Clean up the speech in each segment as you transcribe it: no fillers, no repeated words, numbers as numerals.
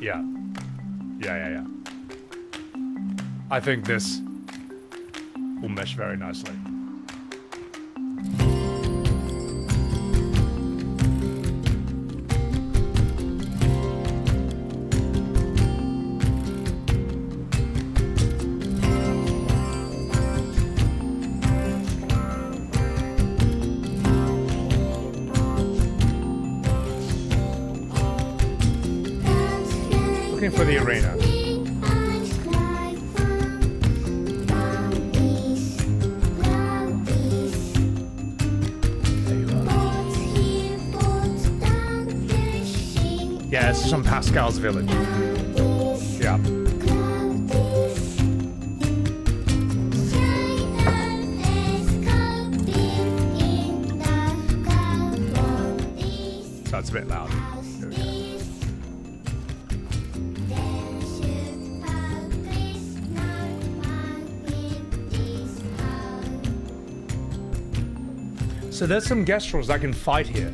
Yeah. Yeah. I think this will mesh very nicely. Looking for the arena. Yeah, this is from Pascal's village. Yeah. So it's a bit loud. Here we go. So there's some Gestrels I can fight here.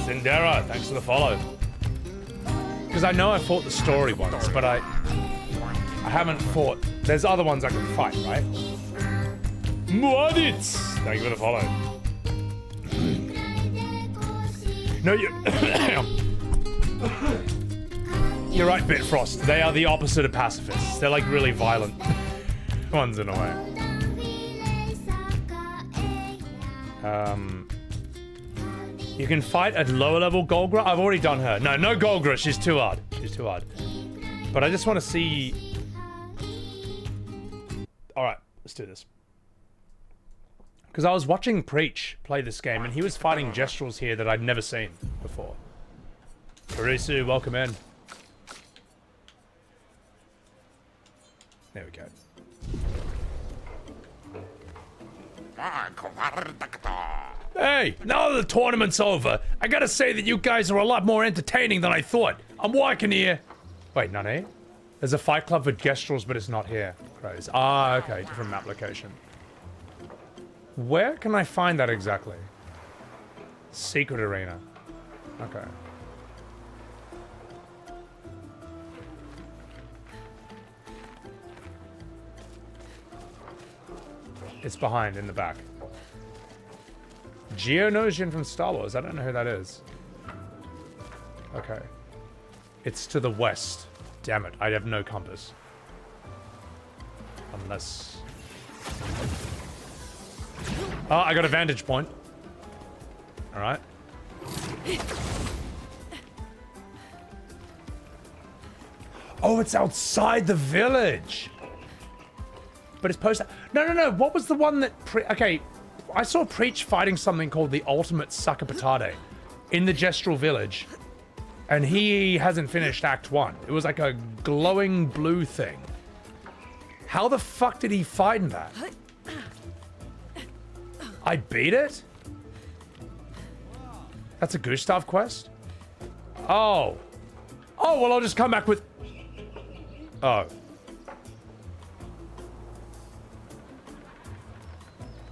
Zindera, thanks for the follow. Because I know I fought the story once, but I haven't fought. There's other ones I can fight, right? VODS! Thank you for the follow. No, you're right, Bitfrost. They are the opposite of pacifists. They're like really violent ones in a way. You can fight at lower level Golgra. I've already done her. No Golgra. She's too hard. She's too hard. But I just want to see. All right, let's do this. Because I was watching Preach play this game, and he was fighting Gestrels here that I'd never seen before. Karisu, welcome in. There we go. Hey, now that the tournament's over, I gotta say that you guys are a lot more entertaining than I thought. I'm walking here. Wait, none. There's a fight club for Gestrels, but it's not here. Crows. Ah, okay, different map location. Where can I find that exactly? Secret arena. Okay. It's behind, in the back. Geonosian from Star Wars. I don't know who that is. Okay. It's to the west. Damn it. I have no compass. Unless... Oh, I got a vantage point. Alright. Oh, it's outside the village! But it's posted... No. What was the one that... Okay, I saw Preach fighting something called the Ultimate Sucker Potato in the Gestrel village. And he hasn't finished Act 1. It was like a glowing blue thing. How the fuck did he find that? I beat it? That's a Gustave quest? Oh. Oh, well, I'll just come back with... Oh.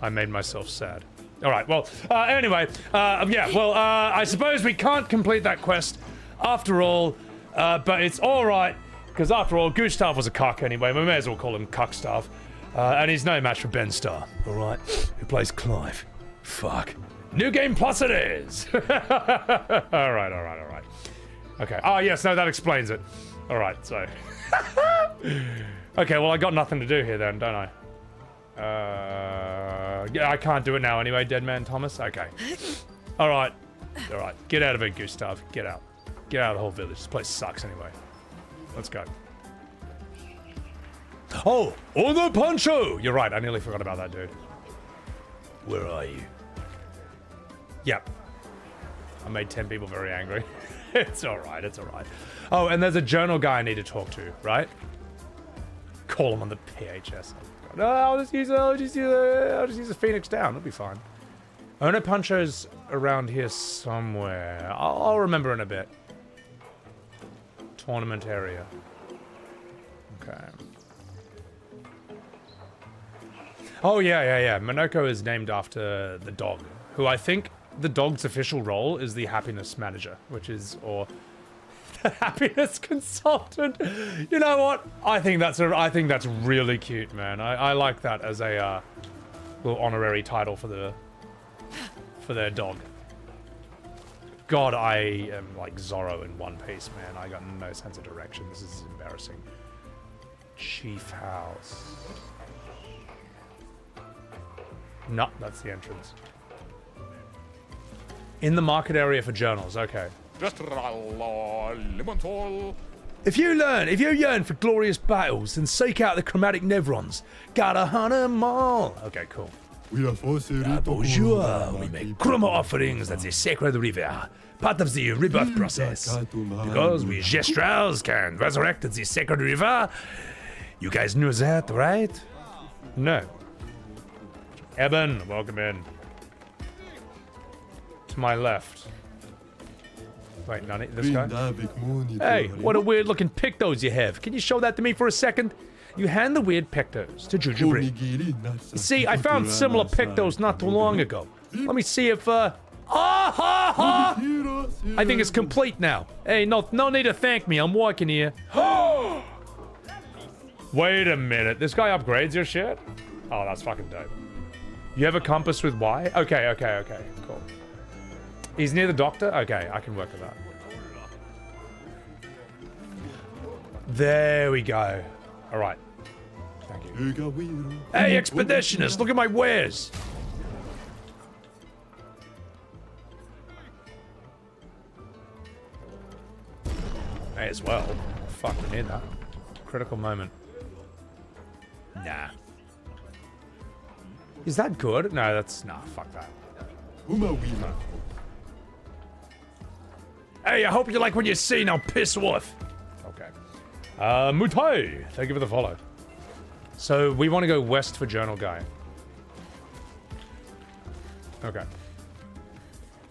I made myself sad. All right, well, anyway, yeah, well, I suppose we can't complete that quest after all, but it's all right, because after all, Gustave was a cuck anyway. We may as well call him Cuckstave. And he's no match for Ben Starr, all right? Who plays Clive. Fuck. New Game Plus it is! all right. Okay, oh yes, no, that explains it. All right, so... Okay, well, I got nothing to do here then, don't I? Yeah, I can't do it now anyway, Dead Man Thomas. Okay. All right. Get out of it, Gustave. Get out. Get out of the whole village. This place sucks anyway. Let's go. Oh, Uno Poncho! You're right. I nearly forgot about that, dude. Where are you? Yep. I made 10 people very angry. It's all right. It's all right. Oh, and there's a journal guy I need to talk to, right? Call him on the PHS. No, I'll just use a Phoenix down. It'll be fine. Uno Poncho's around here somewhere. I'll remember in a bit. Tournament area. Okay. Oh yeah. Minoko is named after the dog, who I think the dog's official role is the happiness manager, which is, or the happiness consultant. You know what? I think that's really cute, man. I like that as a little honorary title for their dog. God, I am like Zorro in One Piece, man. I got no sense of direction. This is embarrassing. Chief House. No, that's the entrance. In the market area for journals, okay. If you yearn for glorious battles, then seek out the chromatic nevrons. Gotta hunt 'em all. Okay, cool. Bonjour, we make chroma offerings at the sacred river, part of the rebirth process. Because we gestrels can resurrect the sacred river. You guys knew that, right? No. Eben, welcome in. To my left. Wait, none of this guy? Hey, what a weird looking pictos you have. Can you show that to me for a second? You hand the weird pictos to Jujubri. You see, I found similar pictos not too long ago. Let me see if, I think it's complete now. Hey, no need to thank me, I'm walking here. Wait a minute, this guy upgrades your shit? Oh, that's fucking dope. You have a compass with Y? Okay, cool. He's near the doctor? Okay, I can work with that. There we go. Alright. Thank you. Hey, expeditionist, look at my wares! May as well. Fuck, we need that. Critical moment. Nah. Is that good? No, that's... Nah, fuck that. No. Hey, I hope you like what you see, now piss off! Okay. Mutai! Thank you for the follow. So, we want to go west for Journal Guy. Okay.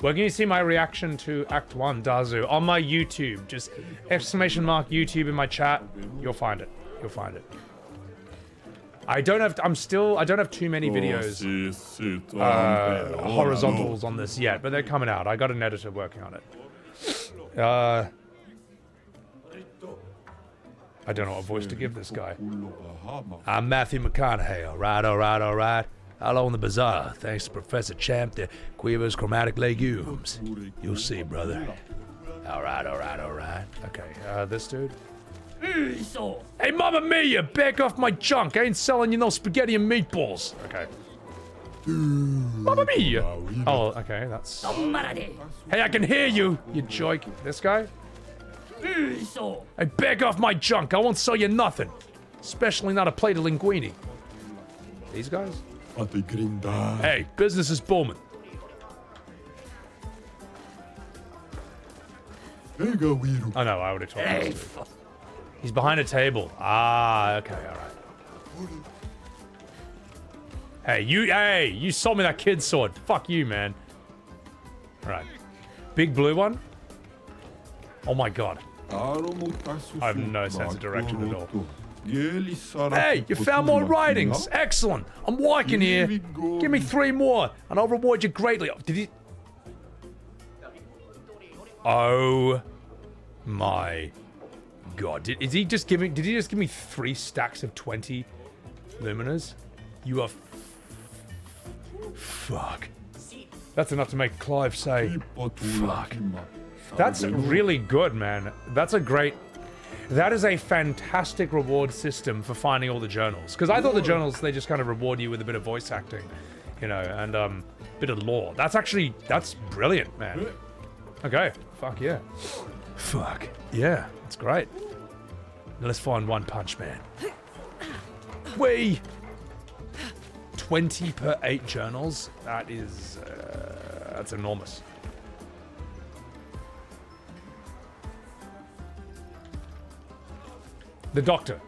Where can you see my reaction to Act 1, Dazu? On my YouTube. Just exclamation mark YouTube in my chat. You'll find it. You'll find it. I don't have too many videos, horizontals on this yet, but they're coming out. I got an editor working on it. I don't know what voice to give this guy. I'm Matthew McConaughey, alright. Hello in the bazaar, thanks to Professor Champ, the Quivers Chromatic Legumes. You'll see, brother. Alright. Okay, this dude. Hey, Mamma Mia, back off my junk. I ain't selling you no spaghetti and meatballs. Okay. Mamma Mia. Oh, okay, that's... Hey, I can hear you, you joke. This guy? Hey, back off my junk. I won't sell you nothing. Especially not a plate of linguine. These guys? Hey, business is booming. Oh no, I already told you. He's behind a table. Ah, okay, alright. Hey, you sold me that kid's sword. Fuck you, man. Alright. Big blue one? Oh my god. I have no sense of direction at all. Hey, you found more writings. Excellent. I'm walking here. Give me 3 more, and I'll reward you greatly. Did he... Oh my god. Did he just give me 3 stacks of 20 luminas? You are... Fuck. That's enough to make Clive say, fuck. That's really good, man. That's a great... That is a fantastic reward system for finding all the journals. Because I thought the journals, they just kind of reward you with a bit of voice acting, you know, and a bit of lore. That's brilliant, man. Okay, fuck yeah. Fuck, yeah, that's great. Now let's find One Punch Man. Whee! 20 per 8 journals? That is, that's enormous. The doctor.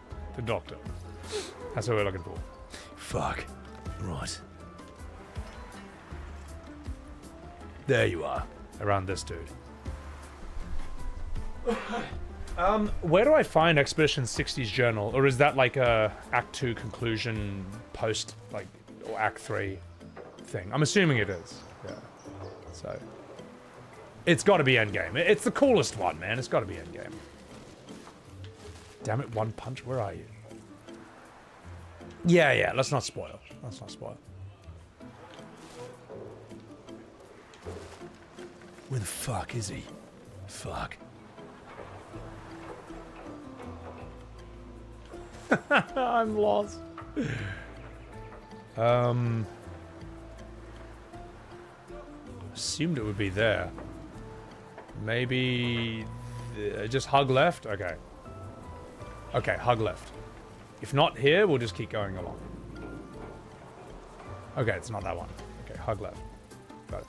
That's what we're looking for. Fuck. Right. There you are. Around this dude. Where do I find Expedition 60's journal? Or is that like a Act 2 conclusion post, like, or Act 3 thing? I'm assuming it is. Yeah. So it's got to be endgame. It's the coolest one, man. It's got to be endgame. Damn it, One Punch. Where are you? Yeah. Let's not spoil. Let's not spoil. Where the fuck is he? Fuck. I'm lost. Assumed it would be there. Maybe just hug left? Okay. Okay, hug left. If not here, we'll just keep going along. Okay, it's not that one. Okay, hug left. Got it.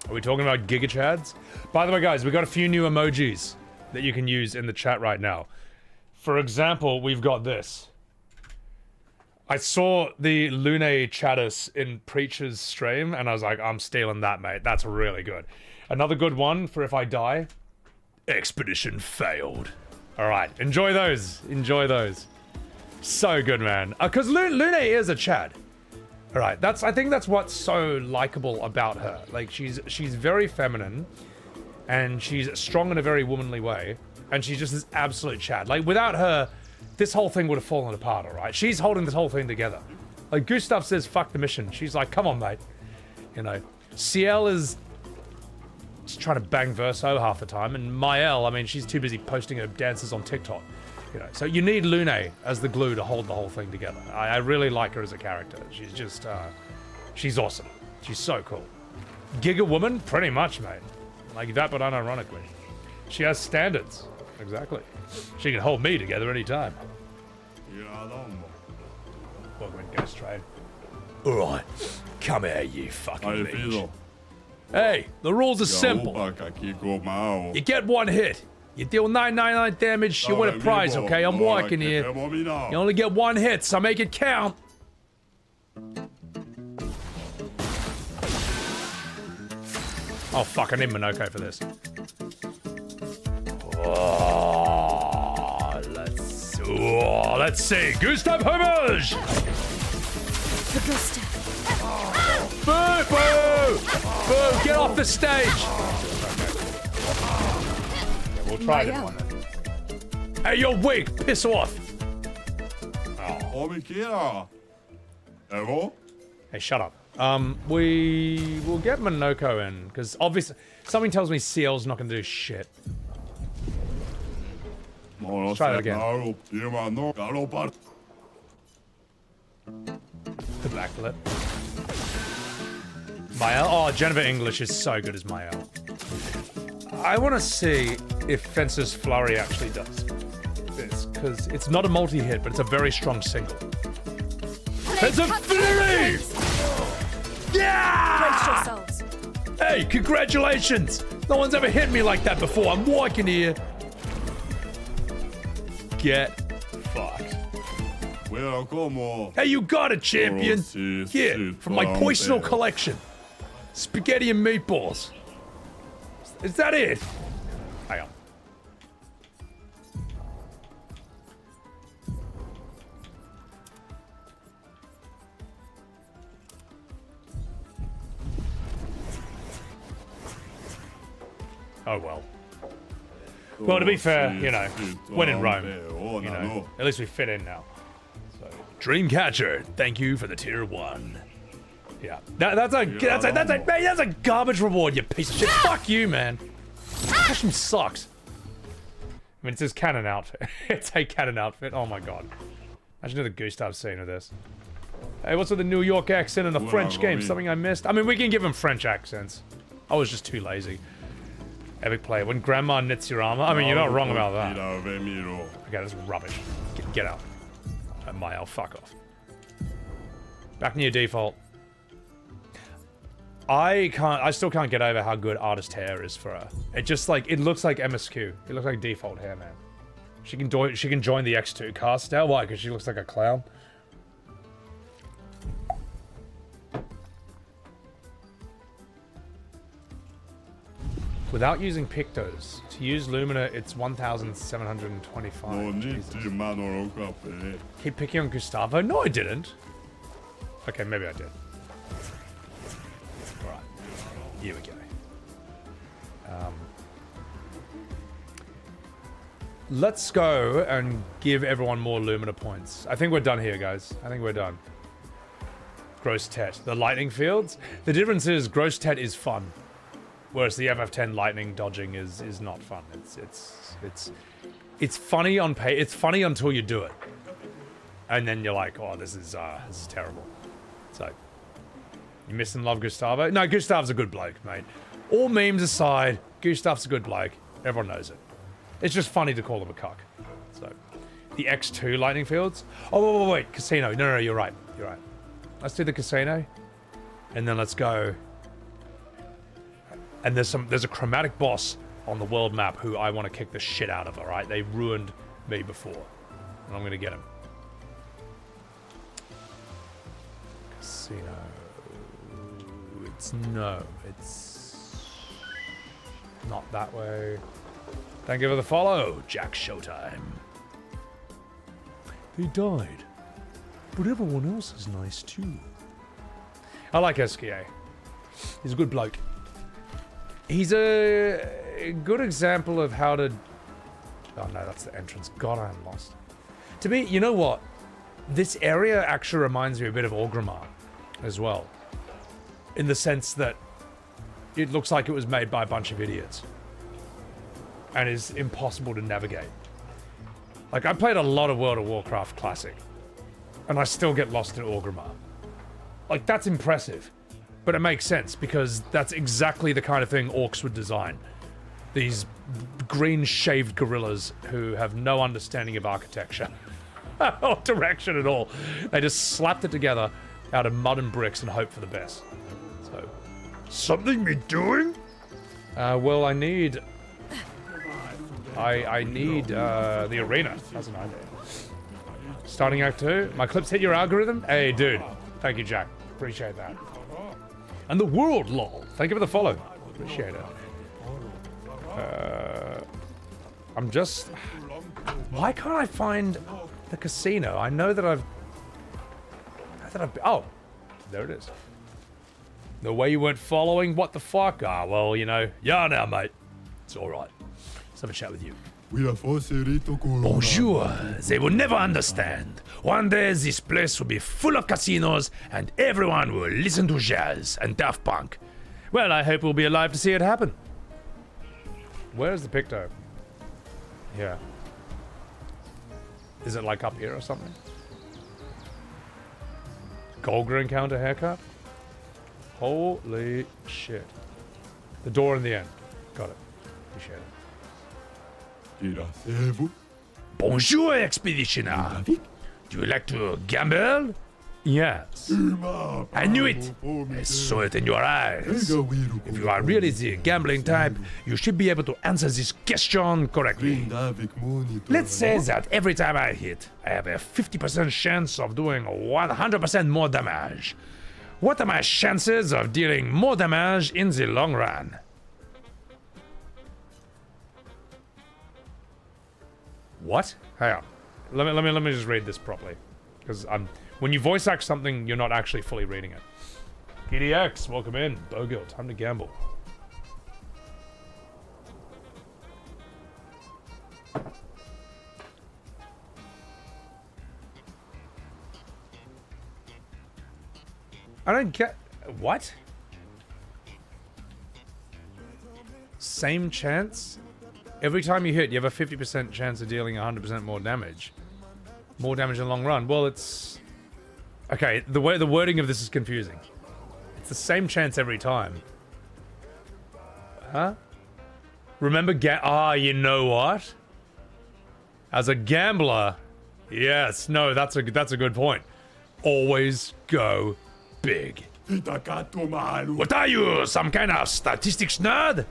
Are we talking about Giga Chads? By the way, guys, we got a few new emojis that you can use in the chat right now. For example, we've got this. I saw the Lune Chatus in Preacher's stream, and I was like, I'm stealing that, mate. That's really good. Another good one for if I die. Expedition failed. Alright, enjoy those. Enjoy those. So good, man. Because Lune is a Chad. Alright, I think that's what's so likable about her. Like, she's very feminine, and she's strong in a very womanly way, and she's just this absolute Chad. Like, without her, this whole thing would have fallen apart, alright? She's holding this whole thing together. Like, Gustave says, fuck the mission. She's like, come on, mate. You know, Sciel is just trying to bang Verso half the time, and Maelle, I mean, she's too busy posting her dances on TikTok. You know, so you need Lune as the glue to hold the whole thing together. I really like her as a character. She's just, she's awesome. She's so cool. Giga Woman? Pretty much, mate. Like that, but unironically. She has standards. Exactly. She can hold me together anytime. Welcome in, Ghost Trade. Alright, come here, you fucking bitch. Hey, the rules are simple. You get one hit. You deal 999 damage, you win a prize, okay? I'm walking here. You only get one hit, so make it count. Oh fuck, I need Monoko for this. Let's see. Gustave homage! For Gustave. Boo! Boo! Boo! Get off the stage! Okay, we'll try this one then. Hey, you're weak! Piss off! Oh. Hey, shut up. We will get Monoko in, because obviously something tells me Sciel's not gonna do shit. Let's try that again. The backflip. Maelle? Oh, Jennifer English is so good as Maelle. I want to see if Fencer's Flurry actually does this, because it's not a multi-hit, but it's a very strong single. Fencer Flurry! Yeah! Brace yourselves. Hey, congratulations! No one's ever hit me like that before. I'm walking here. Get fucked. Hey, you got it, champion! Here, from my personal collection. Spaghetti and meatballs. Is that it? Hang on. Oh well. Well, to be fair, you know, when in Rome, you know, at least we fit in now. So, Dreamcatcher, thank you for the tier 1. Yeah, that's a garbage reward, you piece of shit. Fuck you, man. Costume sucks. I mean, it's his canon outfit. It's a canon outfit. Oh my god. Imagine the Gustave scene of this. Hey, what's with the New York accent in the French game? Something I missed? I mean, we can give him French accents. I was just too lazy. Epic play. When Grandma knits your armor. I mean, you're not wrong about that. Okay, that's rubbish. Get out. Maelle, fuck off. Back in your default. I still can't get over how good artist hair is for her. It just like, it looks like MSQ. It looks like default hair, man. She can join the X2 cast now. Why? Because she looks like a clown. Without using Pictos. To use Lumina, it's 1,725. Keep picking on Gustavo? No, I didn't. Okay, maybe I did. Alright. Here we go. Let's go and give everyone more Lumina points. I think we're done here, guys. I think we're done. Gross Tet. The lightning fields? The difference is Gross Tet is fun. Whereas the FF10 lightning dodging is not fun. It's funny on pay. It's funny until you do it. And then you're like, oh, this is terrible. So, you missing love Gustave? No, Gustave's a good bloke, mate. All memes aside, Gustave's a good bloke. Everyone knows it. It's just funny to call him a cuck. So, the X2 lightning fields. Oh, wait, casino. No, you're right. You're right. Let's do the casino, and then let's go. And there's a chromatic boss on the world map who I want to kick the shit out of. All right, they ruined me before, and I'm gonna get him. Casino. It's not that way. Thank you for the follow, Jack Showtime. They died, but everyone else is nice too. I like SKA. He's a good bloke. He's a good example of how to... Oh no, that's the entrance. God, I'm lost. To me, you know what? This area actually reminds me a bit of Orgrimmar as well. In the sense that it looks like it was made by a bunch of idiots. And is impossible to navigate. Like, I played a lot of World of Warcraft Classic. And I still get lost in Orgrimmar. Like, that's impressive. But it makes sense, because that's exactly the kind of thing orcs would design. These green-shaved gorillas who have no understanding of architecture. Or direction at all. They just slapped it together out of mud and bricks and hope for the best. So, something me doing? Well, I need... I need the arena. That's an idea. Starting Act 2. My clips hit your algorithm? Hey, dude. Thank you, Jack. Appreciate that. And the world, lol. Thank you for the follow. Appreciate it. I'm just... Why can't I find the casino? I know that I've... Oh. There it is. The way you weren't following? What the fuck? Ah, well, you know. Yeah, now, mate. It's alright. Let's have a chat with you. Bonjour. They will never understand. One day this place will be full of casinos and everyone will listen to jazz and Daft Punk. Well, I hope we'll be alive to see it happen. Where's the Picto? Yeah. Is it like up here or something? Golgra encounter haircut? Holy shit. The door in the end. Got it. Appreciate it. Bonjour, Expeditioner. Do you like to gamble? Yes. I knew it. I saw it in your eyes. If you are really the gambling type, you should be able to answer this question correctly. Let's say that every time I hit, I have a 50% chance of doing 100% more damage. What are my chances of dealing more damage in the long run? What? Hang on. Let me just read this properly, because when you voice act something, you're not actually fully reading it. PDX, welcome in. Bogil, time to gamble. I don't get... What? Same chance? Every time you hit, you have a 50% chance of dealing 100% more damage. More damage in the long run. Well, it's... Okay, the wording of this is confusing. It's the same chance every time. Huh? Remember you know what? As a gambler... Yes, no, that's a good point. Always go big. What are you, some kind of statistics nerd?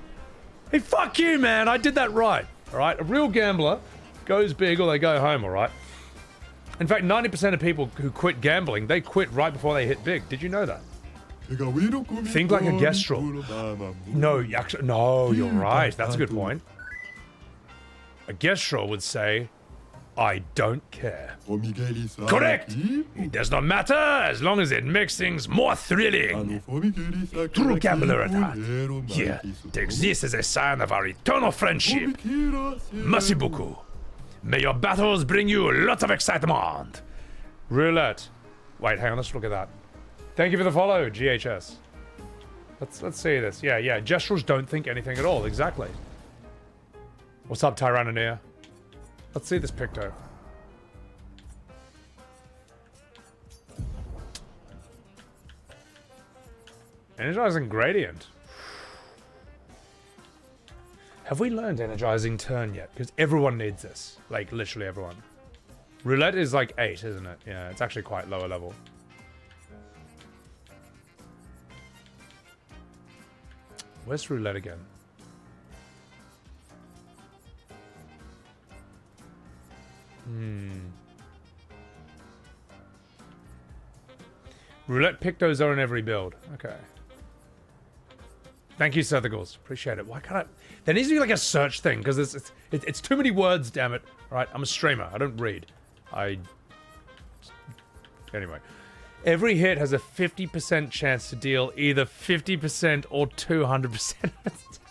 Hey, fuck you, man. I did that right. All right? A real gambler goes big or they go home, all right? In fact, 90% of people who quit gambling, they quit right before they hit big. Did you know that? Think like a gestrel. No, actually, no, you're right. That's a good point. A gestrel would say, I don't care. Correct! It does not matter as long as it makes things more thrilling. True gambler at heart. Here, take this as a sign of our eternal friendship. Merci beaucoup. May your battles bring you lots of excitement. Roulette. Wait, hang on, let's look at that. Thank you for the follow, GHS. Let's see this. Yeah. Gestures don't think anything at all. Exactly. What's up, Tyrannoneer? Let's see this picto. Energizing gradient. Have we learned energizing turn yet? Because everyone needs this. Like, literally everyone. Roulette is like 8, isn't it? Yeah, it's actually quite lower level. Where's roulette again? Roulette pictos are in every build. Okay. Thank you, Southergals. Appreciate it. Why can't I... There needs to be like a search thing, because it's too many words, damn it. Right, I'm a streamer. I don't read. Anyway. Every hit has a 50% chance to deal either 50% or 200%.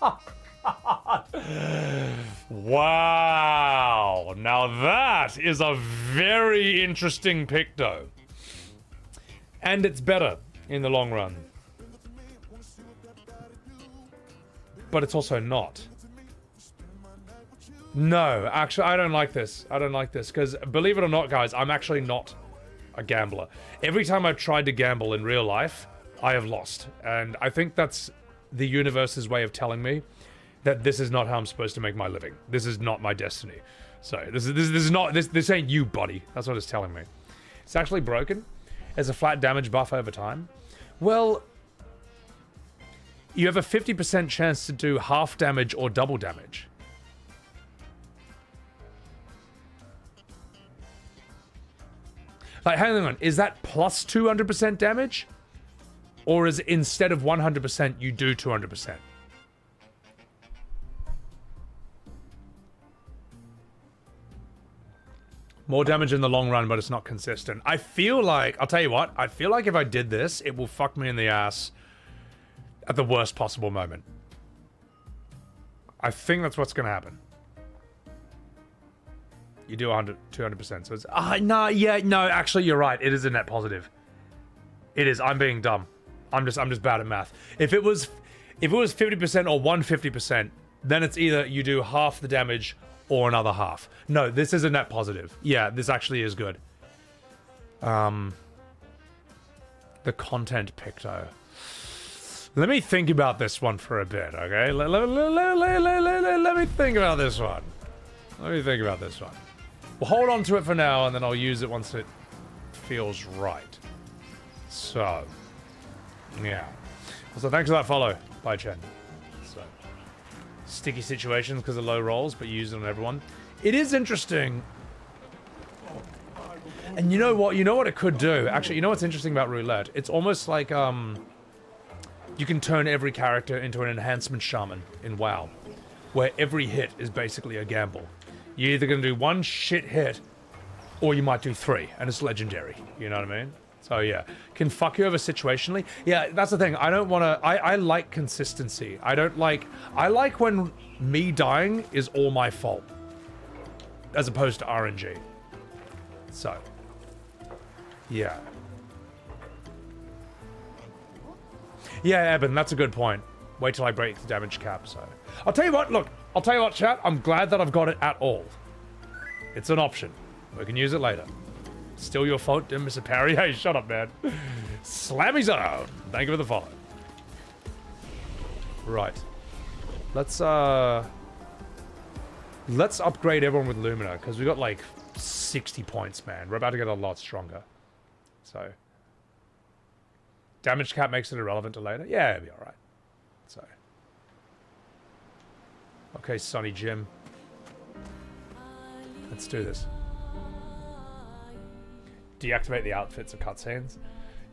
Oh, God. Wow. Now that is a very interesting picto. And it's better in the long run. But it's also not. No, actually, I don't like this. I don't like this. Because, believe it or not, guys, I'm actually not a gambler. Every time I've tried to gamble in real life, I have lost. And I think that's the universe's way of telling me that this is not how I'm supposed to make my living. This is not my destiny. So, this ain't you, buddy. That's what it's telling me. It's actually broken. There's a flat damage buff over time. Well, you have a 50% chance to do half damage or double damage. Like, hang on, is that plus 200% damage? Or is it instead of 100%, you do 200%? More damage in the long run, but it's not consistent. I feel like, I'll tell you what, I feel like if I did this, it will fuck me in the ass at the worst possible moment. I think that's what's gonna happen. You do 200%, so it's... no, actually, you're right. It is a net positive. It is. I'm being dumb. I'm just bad at math. If it was 50% or 150%, then it's either you do half the damage or another half. No, this is a net positive. Yeah, this actually is good. The content picto. Let me think about this one for a bit, okay? Let me think about this one. Let me think about this one. We'll hold on to it for now, and then I'll use it once it feels right. So, yeah. Also, thanks for that follow. Bye, Chen. So, sticky situations because of low rolls, but you use it on everyone. It is interesting. And you know what? You know what it could do? Actually, you know what's interesting about roulette? It's almost like, you can turn every character into an enhancement shaman in WoW, where every hit is basically a gamble. You're either going to do one shit hit, or you might do 3, and it's legendary. You know what I mean? So yeah, can fuck you over situationally. Yeah, that's the thing. I don't want to. I like consistency. I like when me dying is all my fault, as opposed to RNG. So, yeah. Yeah, Eben, that's a good point. Wait till I break the damage cap, so... I'll tell you what, look. I'll tell you what, chat. I'm glad that I've got it at all. It's an option. We can use it later. Still your fault, dear Mr. Parry. Hey, shut up, man. Slammy zone. Thank you for the follow. Right. Let's upgrade everyone with Lumina, because we got, like, 60 points, man. We're about to get a lot stronger. So... Damage cap makes it irrelevant to later? Yeah, it'll be alright. So. Okay, Sonny Jim. Let's do this. Deactivate the outfits of cutscenes?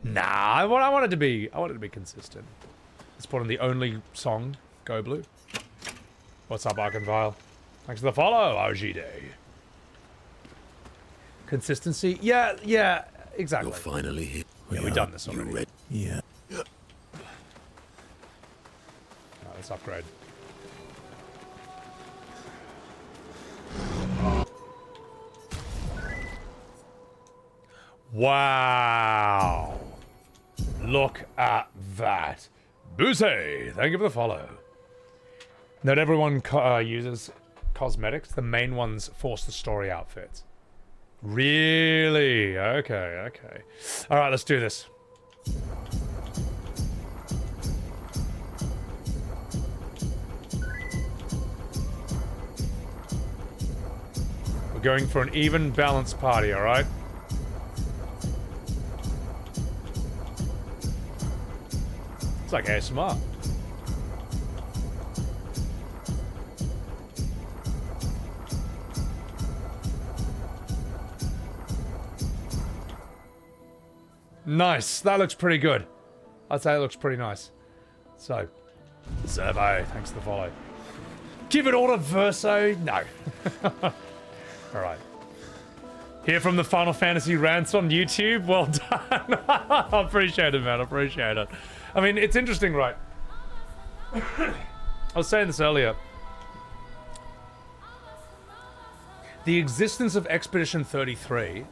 Nah, I want it to be consistent. Let's put on the only song, Go Blue. What's up, Arkanvile? Thanks for the follow, RG Day. Consistency? Yeah, exactly. You're finally here. Yeah, we've done this already. Ready? Yeah. Let's upgrade. Wow. Look at that. Buse, thank you for the follow. Not everyone uses cosmetics. The main ones force the story outfits. Really? Okay. All right, let's do this. We're going for an even balanced party, all right? It's like ASMR. Nice. That looks pretty good. I'd say it looks pretty nice. So, Servo, thanks for the follow. Give it all to Verso? No. Alright. Here from the Final Fantasy rants on YouTube? Well done. I appreciate it, man. I appreciate it. I mean, it's interesting, right? I was saying this earlier. The existence of Expedition 33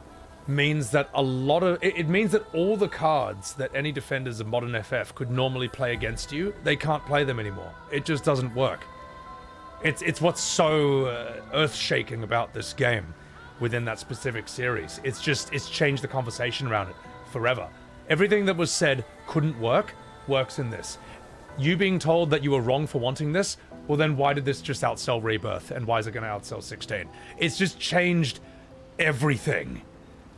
means that it means that all the cards that any defenders of modern FF could normally play against you, they can't play them anymore. It just doesn't work. It's what's so earth-shaking about this game within that specific series. It's changed the conversation around it forever. Everything that was said couldn't work, works in this. You being told that you were wrong for wanting this, well then why did this just outsell Rebirth, and why is it going to outsell 16? It's just changed everything.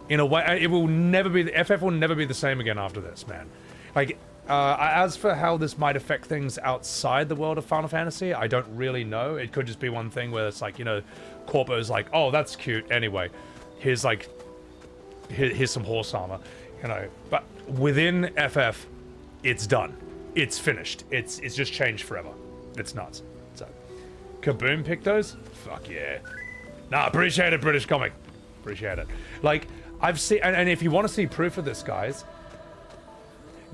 In a way, it will never be, FF will never be the same again after this, man. Like, as for how this might affect things outside the world of Final Fantasy, I don't really know. It could just be one thing where it's like, you know, Corpo's like, oh, that's cute, anyway. Here's some horse armor, you know. But within FF, it's done. It's finished. It's just changed forever. It's nuts. So, Kaboom picked those? Fuck yeah. Nah, appreciate it, British comic. Appreciate it. Like, I've seen, and if you want to see proof of this, guys,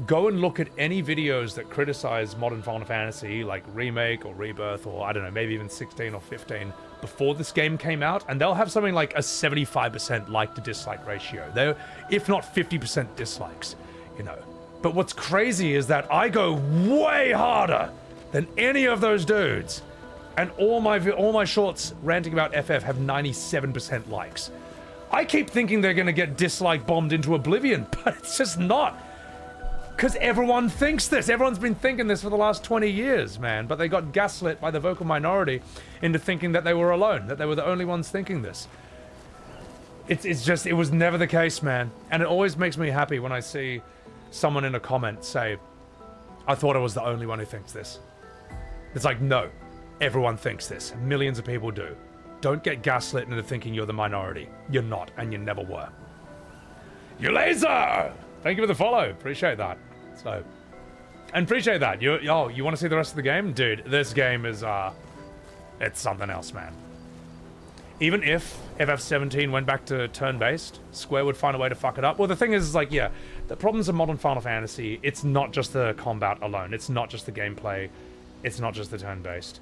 go and look at any videos that criticize modern Final Fantasy, like Remake or Rebirth, or I don't know, maybe even 16 or 15, before this game came out, and they'll have something like a 75% like to dislike ratio. They're, if not 50% dislikes, you know. But what's crazy is that I go way harder than any of those dudes, and all my shorts ranting about FF have 97% likes. I keep thinking they're gonna get dislike bombed into oblivion, but it's just not. Because everyone thinks this. Everyone's been thinking this for the last 20 years, man. But they got gaslit by the vocal minority into thinking that they were alone, that they were the only ones thinking this. It's just, it was never the case, man. And it always makes me happy when I see someone in a comment say, I thought I was the only one who thinks this. It's like, no, everyone thinks this. Millions of people do. Don't get gaslit into thinking you're the minority. You're not, and you never were. You laser! Thank you for the follow. Appreciate that. So, and appreciate that. You want to see the rest of the game? Dude, this game is, it's something else, man. Even if FF17 went back to turn-based, Square would find a way to fuck it up. Well, the thing is like, yeah, the problems of modern Final Fantasy, it's not just the combat alone. It's not just the gameplay. It's not just the turn-based.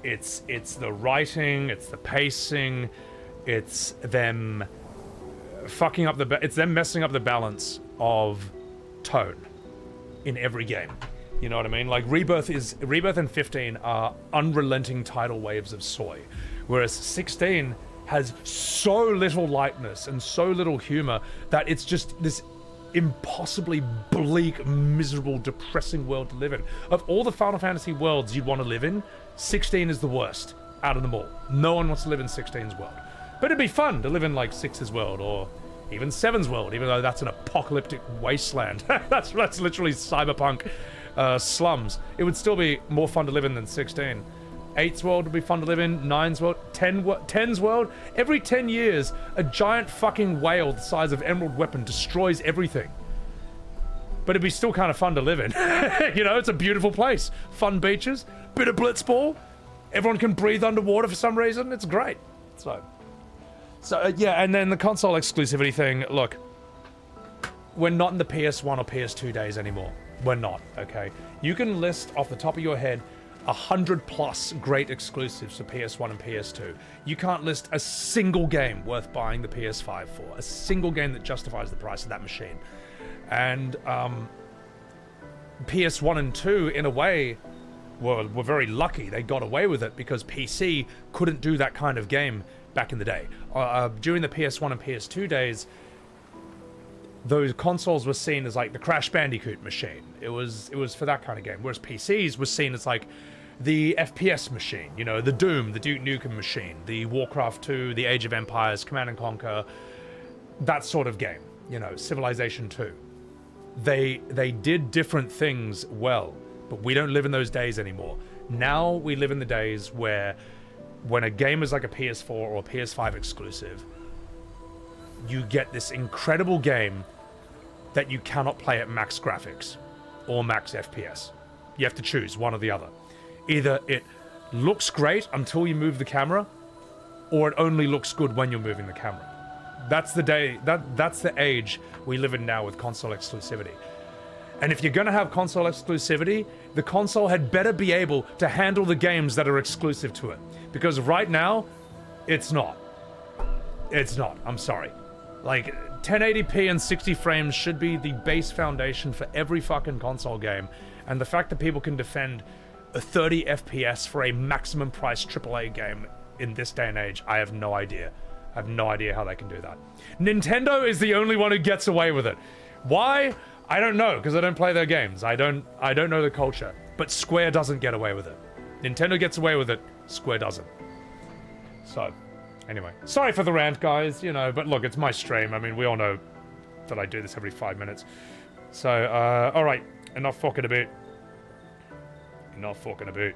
It's the writing, it's the pacing, it's them fucking up it's them messing up the balance of tone in every game. You know what I mean? Like Rebirth and 15 are unrelenting tidal waves of soy, whereas 16 has so little lightness and so little humor that it's just this impossibly bleak, miserable, depressing world to live in. Of all the Final Fantasy worlds you'd want to live in, 16 is the worst out of them all. No one wants to live in 16's world. But it'd be fun to live in like 6's world or even 7's world, even though that's an apocalyptic wasteland. that's literally cyberpunk slums. It would still be more fun to live in than 16. 8's world would be fun to live in, 9's world, 10's world. Every 10 years, a giant fucking whale the size of Emerald Weapon destroys everything. But it'd be still kind of fun to live in. You know, it's a beautiful place. Fun beaches, bit of blitzball. Everyone can breathe underwater for some reason. It's great. So yeah, and then the console exclusivity thing, look, we're not in the PS1 or PS2 days anymore. We're not, okay? You can list off the top of your head 100+ great exclusives for PS1 and PS2. You can't list a single game worth buying the PS5 for. A single game that justifies the price of that machine. And PS1 and 2, in a way, were very lucky. They got away with it because PC couldn't do that kind of game back in the day. During the PS1 and PS2 days, those consoles were seen as like the Crash Bandicoot machine. It was for that kind of game. Whereas PCs was seen as like the FPS machine, you know, the Doom, the Duke Nukem machine, the Warcraft 2, the Age of Empires, Command & Conquer, that sort of game, you know, Civilization 2. They did different things well, but we don't live in those days anymore. Now we live in the days where when a game is like a PS4 or a PS5 exclusive, you get this incredible game that you cannot play at max graphics or max FPS. You have to choose one or the other. Either it looks great until you move the camera, or it only looks good when you're moving the camera. That's the day, that's the age we live in now with console exclusivity. And if you're gonna have console exclusivity, the console had better be able to handle the games that are exclusive to it. Because right now, it's not. It's not, I'm sorry. Like, 1080p and 60 frames should be the base foundation for every fucking console game. And the fact that people can defend a 30 FPS for a maximum price AAA game in this day and age, I have no idea. I have no idea how they can do that. Nintendo is the only one who gets away with it. Why? I don't know, because I don't play their games. I don't know the culture. But Square doesn't get away with it. Nintendo gets away with it, Square doesn't. So, anyway. Sorry for the rant, guys, you know, but look, it's my stream. I mean, we all know that I do this every 5 minutes. So, alright, enough fucking about. Enough fucking about.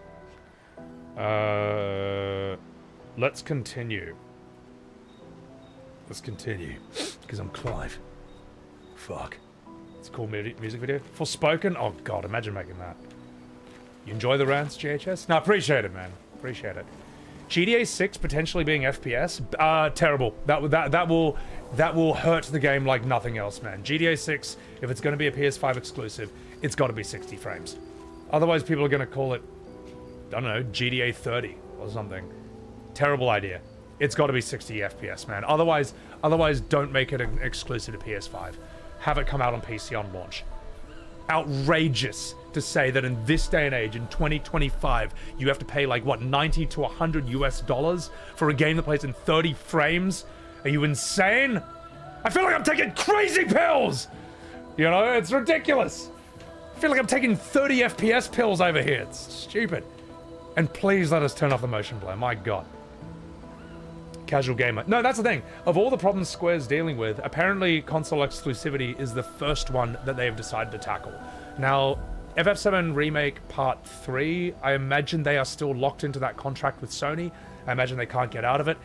Let's continue. Let's continue. Because I'm Clive. Fuck. It's a cool music video. Forspoken? Oh god, imagine making that. You enjoy the rants, GHS? No, appreciate it, man. Appreciate it. GTA 6 potentially being FPS? Terrible. That will hurt the game like nothing else, man. GTA 6, if it's going to be a PS5 exclusive, it's got to be 60 frames. Otherwise, people are going to call it, I don't know, GTA 30 or something. Terrible idea. It's got to be 60 FPS, man. Otherwise, don't make it an exclusive to PS5. Have it come out on PC on launch. Outrageous to say that in this day and age, in 2025, you have to pay like, what, 90 to 100 US dollars for a game that plays in 30 frames? Are you insane? I feel like I'm taking crazy pills! You know, it's ridiculous. I feel like I'm taking 30 FPS pills over here. It's stupid. And please let us turn off the motion blur, my god. Casual gamer. No, that's the thing. Of all the problems Square's dealing with, apparently console exclusivity is the first one that they've decided to tackle. Now, FF7 Remake Part 3, I imagine they are still locked into that contract with Sony. I imagine they can't get out of it.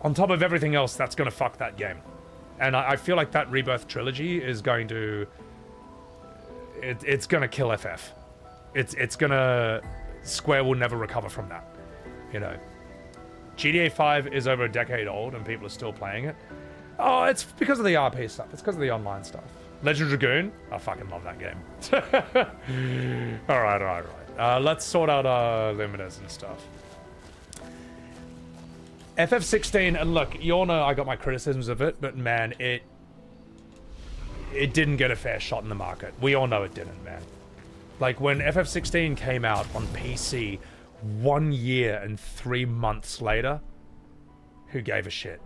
On top of everything else, that's going to fuck that game. And I feel like that Rebirth trilogy is going to... It's going to kill FF. It's going to... Square will never recover from that. You know. GTA 5 is over a decade old and people are still playing it. Oh, it's because of the RP stuff. It's because of the online stuff. Legend of Dragoon? I fucking love that game. Alright. Let's sort out our limiters and stuff. FF16, and look, you all know I got my criticisms of it, but man, it didn't get a fair shot in the market. We all know it didn't, man. Like, when FF16 came out on PC 1 year and 3 months later, who gave a shit?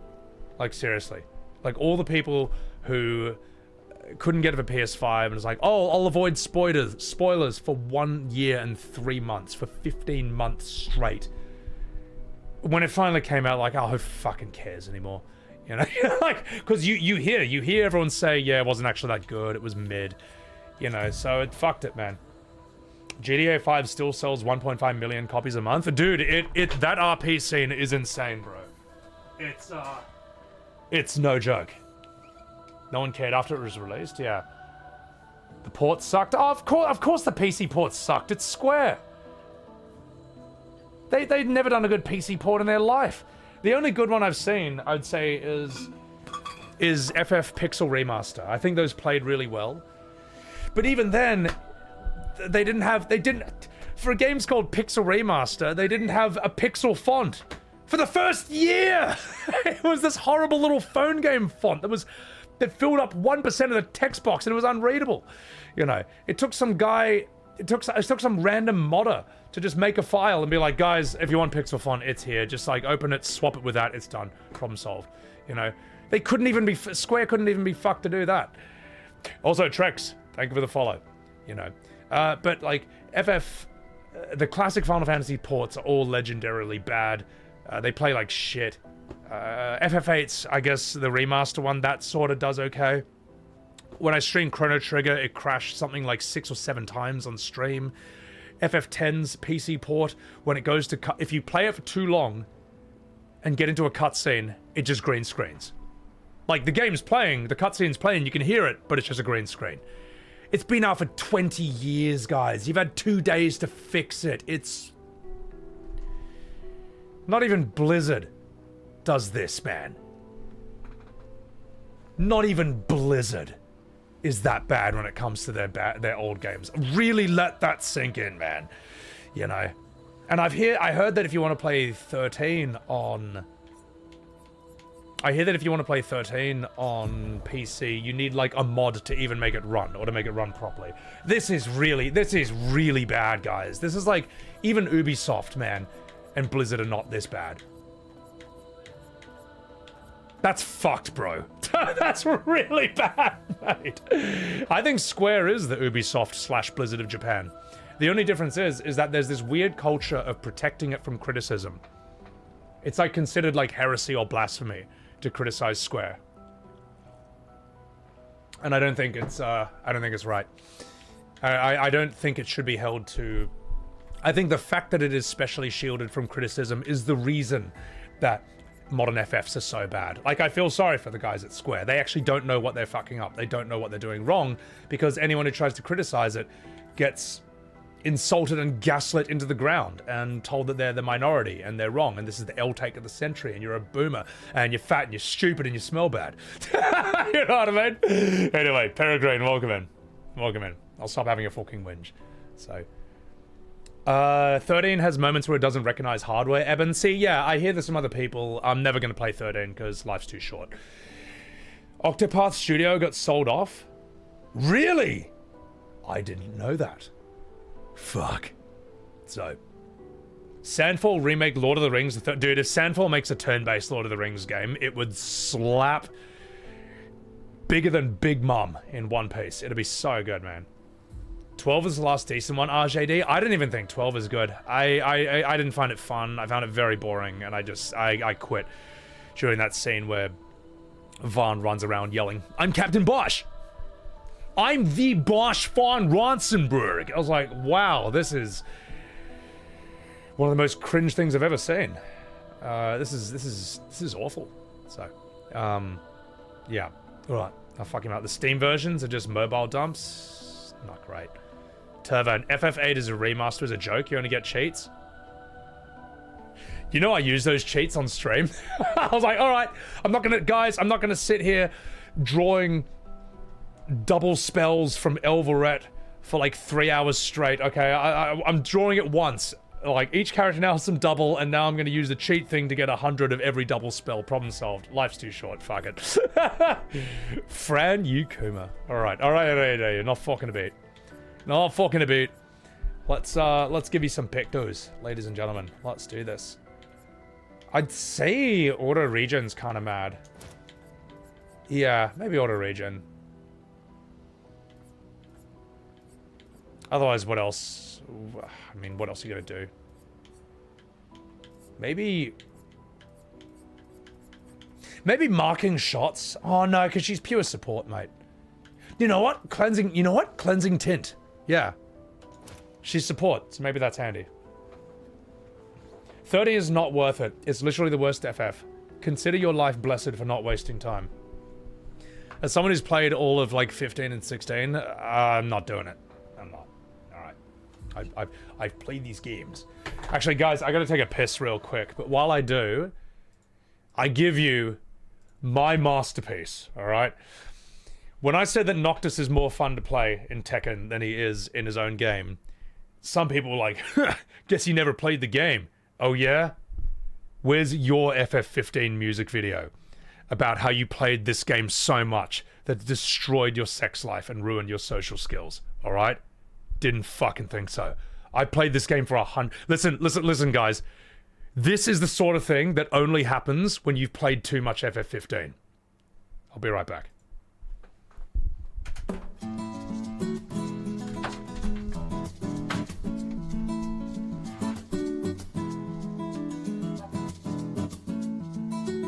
Like, seriously. Like, all the people who couldn't get it for PS5 and was like, oh, I'll avoid spoilers for 1 year and 3 months, for 15 months straight. When it finally came out, like, oh, who fucking cares anymore? You know, like, because you hear everyone say, yeah, it wasn't actually that good, it was mid. You know, so it fucked it, man. GTA 5 still sells 1.5 million copies a month. Dude, that RP scene is insane, bro. It's no joke. No one cared after it was released, yeah. The ports sucked. Oh, of course the PC ports sucked. It's Square. They'd never done a good PC port in their life. The only good one I've seen, I'd say, is FF Pixel Remaster. I think those played really well. But even then, they didn't, for games called Pixel Remaster, they didn't have a pixel font. For the first year! It was this horrible little phone game font that filled up 1% of the text box and it was unreadable. You know, it took some guy, it took some random modder to just make a file and be like, guys, if you want pixel font, it's here. Just like open it, swap it with that, it's done. Problem solved. You know, they couldn't even be, Square couldn't even be fucked to do that. Also, Trex, thank you for the follow. You know, but like FF, the classic Final Fantasy ports are all legendarily bad. They play like shit. FF8's, I guess, the remaster one, that sort of does okay. When I streamed Chrono Trigger, it crashed something like 6 or 7 times on stream. FF10's PC port, when it goes to cut, if you play it for too long and get into a cutscene, it just green screens. Like, the game's playing, the cutscene's playing, you can hear it, but it's just a green screen. It's been out for 20 years, guys. You've had 2 days to fix it. It's... Not even Blizzard does this, man. Not even Blizzard is that bad when it comes to their old games. Really let that sink in, man. You know. And I heard that if you want to play 13 on... I hear that if you want to play 13 on PC, you need like a mod to even make it run, or to make it run properly. This is really bad, guys. This is like, even Ubisoft, man, and Blizzard are not this bad. That's fucked, bro. That's really bad, mate. I think Square is the Ubisoft / Blizzard of Japan. The only difference is that there's this weird culture of protecting it from criticism. It's like considered like heresy or blasphemy to criticize Square. And I don't think it's right. I don't think it should be held to... I think the fact that it is specially shielded from criticism is the reason that modern FFs are so bad. Like, I feel sorry for the guys at Square. They actually don't know what they're fucking up. They don't know what they're doing wrong, because anyone who tries to criticize it gets insulted and gaslit into the ground and told that they're the minority and they're wrong and this is the L take of the century and you're a boomer and you're fat and you're stupid and you smell bad. You know what I mean? Anyway, Peregrine, welcome in. Welcome in. I'll stop having a fucking whinge. So... 13 has moments where it doesn't recognize hardware. Eben, see, yeah, I hear this from other people. I'm never going to play 13 because life's too short. Octopath Studio got sold off? Really? I didn't know that. Fuck. So, Sandfall remake Lord of the Rings. Dude, if Sandfall makes a turn-based Lord of the Rings game, it would slap bigger than Big Mum in one piece. It'd be so good, man. 12 is the last decent one, RJD. I didn't even think 12 is good. I didn't find it fun. I found it very boring, and I quit during that scene where Vaughn runs around yelling, "I'm Captain Bosch! I'm the Bosch von Ronsenberg!" I was like, wow, this is one of the most cringe things I've ever seen. This is awful. So, yeah. Alright, I'll fuck him out. The Steam versions are just mobile dumps. Not great. Turvan, FF8 is a remaster as a joke, you only get cheats. You know I use those cheats on stream. I was like, alright, I'm not gonna sit here drawing double spells from Elvaret for like 3 hours straight, okay? I'm drawing it once. Like, each character now has some double, and now I'm gonna use the cheat thing to get 100 of every double spell. Problem solved. Life's too short, fuck it. Fran Yukuma. Alright, you're not fucking a beat. Not fucking a beat. Let's give you some pictos, ladies and gentlemen. Let's do this. I'd say auto regen's kind of mad. Yeah, maybe auto regen. Otherwise, what else? I mean, what else are you gonna do? Maybe marking shots? Oh no, because she's pure support, mate. You know what? Cleansing tint. Yeah. She's support, so maybe that's handy. 30 is not worth it. It's literally the worst FF. Consider your life blessed for not wasting time. As someone who's played all of like 15 and 16, I'm not doing it. I'm not. Alright. I've played these games. Actually, guys, I gotta take a piss real quick. But while I do, I give you my masterpiece, alright? When I said that Noctis is more fun to play in Tekken than he is in his own game, some people were like, guess you never played the game. Oh yeah? Where's your FF15 music video about how you played this game so much that it destroyed your sex life and ruined your social skills, alright? Didn't fucking think so. I played this game for 100... Listen, guys. This is the sort of thing that only happens when you've played too much FF15. I'll be right back.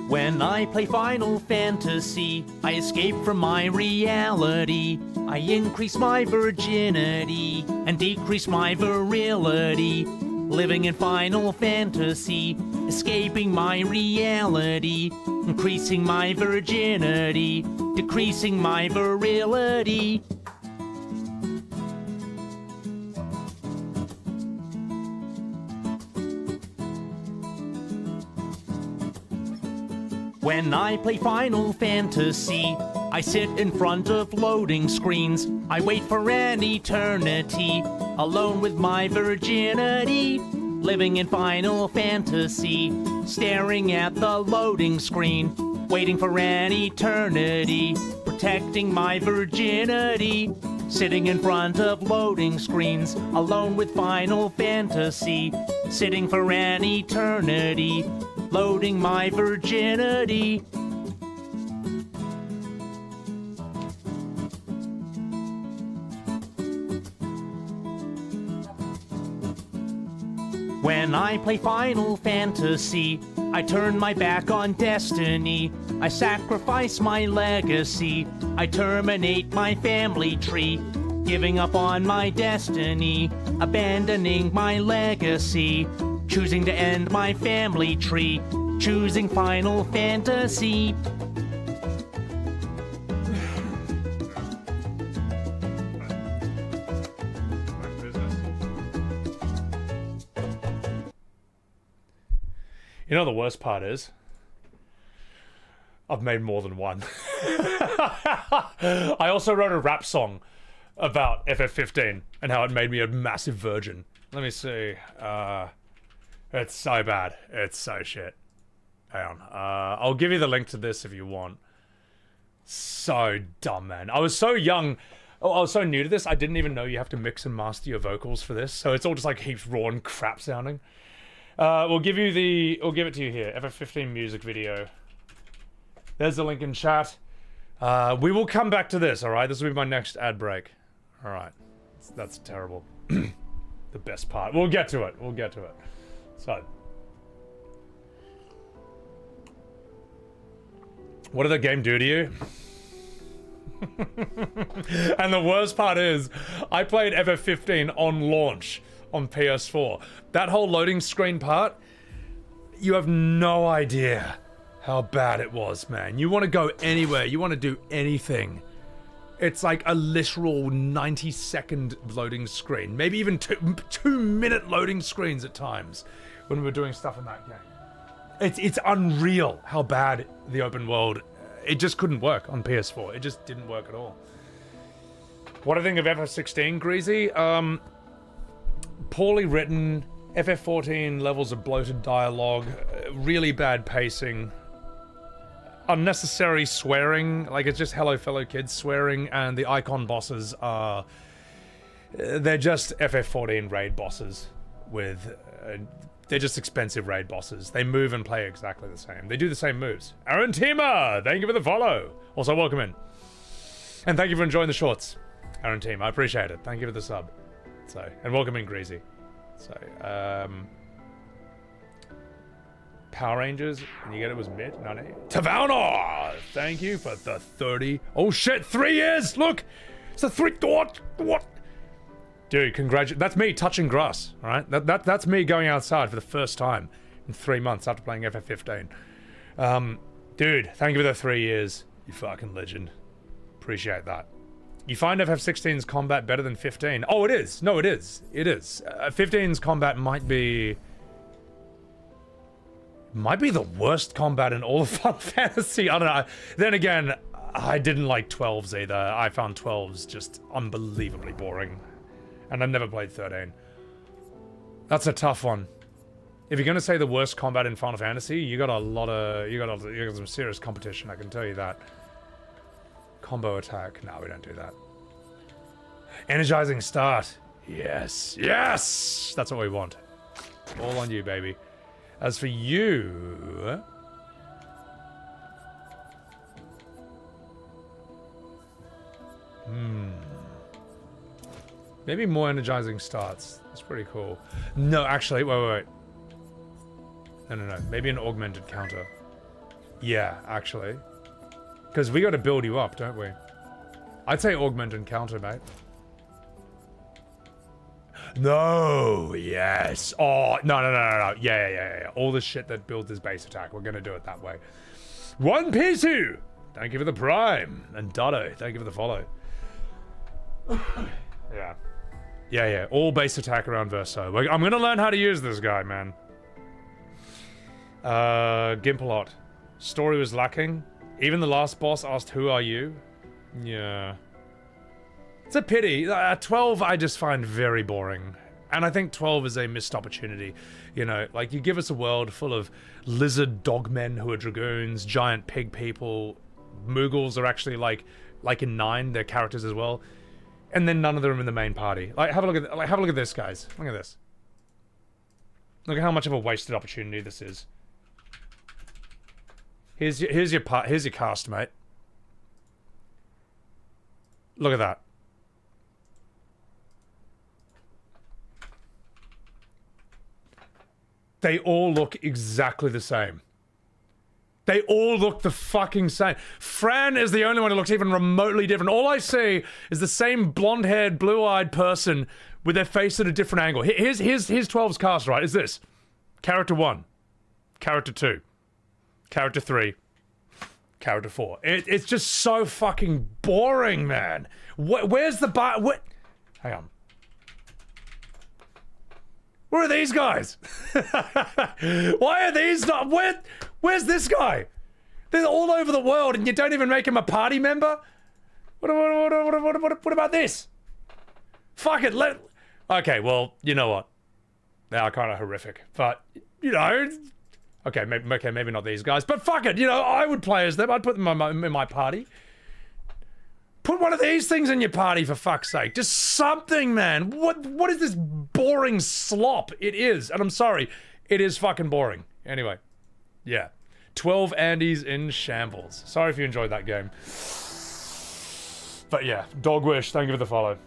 When I play Final Fantasy, I escape from my reality. I increase my virginity and decrease my virility. Living in Final Fantasy, escaping my reality. Increasing my virginity, decreasing my virility. When I play Final Fantasy, I sit in front of loading screens. I wait for an eternity, alone with my virginity. Living in Final Fantasy, staring at the loading screen. Waiting for an eternity, protecting my virginity. Sitting in front of loading screens, alone with Final Fantasy. Sitting for an eternity, loading my virginity. When I play Final Fantasy, I turn my back on destiny. I sacrifice my legacy. I terminate my family tree. Giving up on my destiny, abandoning my legacy. Choosing to end my family tree, choosing Final Fantasy. You know the worst part is, I've made more than one. I also wrote a rap song about FF15 and how it made me a massive virgin. Let me see. It's so bad. It's so shit. Hang on. I'll give you the link to this if you want. So dumb, man. I was so young. Oh, I was so new to this, I didn't even know you have to mix and master your vocals for this. So it's all just like heaps raw and crap sounding. We'll give it to you here. FF15 music video. There's the link in chat. We will come back to this, alright? This will be my next ad break. Alright. That's terrible. The best part. We'll get to it. We'll get to it. So. What did the game do to you? And the worst part is, I played FF15 on launch on PS4. That whole loading screen part, you have no idea how bad it was, man. You want to go anywhere, you want to do anything. It's like a literal 90-second loading screen. Maybe even two-minute loading screens at times when we were doing stuff in that game. It's unreal how bad the open world, it just couldn't work on PS4. It just didn't work at all. What do I think of FF16, Greasy? Poorly written, FF14 levels of bloated dialogue, really bad pacing, unnecessary swearing, like it's just hello fellow kids swearing, and the icon bosses are, they're just FF14 raid bosses with, they're just expensive raid bosses. They move and play exactly the same. They do the same moves. Aaron Tima, thank you for the follow. Also, welcome in. And thank you for enjoying the shorts, Aaron Tima. I appreciate it. Thank you for the sub. So, and welcome in, Greasy. So, Power Rangers, and you get it was mid? No. Tavana! Thank you for the 30. Oh shit, 3 years! Look! It's a 3. What? Dude, congratulations. That's me touching grass, alright? That's me going outside for the first time in 3 months after playing FF15. Dude, thank you for the 3 years. You fucking legend. Appreciate that. You find FF16's combat better than 15? Oh, it is. No, it is. It is. 15's combat might be the worst combat in all of Final Fantasy. I don't know. Then again, I didn't like 12s either. I found 12s just unbelievably boring. And I've never played 13. That's a tough one. If you're gonna say the worst combat in Final Fantasy, you got some serious competition, I can tell you that. Combo attack. No, we don't do that. Energizing start. Yes. Yes! That's what we want. All on you, baby. As for you... Maybe more energizing starts. That's pretty cool. No, actually, wait. No. Maybe an augmented counter. Yeah, actually. Because we got to build you up, don't we? I'd say augmented counter, mate. No, yes. Oh, no. Yeah. All the shit that builds his base attack. We're going to do it that way. One Pisu! Thank you for the prime. And Dado, thank you for the follow. Yeah. All base attack around Verso. I'm going to learn how to use this guy, man. Gimpalot. Story was lacking. Even the last boss asked, who are you? Yeah. It's a pity. 12 I just find very boring. And I think 12 is a missed opportunity. You know, like, you give us a world full of lizard dogmen who are dragoons, giant pig people. Moogles are actually like in 9, they're characters as well. And then none of them are in the main party. Like, have a look at this, guys. Look at this. Look at how much of a wasted opportunity this is. Here's your cast, mate. Look at that. They all look exactly the same. They all look the fucking same. Fran is the only one who looks even remotely different. All I see is the same blonde-haired, blue-eyed person with their face at a different angle. Here's 12's cast, right? Is this. Character 1. Character 2. Character 3. Character 4. It's just so fucking boring, man. Where's the bar? Hang on. Where are these guys? Why are these not? Where's this guy? They're all over the world, and you don't even make him a party member. What about this? Fuck it. Okay, well, you know what? They are kind of horrific, but you know. Okay, maybe not these guys, but fuck it. You know, I would play as them. I'd put them in my party. Put one of these things in your party, for fuck's sake. Just something, man. What is this boring slop? It is, and I'm sorry. It is fucking boring. Anyway, yeah. 12 Andys in shambles. Sorry if you enjoyed that game. But yeah, Dogwish, thank you for the follow.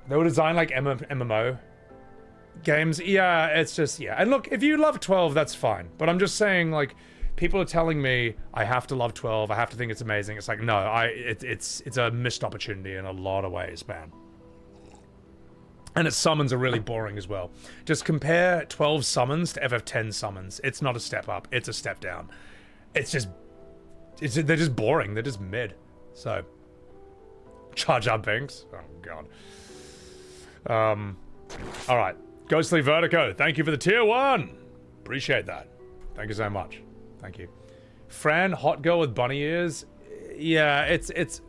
They were designed like MMO games. Yeah, it's just, yeah. And look, if you love 12, that's fine. But I'm just saying, like, people are telling me I have to love 12, I have to think it's amazing. It's like, no, it's a missed opportunity in a lot of ways, man. And its summons are really boring as well. Just compare 12 summons to FF10 summons. It's not a step up, it's a step down. They're just boring, they're just mid. So, Jar Jar Binks? Oh god. Alright. Ghostly Vertigo, thank you for the tier 1! Appreciate that. Thank you so much. Thank you. Fran, hot girl with bunny ears. Yeah, it's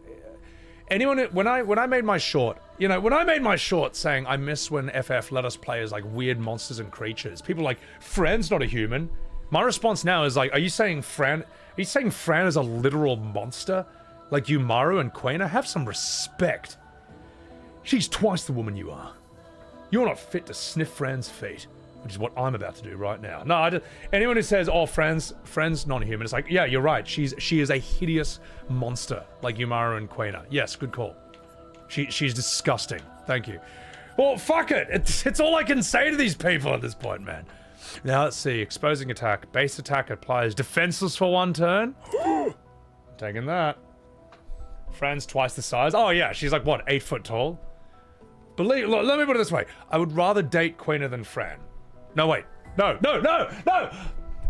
anyone when I made my short, you know, when I made my short saying I miss when FF let us play as like weird monsters and creatures. People are like, Fran's not a human. My response now is like, are you saying Fran is a literal monster? Like Umaru and Quena? Have some respect. She's twice the woman you are. You're not fit to sniff Fran's feet. Which is what I'm about to do right now. No, anyone who says, oh, Fran's non-human, it's like, yeah, you're right. She is a hideous monster, like Umaru and Quena. Yes, good call. She's disgusting. Thank you. Well, fuck it. It's all I can say to these people at this point, man. Now, let's see. Exposing attack. Base attack applies defenseless for 1 turn. Taking that. Fran's twice the size. Oh, yeah, she's like, what, 8 foot tall? Look, let me put it this way. I would rather date Quena than Fran. No, wait. No.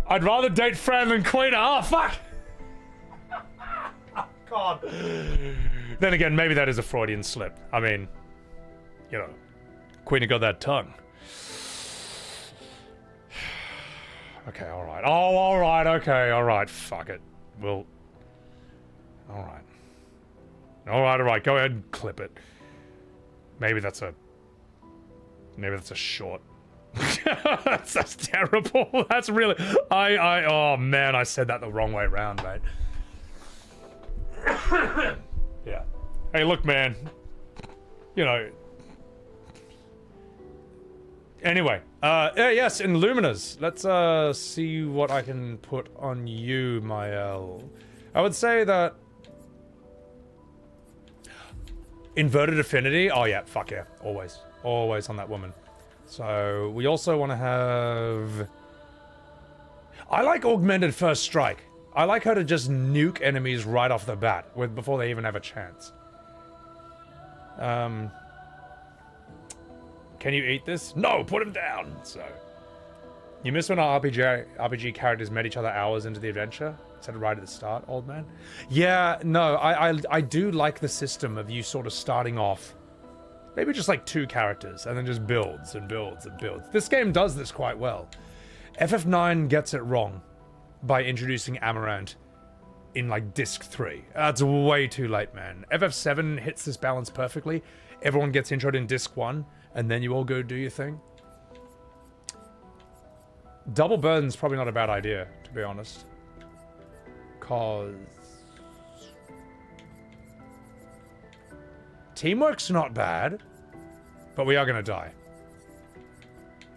I'd rather date Fran than Quena. Oh, fuck. God. Then again, maybe that is a Freudian slip. I mean, you know, Queenie got that tongue. Okay, alright. Oh, alright, okay, alright. Fuck it. Well, alright. Alright, go ahead and clip it. Maybe that's a short. that's terrible. That's really... oh man, I said that the wrong way around, mate. Yeah. Hey, look, man. You know... Anyway, yes, in Luminous. Let's see what I can put on you, Maelle. I would say that inverted affinity. Oh yeah, fuck yeah, always on that woman. So we also want to have. I like augmented first strike. I like her to just nuke enemies right off the bat, before they even have a chance. Can you eat this? No, put him down. So, you miss when our RPG characters met each other hours into the adventure instead of right at the start, old man? Yeah, no, I do like the system of you sort of starting off, maybe just like 2 characters, and then just builds and builds and builds. This game does this quite well. FF9 gets it wrong by introducing Amarant in like disc 3. That's way too late, man. FF7 hits this balance perfectly. Everyone gets introed in disc 1. And then you all go do your thing. Double burden's probably not a bad idea, to be honest. Cause... teamwork's not bad. But we are gonna die.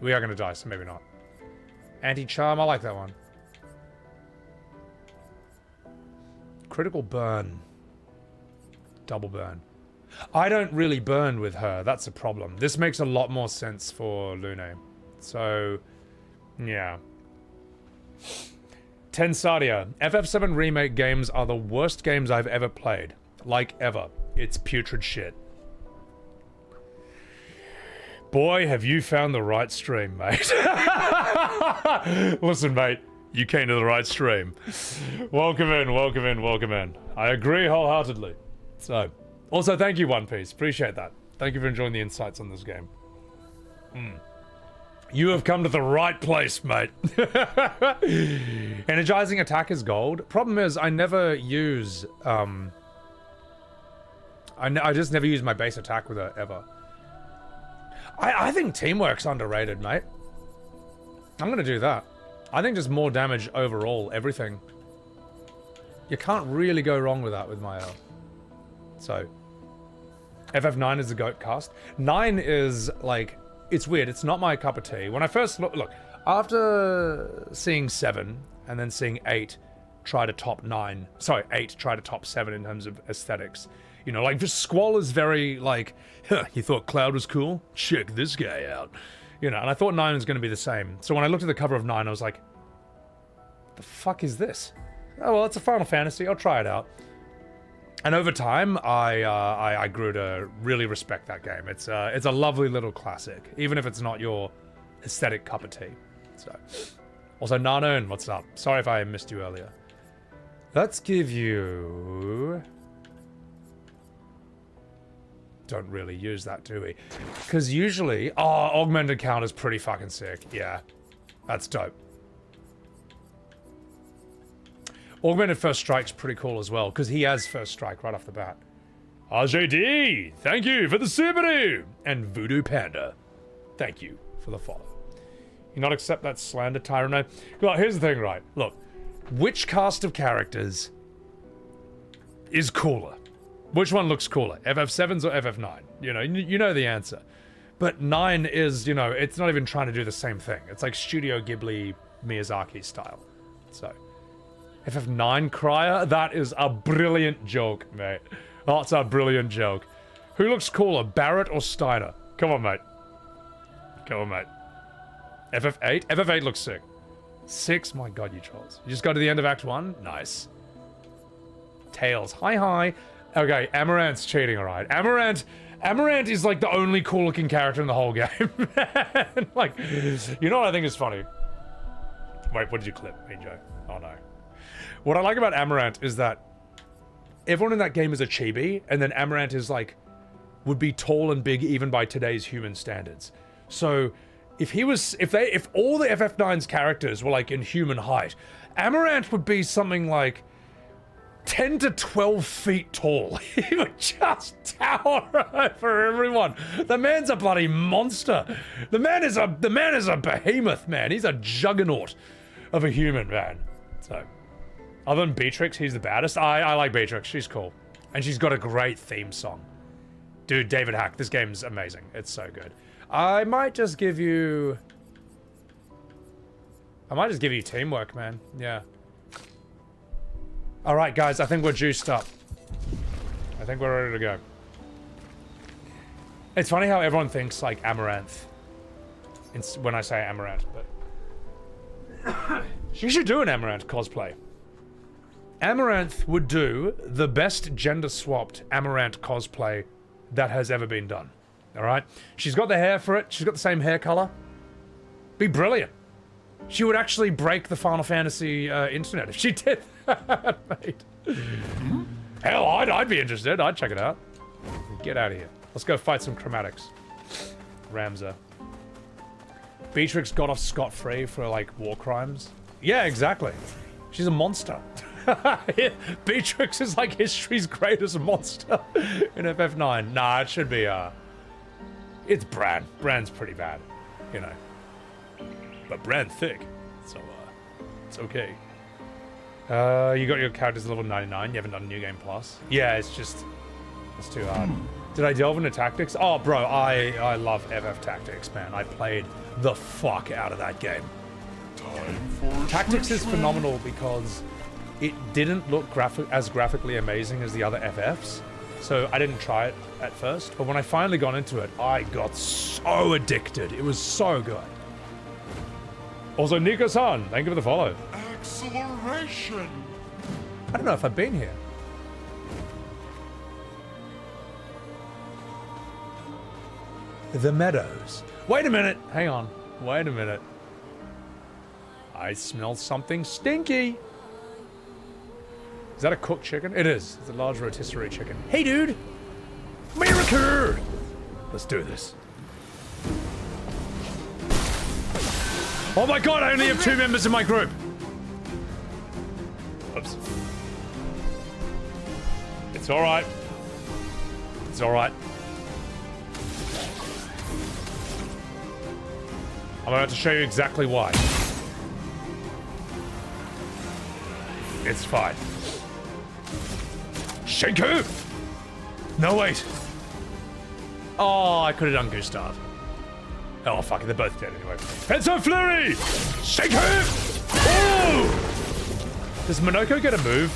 We are gonna die, so maybe not. Anti-charm, I like that one. Critical burn. Double burn. I don't really burn with her, that's a problem. This makes a lot more sense for Lune. So, yeah. Tensadia. FF7 remake games are the worst games I've ever played. Like ever. It's putrid shit. Boy, have you found the right stream, mate. Listen, mate. You came to the right stream. Welcome in, welcome in, welcome in. I agree wholeheartedly. So... also, thank you, One Piece. Appreciate that. Thank you for enjoying the insights on this game. You have come to the right place, mate. Energizing attack is gold. Problem is, I never use... I just never use my base attack with her, ever. I think teamwork's underrated, mate. I'm gonna do that. I think just more damage overall, everything. You can't really go wrong with that with Maelle. So... FF9 is the GOAT cast. 9 is, like, it's weird. It's not my cup of tea. When I first look, after seeing 7 and then seeing 8 try to top 9, sorry, 8 try to top 7 in terms of aesthetics. You know, like, just Squall is very, like, huh, you thought Cloud was cool? Check this guy out. You know, and I thought 9 was going to be the same. So when I looked at the cover of 9, I was like, the fuck is this? Oh, well, it's a Final Fantasy. I'll try it out. And over time, I grew to really respect that game. It's a lovely little classic, even if it's not your aesthetic cup of tea. So, also Nanun, what's up? Sorry if I missed you earlier. Let's give you... don't really use that, do we? Because usually, augmented count is pretty fucking sick. Yeah, that's dope. Augmented First Strike's pretty cool as well, because he has First Strike right off the bat. RJD, thank you for the Subaru! And Voodoo Panda, thank you for the follow. You not accept that slander, Tyranno? Well, here's the thing, right? Look, which cast of characters is cooler? Which one looks cooler? FF7s or FF9? You know the answer. But 9 is, you know, it's not even trying to do the same thing. It's like Studio Ghibli Miyazaki style. So... FF9 Crier? That is a brilliant joke, mate. Oh, it's a brilliant joke. Who looks cooler, Barrett or Steiner? Come on, mate. Come on, mate. FF8? FF8 looks sick. 6? My god, you trolls. You just got to the end of Act 1? Nice. Tails. Hi. Okay, Amarant's cheating, alright. Amarant is like the only cool-looking character in the whole game. Like, you know what I think is funny? Wait, what did you clip, me, Joe? Oh, no. What I like about Amarant is that everyone in that game is a chibi, and then Amaranth is like, would be tall and big even by today's human standards. So if all the FF9's characters were like in human height, Amaranth would be something like 10 to 12 feet tall. He would just tower over everyone. The man's a bloody monster. The man is a behemoth, man. He's a juggernaut of a human, man. So, other than Beatrix, he's the baddest. I like Beatrix. She's cool. And she's got a great theme song. Dude, David Hack, this game's amazing. It's so good. I might just give you teamwork, man. Yeah. All right, guys, I think we're juiced up. I think we're ready to go. It's funny how everyone thinks like Amaranth when I say Amaranth, but you should do an Amaranth cosplay. Amaranth would do the best gender-swapped Amaranth cosplay that has ever been done. All right? She's got the hair for it. She's got the same hair color. Be brilliant. She would actually break the Final Fantasy internet if she did that, mate. Hell, I'd be interested. I'd check it out. Get out of here. Let's go fight some chromatics. Ramza. Beatrix got off scot-free for, like, war crimes. Yeah, exactly. She's a monster. Beatrix is, like, history's greatest monster in FF9. Nah, it should be, it's Bran. Bran's pretty bad, you know. But Bran thick, so, it's okay. You got your characters level 99, you haven't done New Game Plus. Yeah, it's too hard. Did I delve into tactics? Oh, bro, I love FF Tactics, man. I played the fuck out of that game. Tactics is phenomenal because it didn't look as graphically amazing as the other FFs, so I didn't try it at first, but when I finally got into it, I got so addicted. It was so good. Also, Nico-san, thank you for the follow. Acceleration! I don't know if I've been here. The Meadows. Wait a minute. Hang on. Wait a minute. I smell something stinky. Is that a cooked chicken? It is. It's a large rotisserie chicken. Hey, dude. Miracle! Let's do this. Oh my god, I only have 2 members in my group. Oops. It's alright. It's alright. I'm about to show you exactly why. It's fine. Shaku! No, wait. Oh, I could have done Gustave. Oh, fuck it, they're both dead anyway. Henso Flurry! Shake her! Oh! Does Monoko get a move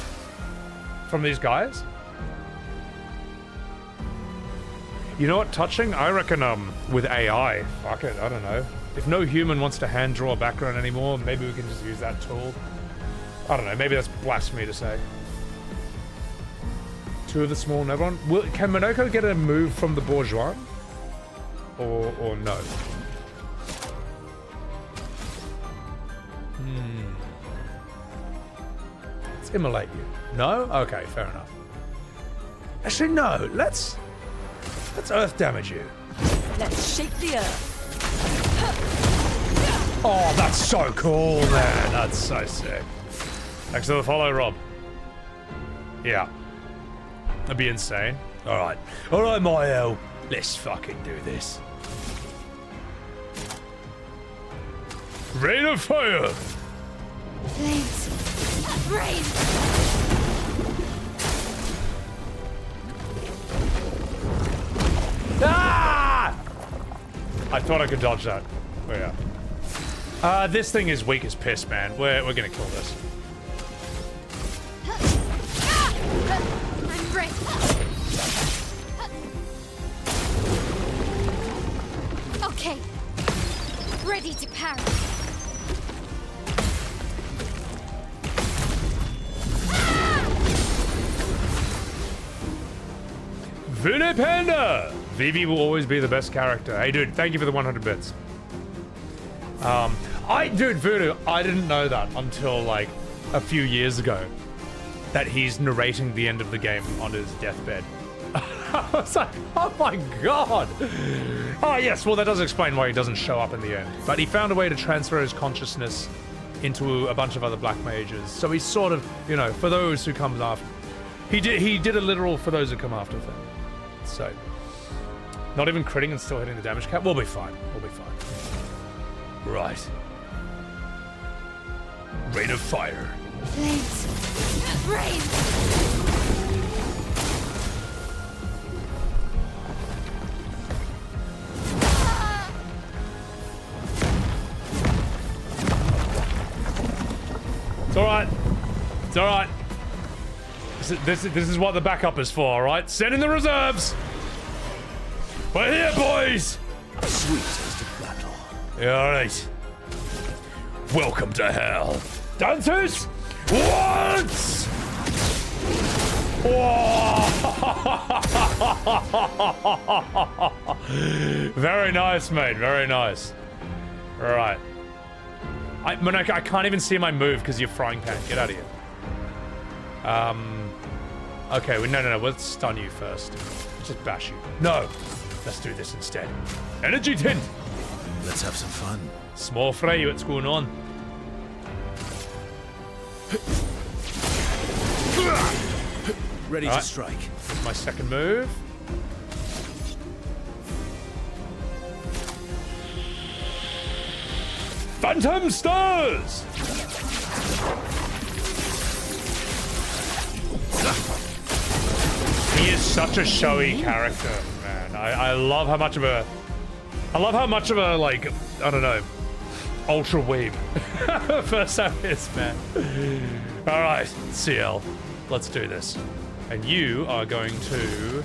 from these guys? You know what, touching? I reckon, with AI. Fuck it, I don't know. If no human wants to hand draw a background anymore, maybe we can just use that tool. I don't know, maybe that's blasphemy to say. 2 of the small and everyone. Can Monoko get a move from the bourgeois? Or no? Let's immolate you. No? Okay, fair enough. Actually, no. Let's earth damage you. Let's shake the earth. Oh, that's so cool, man. That's so sick. Thanks for the follow, Rob. Yeah. That'd be insane. Alright. Alright, Maelle. Let's fucking do this. Rain of fire! Flames. Rain. Ah! I thought I could dodge that. Oh, yeah. This thing is weak as piss, man. We're gonna kill this. I'm ready. Okay. Ready to parry. Vinipanda! Vivi will always be the best character. Hey, dude, thank you for the 100 bits. Dude, Voodoo, I didn't know that until, like, a few years ago. that he's narrating the end of the game on his deathbed. I was like, oh my god! Oh yes, well that does explain why he doesn't show up in the end. But he found a way to transfer his consciousness into a bunch of other black mages. So he's sort of, you know, for those who come after. He did a literal for those who come after thing. So, not even critting and still hitting the damage cap. We'll be fine. We'll be fine. Right. Rain of fire. Blades. Rain. It's alright. It's alright. This is what the backup is for, alright? Send in the reserves! We're here, boys! Sweet as the battle. Alright. Welcome to hell. Dancers! Once! Very nice, mate. Very nice. Alright. Monaco, I can't even see my move because you're frying pan. Get out of here. Okay, no. Let's stun you first. Let's just bash you. No! Let's do this instead. Energy tint! Let's have some fun. Small fray, what's going on? Ready to strike. My second move. Phantom Stars! He is such a showy character, man. I love how much of a... like, I don't know, ultra weeb Verso is, man. Alright, Sciel, let's do this. And you are going to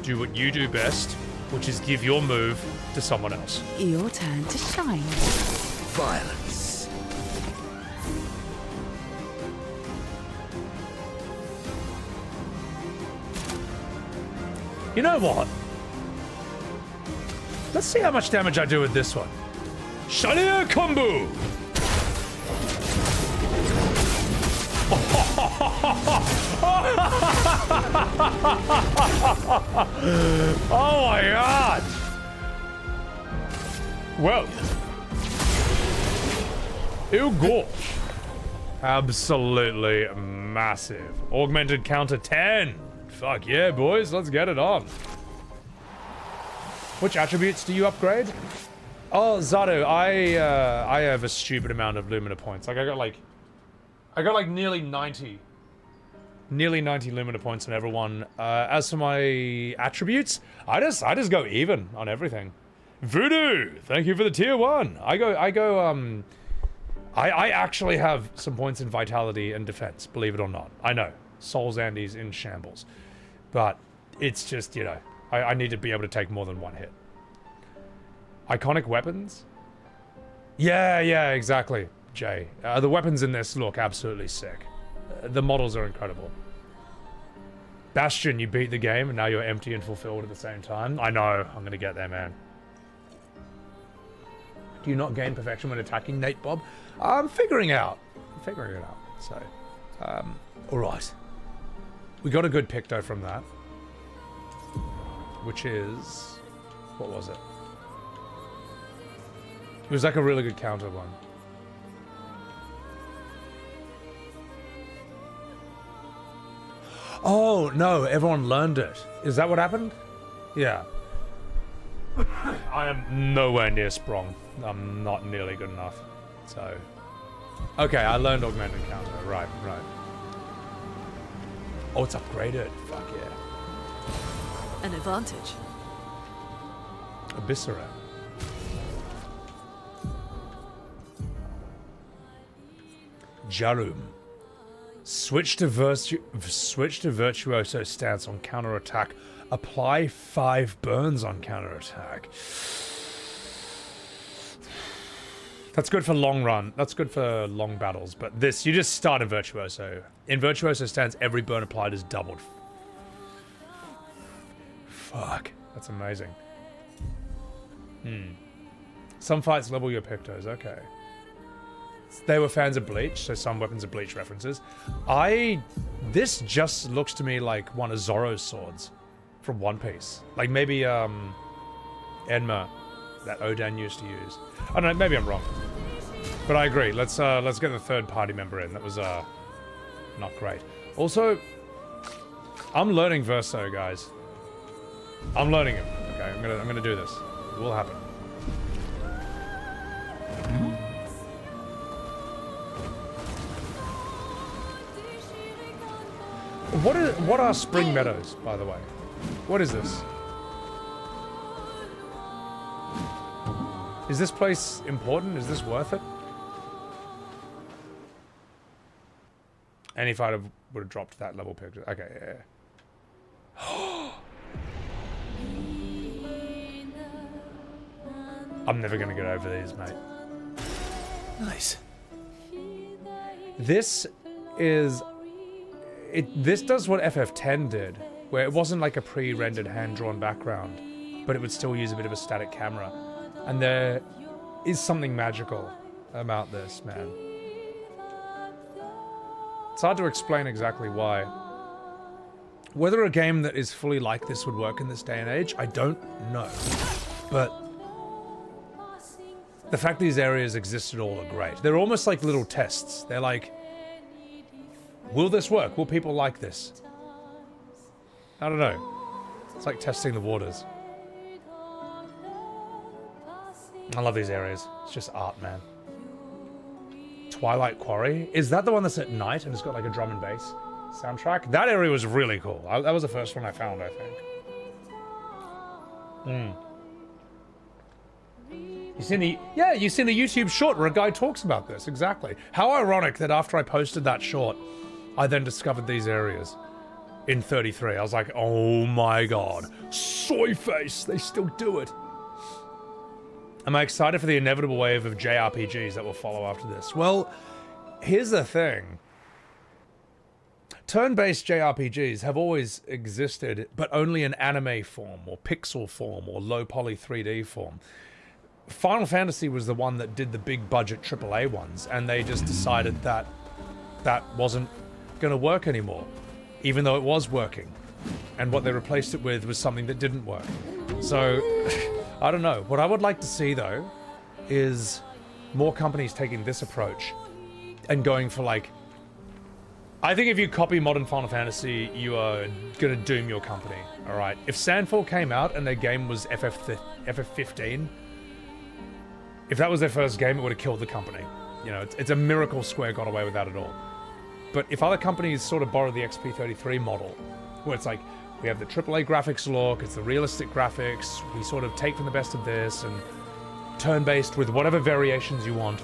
do what you do best, which is give your move to someone else. Your turn to shine. Violence. You know what? Let's see how much damage I do with this one. Shala combo! Oh my god! Well. Ew, gosh. Absolutely massive. Augmented counter 10. Fuck yeah, boys. Let's get it on. Which attributes do you upgrade? Oh, Zato, I have a stupid amount of Lumina points. Like I got like nearly 90 Lumina points on everyone. As for my attributes, I just go even on everything. Voodoo, thank you for the tier 1. I actually have some points in vitality and defense, believe it or not. I know, Souls Andy's in shambles, but it's just, you know, I need to be able to take more than one hit. Iconic weapons? Yeah, exactly, Jay. The weapons in this look absolutely sick. The models are incredible. Bastion, you beat the game and now you're empty and fulfilled at the same time. I know, I'm gonna get there, man. Do you not gain perfection when attacking, Nate Bob? I'm figuring it out. So, alright. We got a good pick though from that. Which is... what was it? It was like a really good counter one. Oh, no, everyone learned it. Is that what happened? Yeah. I am nowhere near Sprong. I'm not nearly good enough. So... okay, I learned augmented counter. Right. Oh, it's upgraded. Fuck yeah. An advantage. Abyssera. Jarum. Switch to Virtuoso stance on counterattack. Apply 5 burns on counterattack. That's good for long run. That's good for long battles. But this, you just start a Virtuoso. In Virtuoso stance, every burn applied is doubled. Fuck. That's amazing. Some fights level your Pictos. Okay. they were fans of Bleach, so some Weapons of Bleach references. This just looks to me like one of Zoro's swords from One Piece. Like maybe Enma that Odan used to use. I don't know, maybe I'm wrong. But I agree. Let's get the third party member in. That was not great. Also, I'm learning Verso, guys. I'm learning him. Okay, I'm gonna do this. It will happen. What are Spring Meadows, by the way? What is this? Is this place important? Is this worth it? Any fighter would have dropped that level picture. Okay, yeah. I'm never gonna get over these, mate. Nice. This is... This does what FF10 did, where it wasn't like a pre-rendered hand-drawn background, but it would still use a bit of a static camera. And there is something magical about this, man. It's hard to explain exactly why. Whether a game that is fully like this would work in this day and age, I don't know. But the fact these areas exist at all are great. They're almost like little tests. They're like, will this work? Will people like this? I don't know. It's like testing the waters. I love these areas. It's just art, man. Twilight Quarry? Is that the one that's at night and it's got like a drum and bass soundtrack? That area was really cool. That was the first one I found, I think. You seen the YouTube short where a guy talks about this, exactly. How ironic that after I posted that short, I then discovered these areas in 33. I was like, oh my god, soy face, they still do it. Am I excited for the inevitable wave of JRPGs that will follow after this? Well, here's the thing. Turn-based JRPGs have always existed, but only in anime form, or pixel form, or low-poly 3D form. Final Fantasy was the one that did the big-budget AAA ones, and they just decided that that wasn't going to work anymore, even though it was working. And what they replaced it with was something that didn't work. So... I don't know. What I would like to see, though, is more companies taking this approach and going for, like... I think if you copy modern Final Fantasy, you are gonna doom your company, alright? If Sandfall came out and their game was FF15, if that was their first game, it would have killed the company. You know, it's a miracle Square got away with that at all. But if other companies sort of borrow the XP33 model, where it's like, we have the AAA graphics look, it's the realistic graphics, we sort of take from the best of this, and turn-based with whatever variations you want,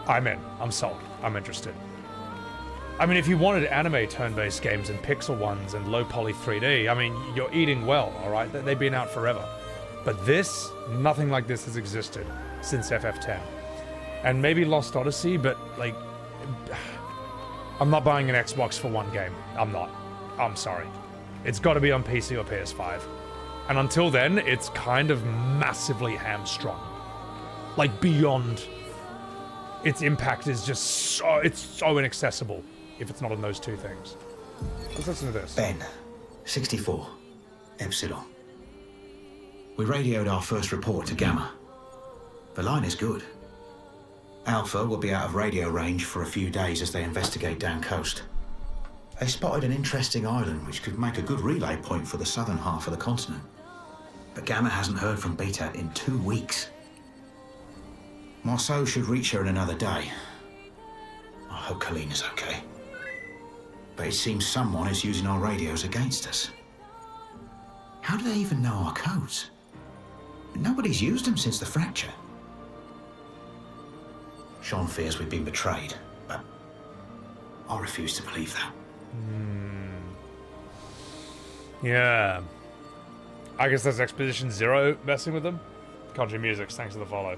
I'm in. I'm sold. I'm interested. I mean, if you wanted anime turn-based games and pixel ones and low-poly 3D, I mean, you're eating well, alright? They've been out forever. But this, nothing like this has existed since FF10. And maybe Lost Odyssey, but, like... I'm not buying an Xbox for one game. I'm not. I'm sorry. It's got to be on PC or PS5. And until then, it's kind of massively hamstrung. Like, beyond... Its impact is just so... It's so inaccessible if it's not on those two things. Let's listen to this. Ben, 64, Epsilon. We radioed our first report to Gamma. The line is good. Alpha will be out of radio range for a few days as they investigate down coast. They spotted an interesting island which could make a good relay point for the southern half of the continent. But Gamma hasn't heard from Beta in 2 weeks. Marceau should reach her in another day. I hope Colleen is okay. But it seems someone is using our radios against us. How do they even know our codes? Nobody's used them since the fracture. Sean fears we've been betrayed, but I refuse to believe that. Yeah. I guess that's Expedition Zero messing with them. Country Music, thanks for the follow.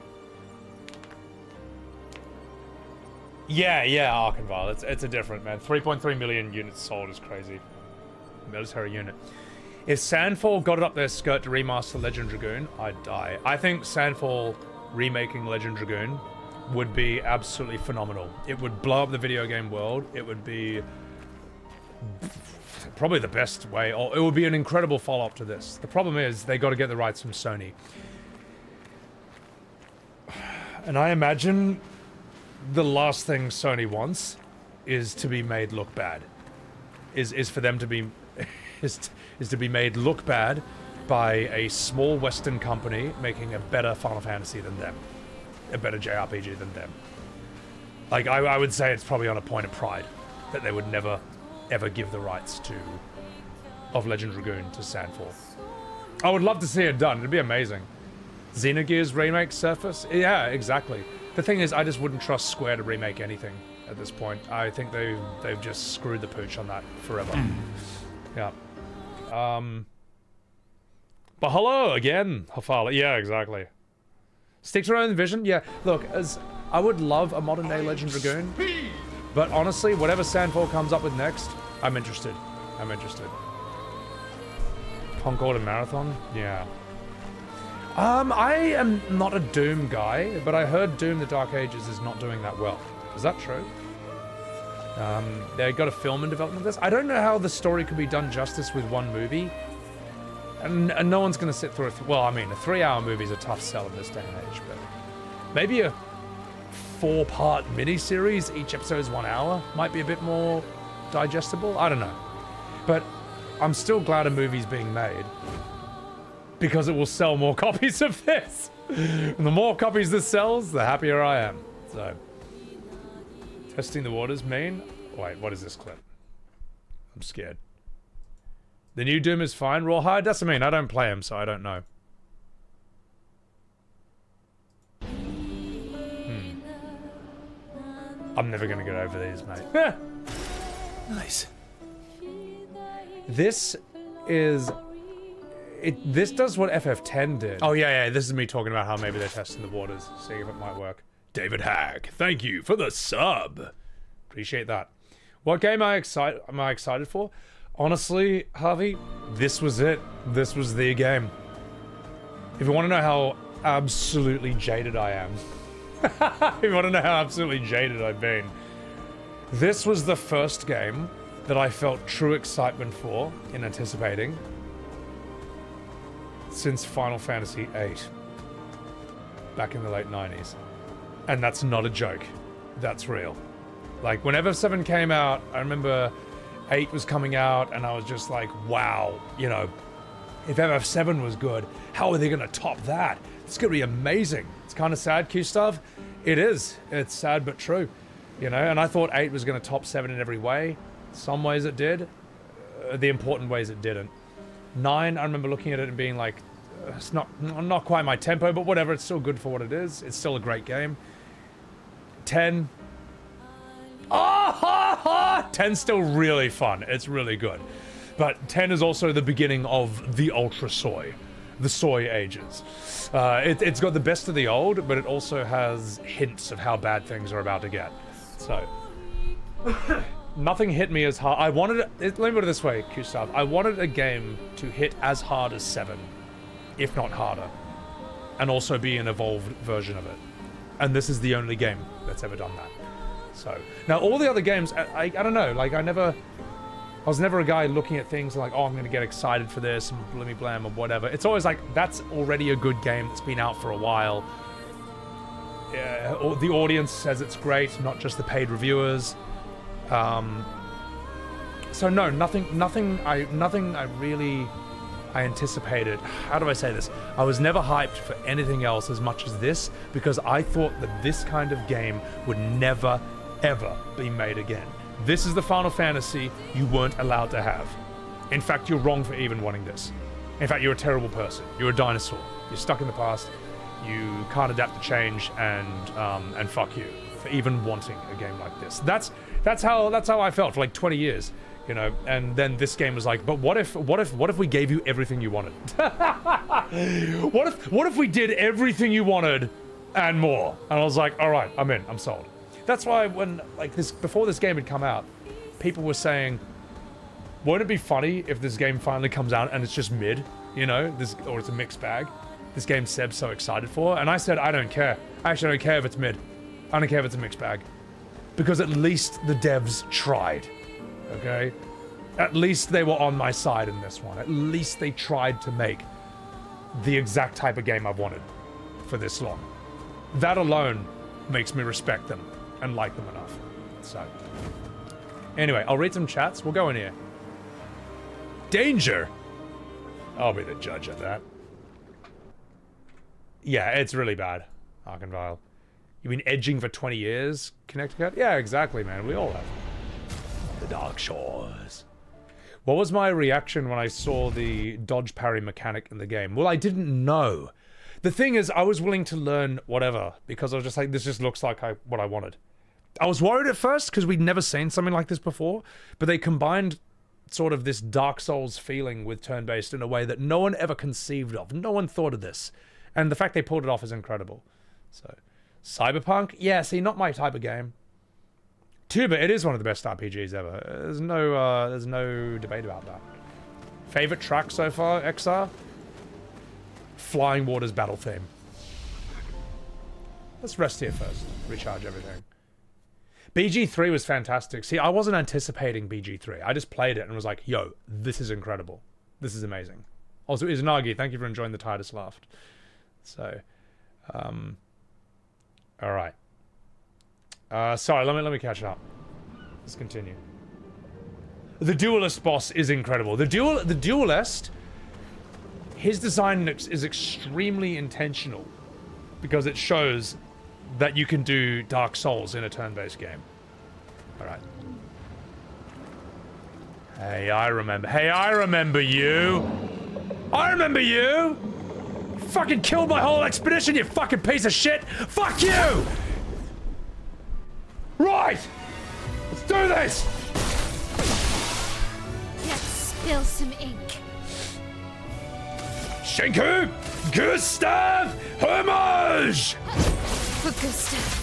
Yeah, Arkenville. It's a different, man. 3.3 million units sold is crazy. Military unit. If Sandfall got it up their skirt to remaster Legend of Dragoon, I'd die. I think Sandfall remaking Legend of Dragoon would be absolutely phenomenal. It would blow up the video game world. It would be probably the best way, or it would be an incredible follow-up to this. The problem is they got to get the rights from Sony. And I imagine the last thing Sony wants is to be made look bad. Is for them to be is to be made look bad by a small Western company making a better Final Fantasy than them. A better JRPG than them. Like, I would say it's probably on a point of pride that they would never, ever give the rights of Legend of Dragoon to Sandfall. I would love to see it done. It'd be amazing. Xenogears remake Surface? Yeah, exactly. The thing is, I just wouldn't trust Square to remake anything at this point. I think they've just screwed the pooch on that forever. Yeah. But hello again, Hafala. Yeah, exactly. Stick to your own vision? Yeah, look, as I would love a modern day Legend of Dragoon, but honestly, whatever Sandfall comes up with next, I'm interested. I'm interested. Concord and Marathon? Yeah. I am not a Doom guy, but I heard Doom the Dark Ages is not doing that well. Is that true? They got a film in development of this. I don't know how the story could be done justice with one movie. And no one's going to sit through a 3-hour movie is a tough sell in this day and age, but maybe a 4-part miniseries, each episode is 1 hour, might be a bit more digestible. I don't know. But I'm still glad a movie's being made because it will sell more copies of this. And the more copies this sells, the happier I am. So, testing the waters mean? Wait, what is this clip? I'm scared. The new Doom is fine. Rawhide? Doesn't mean I don't play him, so I don't know. I'm never gonna get over these, mate. Nice. This is... This does what FF10 did. Oh, yeah, this is me talking about how maybe they're testing the waters, seeing if it might work. David Hack, thank you for the sub. Appreciate that. What game am I excited for? Honestly, Harvey, this was it. This was the game. If you want to know how absolutely jaded I am, if you want to know how absolutely jaded I've been, this was the first game that I felt true excitement for in anticipating since Final Fantasy VIII back in the late 90s. And that's not a joke. That's real. Like, whenever 7 came out, I remember 8 was coming out, and I was just like, wow, you know, if FF7 was good, how are they going to top that? It's going to be amazing. It's kind of sad, Gustave. It is. It's sad but true, you know, and I thought 8 was going to top 7 in every way. Some ways it did. The important ways it didn't. 9, I remember looking at it and being like, it's not quite my tempo, but whatever, it's still good for what it is. It's still a great game. 10... 10's still really fun. It's really good. But 10 is also the beginning of the Ultra Soy. The Soy ages. It's got the best of the old, but it also has hints of how bad things are about to get. So... Nothing hit me as hard. I wanted it... Let me put it this way, Gustave. I wanted a game to hit as hard as 7, if not harder. And also be an evolved version of it. And this is the only game that's ever done that. So, now all the other games, I don't know, like I was never a guy looking at things like, oh, I'm going to get excited for this and blimmy blam or whatever. It's always like, that's already a good game that's been out for a while. The audience says it's great, not just the paid reviewers. So no, nothing I anticipated. How do I say this? I was never hyped for anything else as much as this because I thought that this kind of game would never, ever be made again. This is the Final Fantasy you weren't allowed to have. In fact, you're wrong for even wanting this. In fact, you're a terrible person. You're a dinosaur. You're stuck in the past. You can't adapt to change, and fuck you for even wanting a game like this. That's how I felt for like 20 years, you know. And then this game was like, but what if we gave you everything you wanted? What if we did everything you wanted and more? And I was like, all right, I'm in. I'm sold. That's why when before this game had come out, people were saying, won't it be funny if this game finally comes out and it's just mid, you know, or it's a mixed bag? This game Seb's so excited for. And I said, I don't care. I actually don't care if it's mid. I don't care if it's a mixed bag. Because at least the devs tried. Okay? At least they were on my side in this one. At least they tried to make the exact type of game I've wanted for this long. That alone makes me respect them and like them enough. So, anyway, I'll read some chats. We'll go in here. Danger! I'll be the judge of that. Yeah, it's really bad. Arkenvile. You've been edging for 20 years, Connecticut? Yeah, exactly, man. We all have. The Dark Shores. What was my reaction when I saw the dodge parry mechanic in the game? Well, I didn't know. The thing is, I was willing to learn whatever, because I was just like, this just looks like what I wanted. I was worried at first, because we'd never seen something like this before, but they combined sort of this Dark Souls feeling with turn-based in a way that no one ever conceived of. No one thought of this. And the fact they pulled it off is incredible. So, Cyberpunk? Yeah, see, not my type of game. Tuba, it is one of the best RPGs ever. There's no debate about that. Favorite track so far, XR? Flying Waters battle theme. Let's rest here first. Recharge everything. BG3 was fantastic. See, I wasn't anticipating BG3. I just played it and was like, yo, this is incredible. This is amazing. Also, Izanagi, thank you for enjoying the Titus Laughed. So, alright. Sorry, let me catch up. Let's continue. The Duelist boss is incredible. The Duelist, his design is extremely intentional because it shows that you can do Dark Souls in a turn-based game. Alright. Hey, I remember. Hey, I remember you! I remember you! You fucking killed my whole expedition, you fucking piece of shit! Fuck you! Right! Let's do this! Let's spill some ink. Shinku! Gustave! Homage! For Gustave.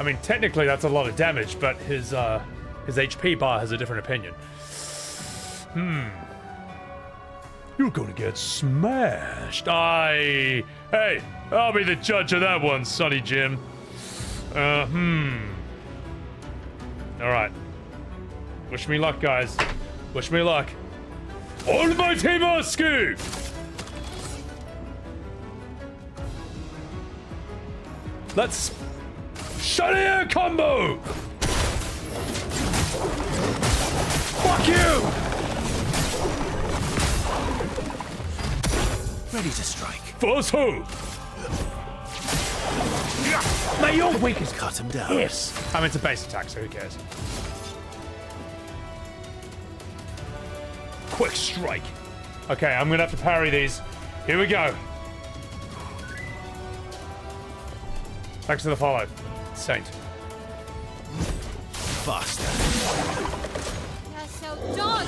I mean, technically that's a lot of damage, but his HP bar has a different opinion. You're gonna get smashed. Hey, I'll be the judge of that one, Sonny Jim. Alright. Wish me luck, guys. Wish me luck. Almighty Moscow! Let's... Shania combo! Fuck you! Ready to strike. Verso! Mate, you're weak as Cut him down. yes. I mean, it's a base attack, so who cares? Quick strike. Okay, I'm gonna have to parry these. Here we go. Thanks for the follow, Saint. Faster. You're so done.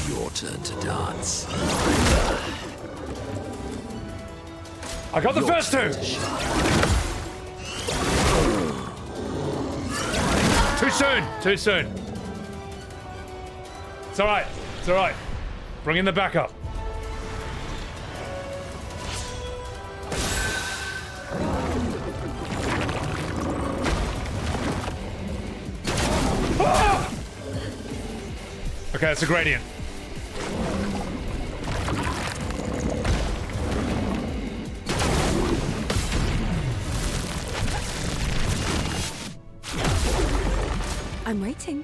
Your turn to dance. I got the first two! Too soon! Too soon. It's alright. It's alright. Bring in the backup. Ah! Okay, it's a gradient. I'm waiting.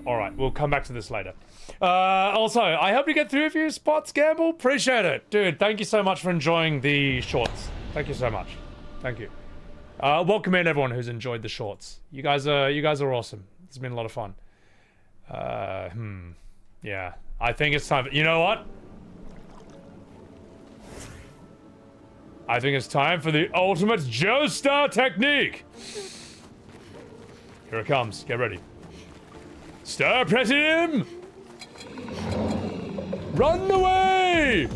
Alright, we'll come back to this later. Also, I hope you get through a few spots, Gamble. Appreciate it. Dude, thank you so much for enjoying the shorts. Thank you so much. Thank you. Welcome in everyone who's enjoyed the shorts. You guys are awesome. It's been a lot of fun. Yeah. I think it's time for, you know what? I think it's time for the ultimate Joestar technique. Here it comes. Get ready. Star pressing him! Run away!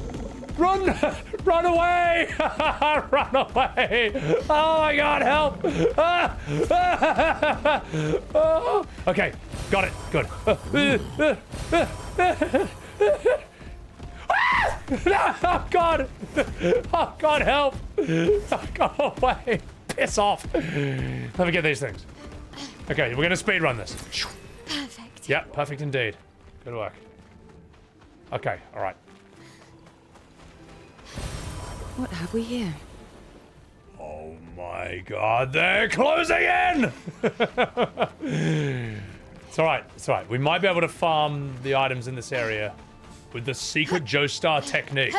Run! Run away! Run away! Oh my god, help! Okay, got it. Good. Oh god! Oh god, help! Oh, go away! Piss off! Let me get these things. Okay, we're gonna speed run this. Perfect. Yep, perfect indeed. Good work. Okay, alright. What have we here? Oh my god, they're closing in! It's alright, it's alright. We might be able to farm the items in this area with the secret Joestar technique.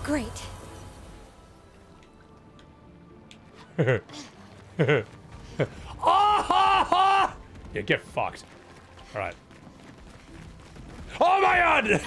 Great. Yeah, get fucked. Alright. Oh my god!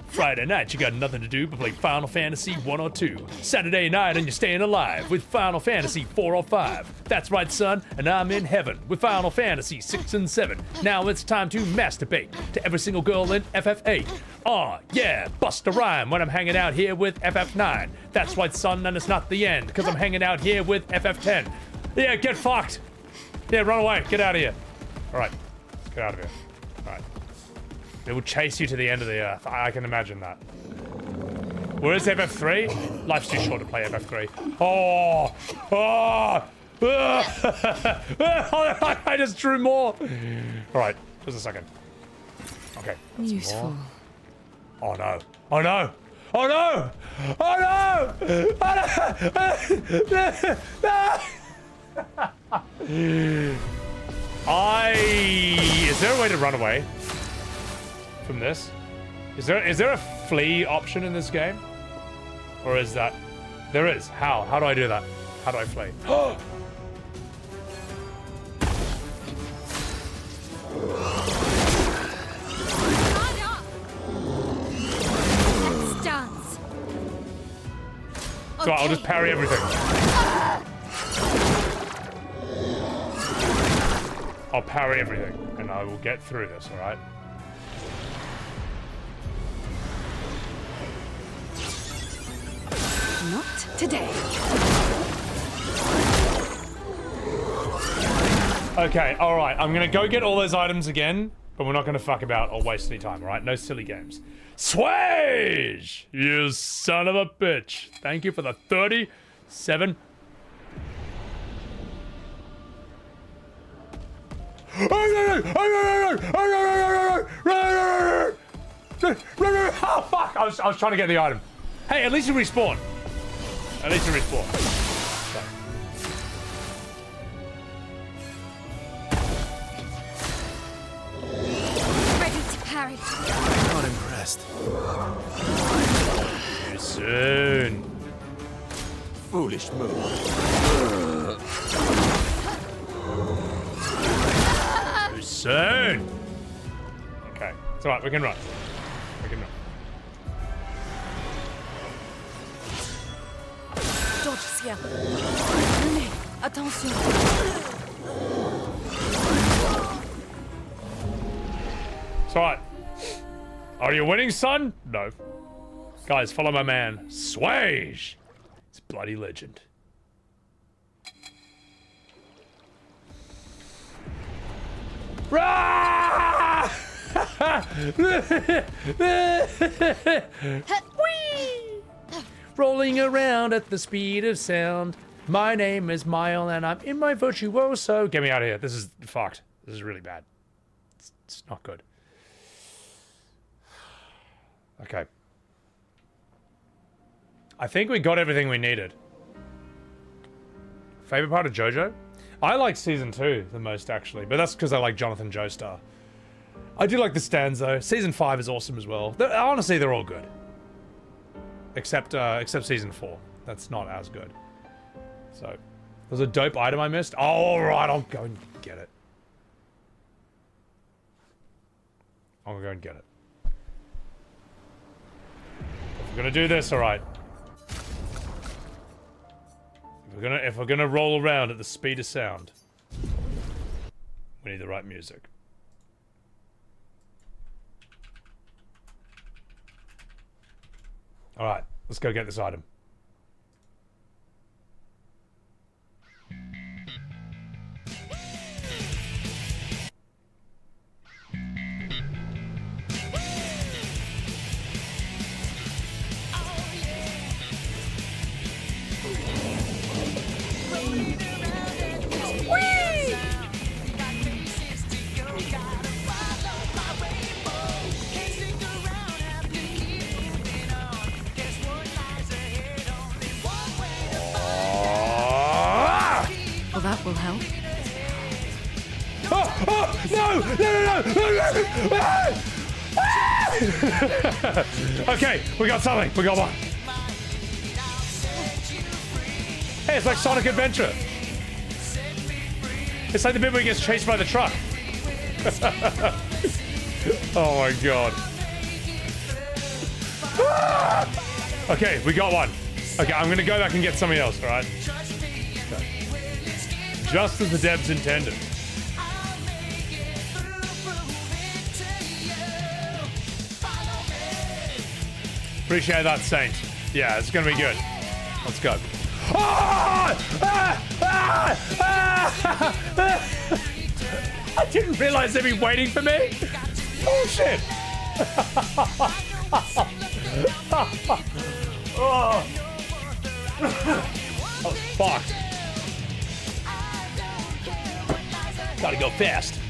Friday night, you got nothing to do but play Final Fantasy 1 or 2. Saturday night, and you're staying alive with Final Fantasy 4 or 5. That's right, son, and I'm in heaven with Final Fantasy 6 and 7. Now it's time to masturbate to every single girl in FF8. Aw, yeah, bust a rhyme when I'm hanging out here with FF9. That's right, son, and it's not the end, because I'm hanging out here with FF10. Yeah, get fucked! Yeah, run away, get out of here. Alright, get out of here. Alright. It will chase you to the end of the earth. I can imagine that. Where is FF3? Life's too short to play FF3. Oh! Oh! I just drew more! Alright, just a second. Okay. Useful. Oh no. Oh no! Oh no! Oh no! Oh no! Is there a way to run away from this? Is there a flee option in this game? Or is that... There is. How? How do I do that? How do I flee? Let's dance. So I'll just parry everything. I'll parry everything, and I will get through this, alright? Not today. Okay, alright, I'm gonna go get all those items again, but we're not gonna fuck about or waste any time, alright? No silly games. Swage! You son of a bitch. Thank you for the 37... Oh fuck! I was trying to get the item. Hey, at least you respawn. At least you respawn. Okay. Ready to parry. Not impressed. Too soon. Foolish move. Too soon. Okay, it's alright. We can run. We can run. Dodge, Sciel. Lune, attention. It's alright. Are you winning, son? No. Guys, follow my man, Swage. It's bloody legend. Rah! Rolling around at the speed of sound. My name is Maelle and I'm in my virtuoso. Get me out of here. This is fucked. This is really bad. It's not good. Okay. I think we got everything we needed. Favorite part of JoJo? I like Season 2 the most, actually, but that's because I like Jonathan Joestar. I do like the stands, though. Season 5 is awesome as well. Honestly, they're all good. Except Season 4. That's not as good. So, there's a dope item I missed. Oh, alright, I'll go and get it. I'll go and get it. If we're gonna do this, alright. If we're gonna roll around at the speed of sound, We need the right music. Alright, let's go get this item. Well, that will help. No! Okay, we got something. We got one. Hey, it's like Sonic Adventure. It's like the bit where he gets chased by the truck. Oh my god. Okay, we got one. Okay, I'm gonna go back and get something else, alright? Okay. Just as the devs intended. Appreciate that, Saint. Yeah, it's gonna be good. Let's go. I didn't realize they'd be waiting for me. Bullshit. Oh. That was fucked. Gotta go fast.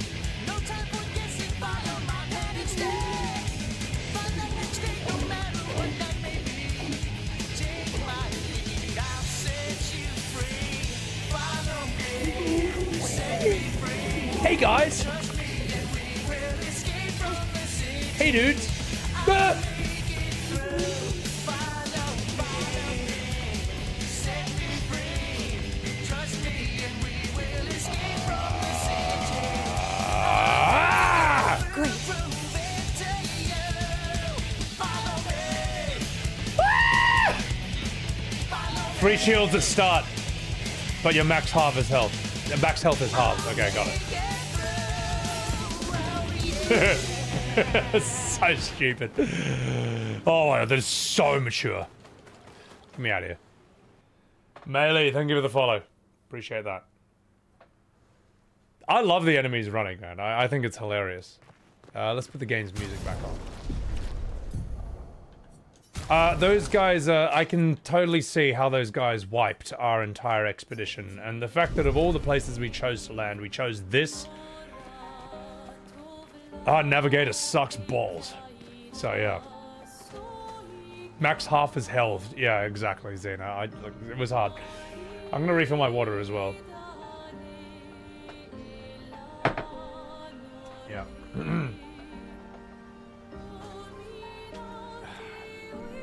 Hey guys! Hey dudes! Ah! Great. Ah! 3 shields at start, but your max half is health. Your max health is half. Okay, got it. So stupid. Oh my god, that is so mature. Get me out of here. Maelle, thank you for the follow. Appreciate that. I love the enemies running, man. I think it's hilarious. Let's put the game's music back on. Those guys, I can totally see how those guys wiped our entire expedition. And the fact that of all the places we chose to land, we chose this. Our navigator sucks balls. So, yeah. Max half his health. Yeah, exactly, Xena. It was hard. I'm gonna refill my water as well. Yeah.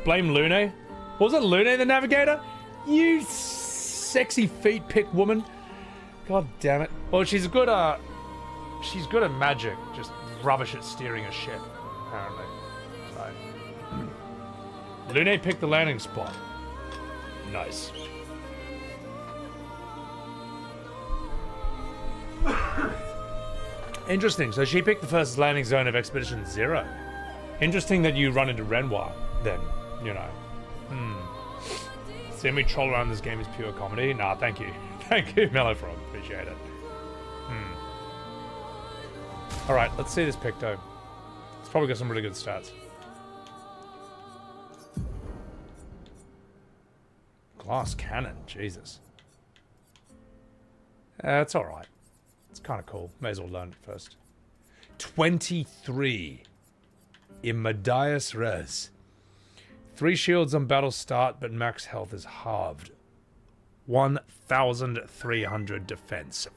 Blame Lune? Was it Lune the navigator? You sexy feet pick woman. God damn it. Well, she's good at magic, just rubbish at steering a ship, apparently. So. Lune picked the landing spot. Nice. Interesting, so she picked the first landing zone of Expedition 0. Interesting that you run into Renoir, then, you know. Seeing me troll around this game is pure comedy? Nah, thank you. Thank you, Mellowfrog. Appreciate it. Alright, let's see this Picto. It's probably got some really good stats. Glass cannon, Jesus. It's alright. It's kind of cool. May as well learn it first. 23. Immediate res. 3 shields on battle start, but max health is halved. 1,300 defense.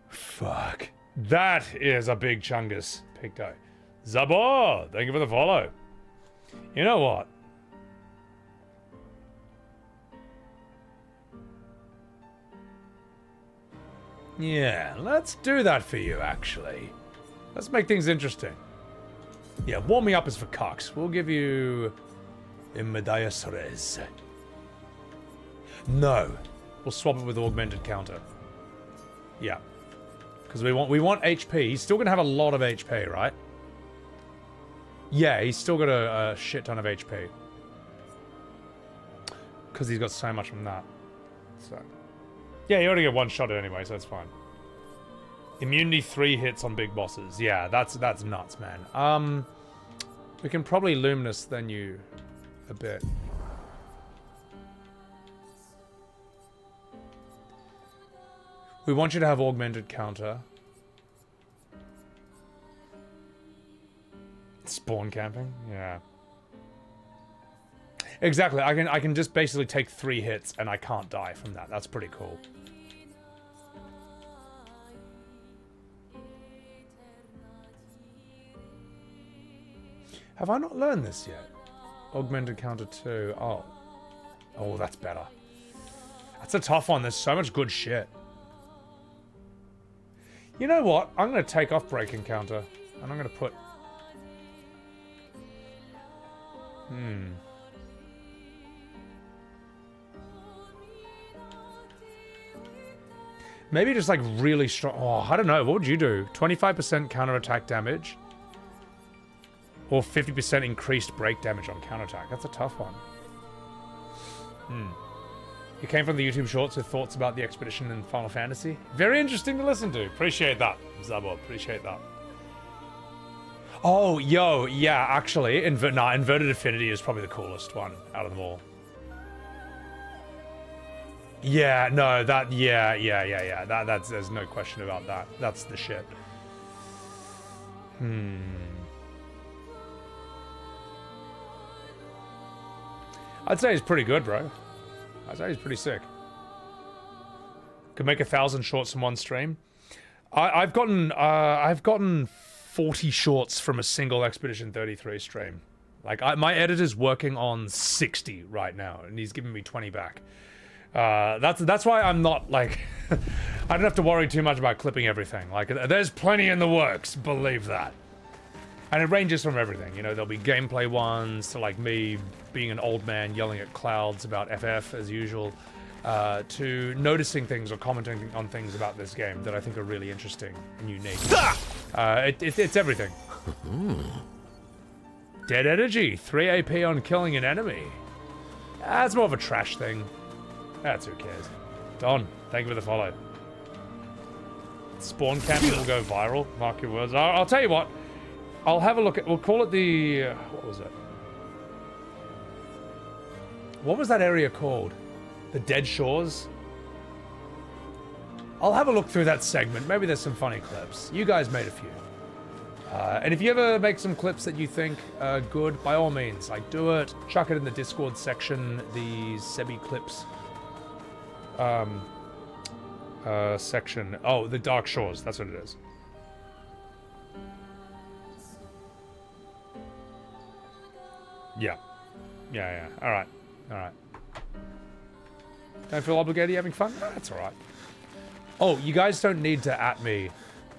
Fuck. That is a big chungus, Picto. Zabor, thank you for the follow. You know what? Yeah, let's do that for you, actually. Let's make things interesting. Yeah, warming up is for Cox. We'll give you... Immediate res. No. We'll swap it with augmented counter. Yeah. Because we want HP. He's still going to have a lot of HP, right? Yeah, he's still got a shit ton of HP. Because he's got so much from that. So. Yeah, you already get one shot anyway, so that's fine. Immunity 3 hits on big bosses. Yeah, that's nuts, man. We can probably Luminous then you a bit. We want you to have augmented counter. Spawn camping? Yeah. Exactly. I can just basically take 3 hits and I can't die from that. That's pretty cool. Have I not learned this yet? Augmented counter 2. Oh. Oh, that's better. That's a tough one. There's so much good shit. You know what? I'm going to take off breaking counter. And I'm going to put... Maybe just like really strong... Oh, I don't know. What would you do? 25% counterattack damage? Or 50% increased break damage on counterattack? That's a tough one. You came from the YouTube shorts with thoughts about the expedition in Final Fantasy. Very interesting to listen to. Appreciate that, Zabo. Appreciate that. Oh, yo, yeah, actually, Inverted Affinity is probably the coolest one out of them all. Yeah, no, that, yeah. That's, there's no question about that. That's the shit. I'd say he's pretty good, bro. I'd say he's pretty sick. Could make 1,000 shorts in one stream. I've gotten 40 shorts from a single Expedition 33 stream. Like, my editor's working on 60 right now, and he's giving me 20 back. That's why I'm not, like... I don't have to worry too much about clipping everything. Like, there's plenty in the works, believe that. And it ranges from everything, you know, there'll be gameplay ones to, like, me being an old man yelling at clouds about FF, as usual, to noticing things or commenting on things about this game that I think are really interesting and unique. It's everything. Dead Energy, 3 AP on killing an enemy. That's more of a trash thing. That's who cares. Don, thank you for the follow. Spawn camping will go viral. Mark your words. I'll tell you what. I'll have a look at... We'll call it the... what was it? What was that area called? The Dead Shores? I'll have a look through that segment. Maybe there's some funny clips. You guys made a few. And if you ever make some clips that you think are good, by all means, like, do it. Chuck it in the Discord section. The Sebby Clips section. Oh, the Dark Shores. That's what it is. Yeah. Alright. Don't feel obligated, you having fun? No, that's alright. Oh, you guys don't need to at me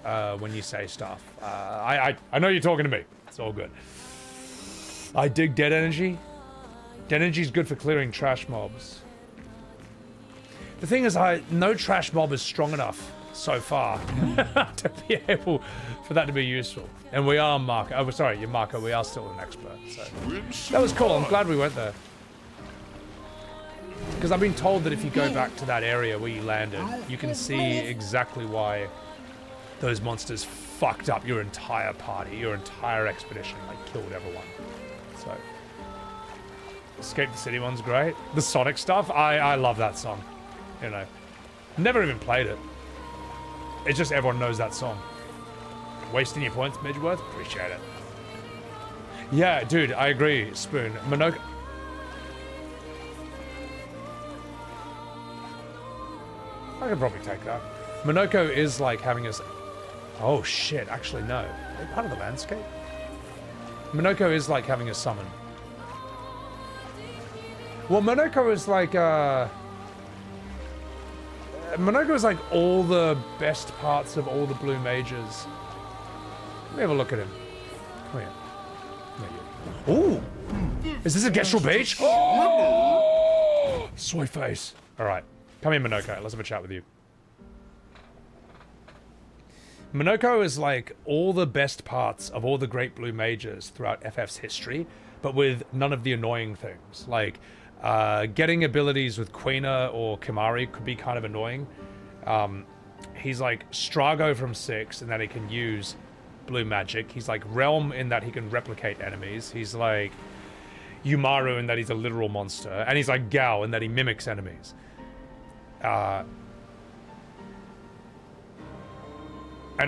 when you say stuff. I know you're talking to me. It's all good. I dig Dead Energy. Dead Energy's good for clearing trash mobs. The thing is, no trash mob is strong enough so far to be able for that to be useful. And we are Marco. Oh, sorry, you're Marco. We are still an expert. So that was cool. I'm glad we went there. Because I've been told that if you go back to that area where you landed, you can see exactly why those monsters fucked up your entire party, your entire expedition, like killed everyone. So, Escape the City one's great. The Sonic stuff, I love that song. You know, never even played it. It's just everyone knows that song. Wasting your points, Midgeworth? Appreciate it. Yeah, dude, I agree, Spoon. Monoko... I could probably take that. Monoko is like having a... Oh shit, actually no. Are they part of the landscape? Monoko is like having a summon. Well, Monoko is like, Monoko is like all the best parts of all the blue mages. Let me have a look at him. Come here. Ooh! Is this a Gestral Beach? Oh! Soy face. Alright. Come here, Monoko. Let's have a chat with you. Minoko is like all the best parts of all the great blue mages throughout FF's history, but with none of the annoying things. Like, getting abilities with Quina or Kimari could be kind of annoying. He's like Strago from 6 in that he can use blue magic. He's like Realm in that he can replicate enemies. He's like Yumaru in that he's a literal monster. And he's like Gao in that he mimics enemies. And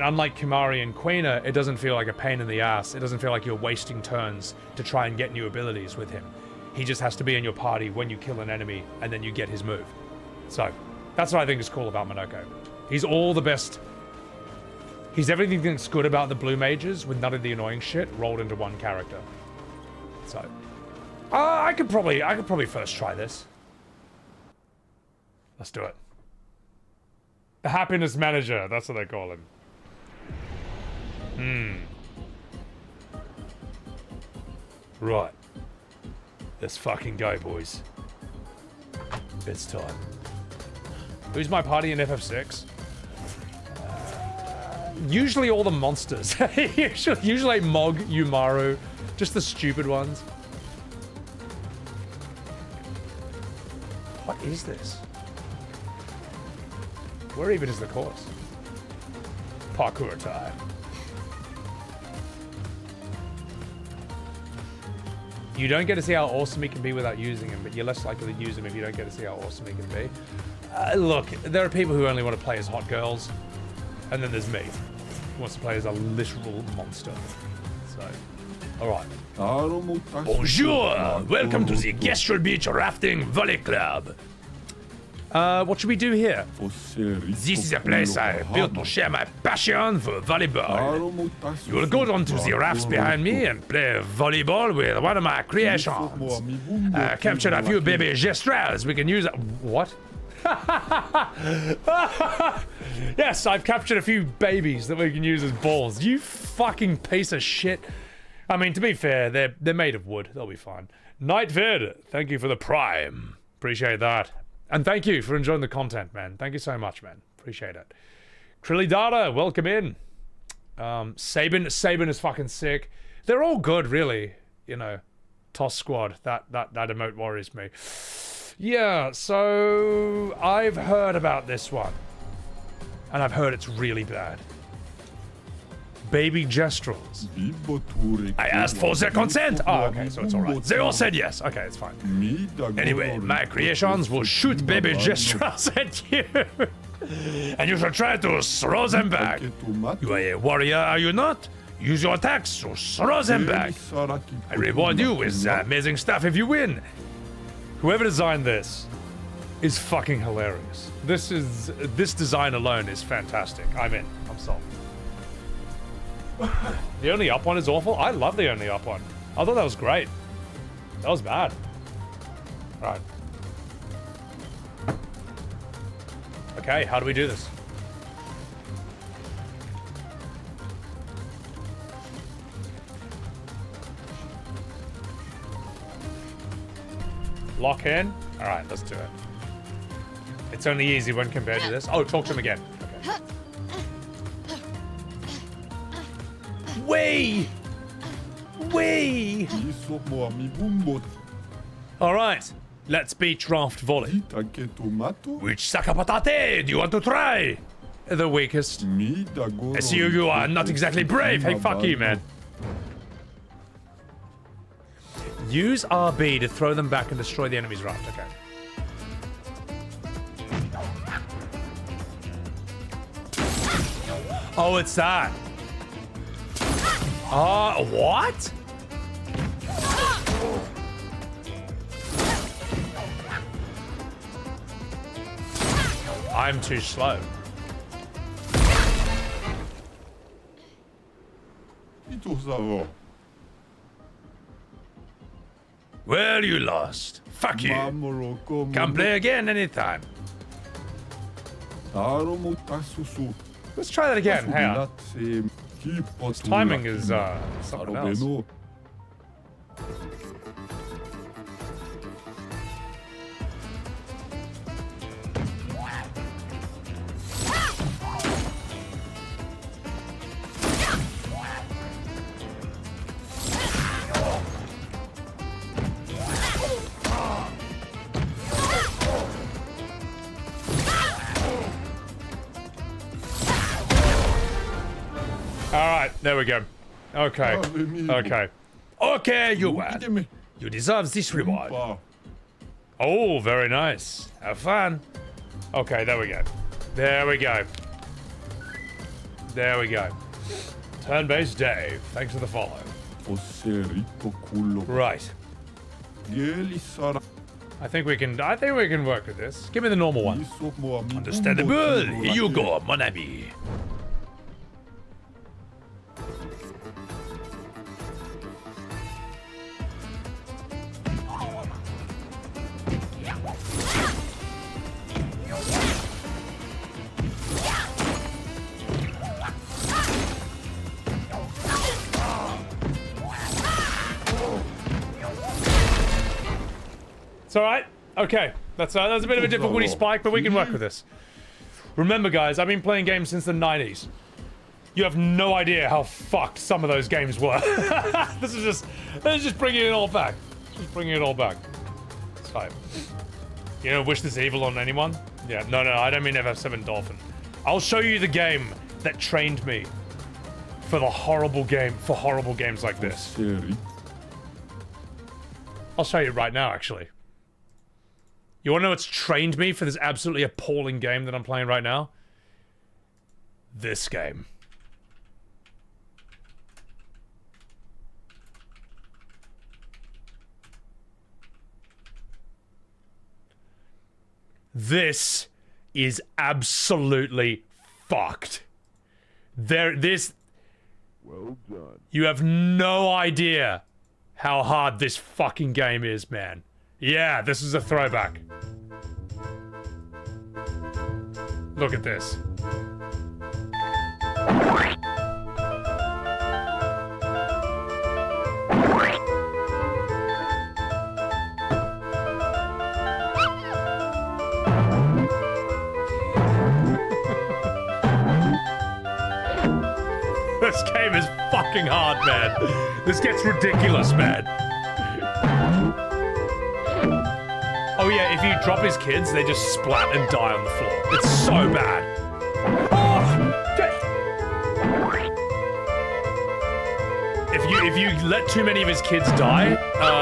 unlike Kimari and Quina, it doesn't feel like a pain in the ass. It doesn't feel like you're wasting turns to try and get new abilities with him. He just has to be in your party when you kill an enemy, and then you get his move. So, that's what I think is cool about Minoko. He's all the best. He's everything that's good about the blue mages with none of the annoying shit rolled into one character. So, I could probably first try this. Let's do it. The happiness manager, that's what they call him. Right. Let's fucking go, boys. It's time. Who's my party in FF6? Usually all the monsters. usually Mog, Yumaru, just the stupid ones. What is this? Where even is the course? Parkour time. You don't get to see how awesome he can be without using him, but you're less likely to use him if you don't get to see how awesome he can be. Look, there are people who only want to play as hot girls, and then there's me, who wants to play as a literal monster. So, alright. Bonjour! Welcome to the Gestrel Beach Rafting Volley Club. What should we do here? This is a place I built to share my passion for volleyball. You will go down to the rafts behind me and play volleyball with one of my creations. Captured a few baby gestrels we can use. What? Yes, I've captured a few babies that we can use as balls. You fucking piece of shit. I mean, to be fair, they're made of wood. They'll be fine. Nightvid, thank you for the prime. Appreciate that. And thank you for enjoying the content, man. Thank you so much, man. Appreciate it. Krillidata, welcome in. Sabin is fucking sick. They're all good, really. You know, Toss Squad. That emote worries me. Yeah, so I've heard about this one. And I've heard it's really bad. Baby Gestrels. I asked for their consent. Oh, okay, so it's alright. They all said yes. Okay, it's fine. Anyway, my creations will shoot baby Gestrels at you. And you shall try to throw them back. You are a warrior, are you not? Use your attacks to throw them back. I reward you with amazing stuff if you win. Whoever designed this is fucking hilarious. This design alone is fantastic. I'm in. I'm sold. The only up one is awful? I love the only up one. I thought that was great. That was bad. Alright. Okay, how do we do this? Lock in? Alright, let's do it. It's only easy when compared to this. Oh, talk to him again. Okay. Way! Alright, let's beat draft volley. Which sakapatate do you want to try? The weakest. I see you are not exactly brave. Hey, fuck you, man. Use RB to throw them back and destroy the enemy's raft. Okay. Oh, it's that. What? I'm too slow. Well, you lost. Fuck you. Come play again anytime. Let's try that again. Hang on. This timing is something else. Alright, there we go. Okay. Okay. Okay, you win. You deserve this reward. Oh, very nice. Have fun. Okay, there we go. There we go. There we go. Turn-based Dave. Thanks for the follow. Right. I think we can work with this. Give me the normal one. Understandable. Here you go, mon ami. It's alright. Okay. That's a bit of a difficulty spike, but we can work with this. Remember, guys, I've been playing games since the 90s. You have no idea how fucked some of those games were. This is just bringing it all back. Just bringing it all back. It's fine. You don't wish this evil on anyone? Yeah, no, I don't mean FF7 Dolphin. I'll show you the game that trained me for horrible games like this. I'll show you right now, actually. You wanna know what's trained me for this absolutely appalling game that I'm playing right now? This game. This is absolutely fucked. Well done. You have no idea how hard this fucking game is, man. Yeah, this is a throwback. Look at this. This game is fucking hard, man. This gets ridiculous, man. Oh yeah, if you drop his kids, they just splat and die on the floor. It's so bad. If you let too many of his kids die,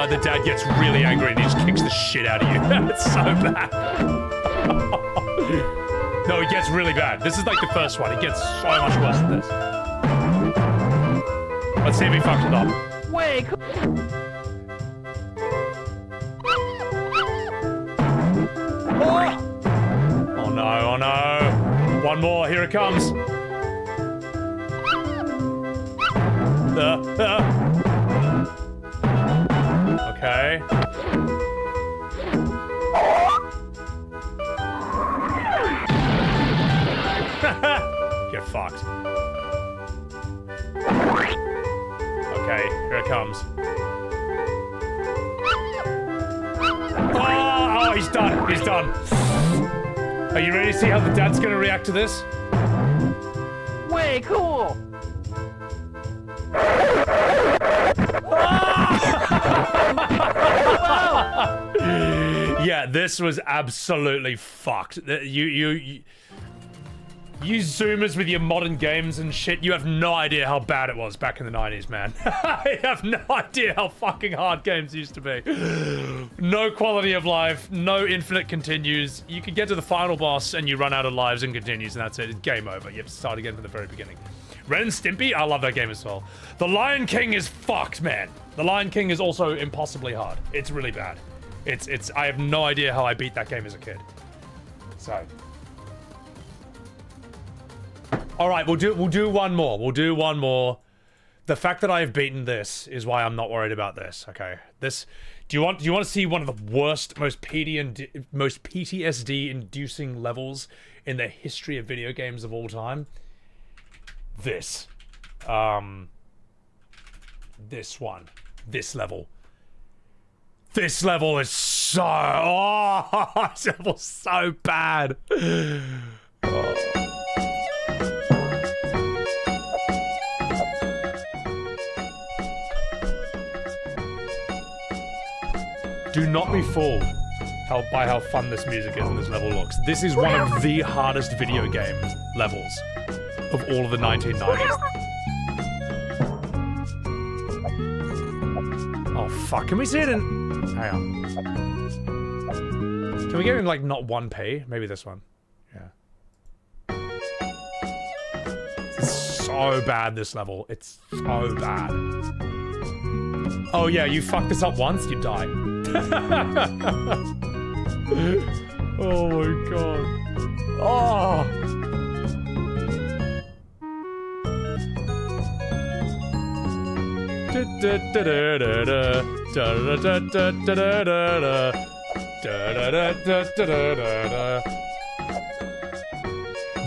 the dad gets really angry and he just kicks the shit out of you. It's so bad. No, it gets really bad. This is like the first one. It gets so much worse than this. Let's see if he fucks it up. Wait. Oh no, oh no. One more, here it comes. Okay. Get fucked. Okay, here it comes. Oh, he's done. He's done. Are you ready to see how the dad's gonna react to this? Way cool. Yeah, this was absolutely fucked. You zoomers with your modern games and shit, you have no idea how bad it was back in the 90s, man. I have no idea how fucking hard games used to be. No quality of life, no infinite continues. You can get to the final boss and you run out of lives and continues and that's it. It's game over. You have to start again from the very beginning. Ren and Stimpy, I love that game as well. The Lion King is fucked, man. The Lion King is also impossibly hard. It's really bad. I have no idea how I beat that game as a kid. So... All right, we'll do one more. We'll do one more. The fact that I have beaten this is why I'm not worried about this. Okay, this. Do you want to see one of the worst, most PTSD-inducing levels in the history of video games of all time? This. This one. This level. This level is so. Oh, this level's so bad. Oh. Do not be fooled by how fun this music is and this level looks. This is one of the hardest video game levels of all of the 1990s. fuck? Can we see it in... Hang on. Can we get in, like, not 1p? Maybe this one. Yeah. It's so bad, this level. It's so bad. Oh, yeah, you fuck this up once, you die. Oh, my God. Oh!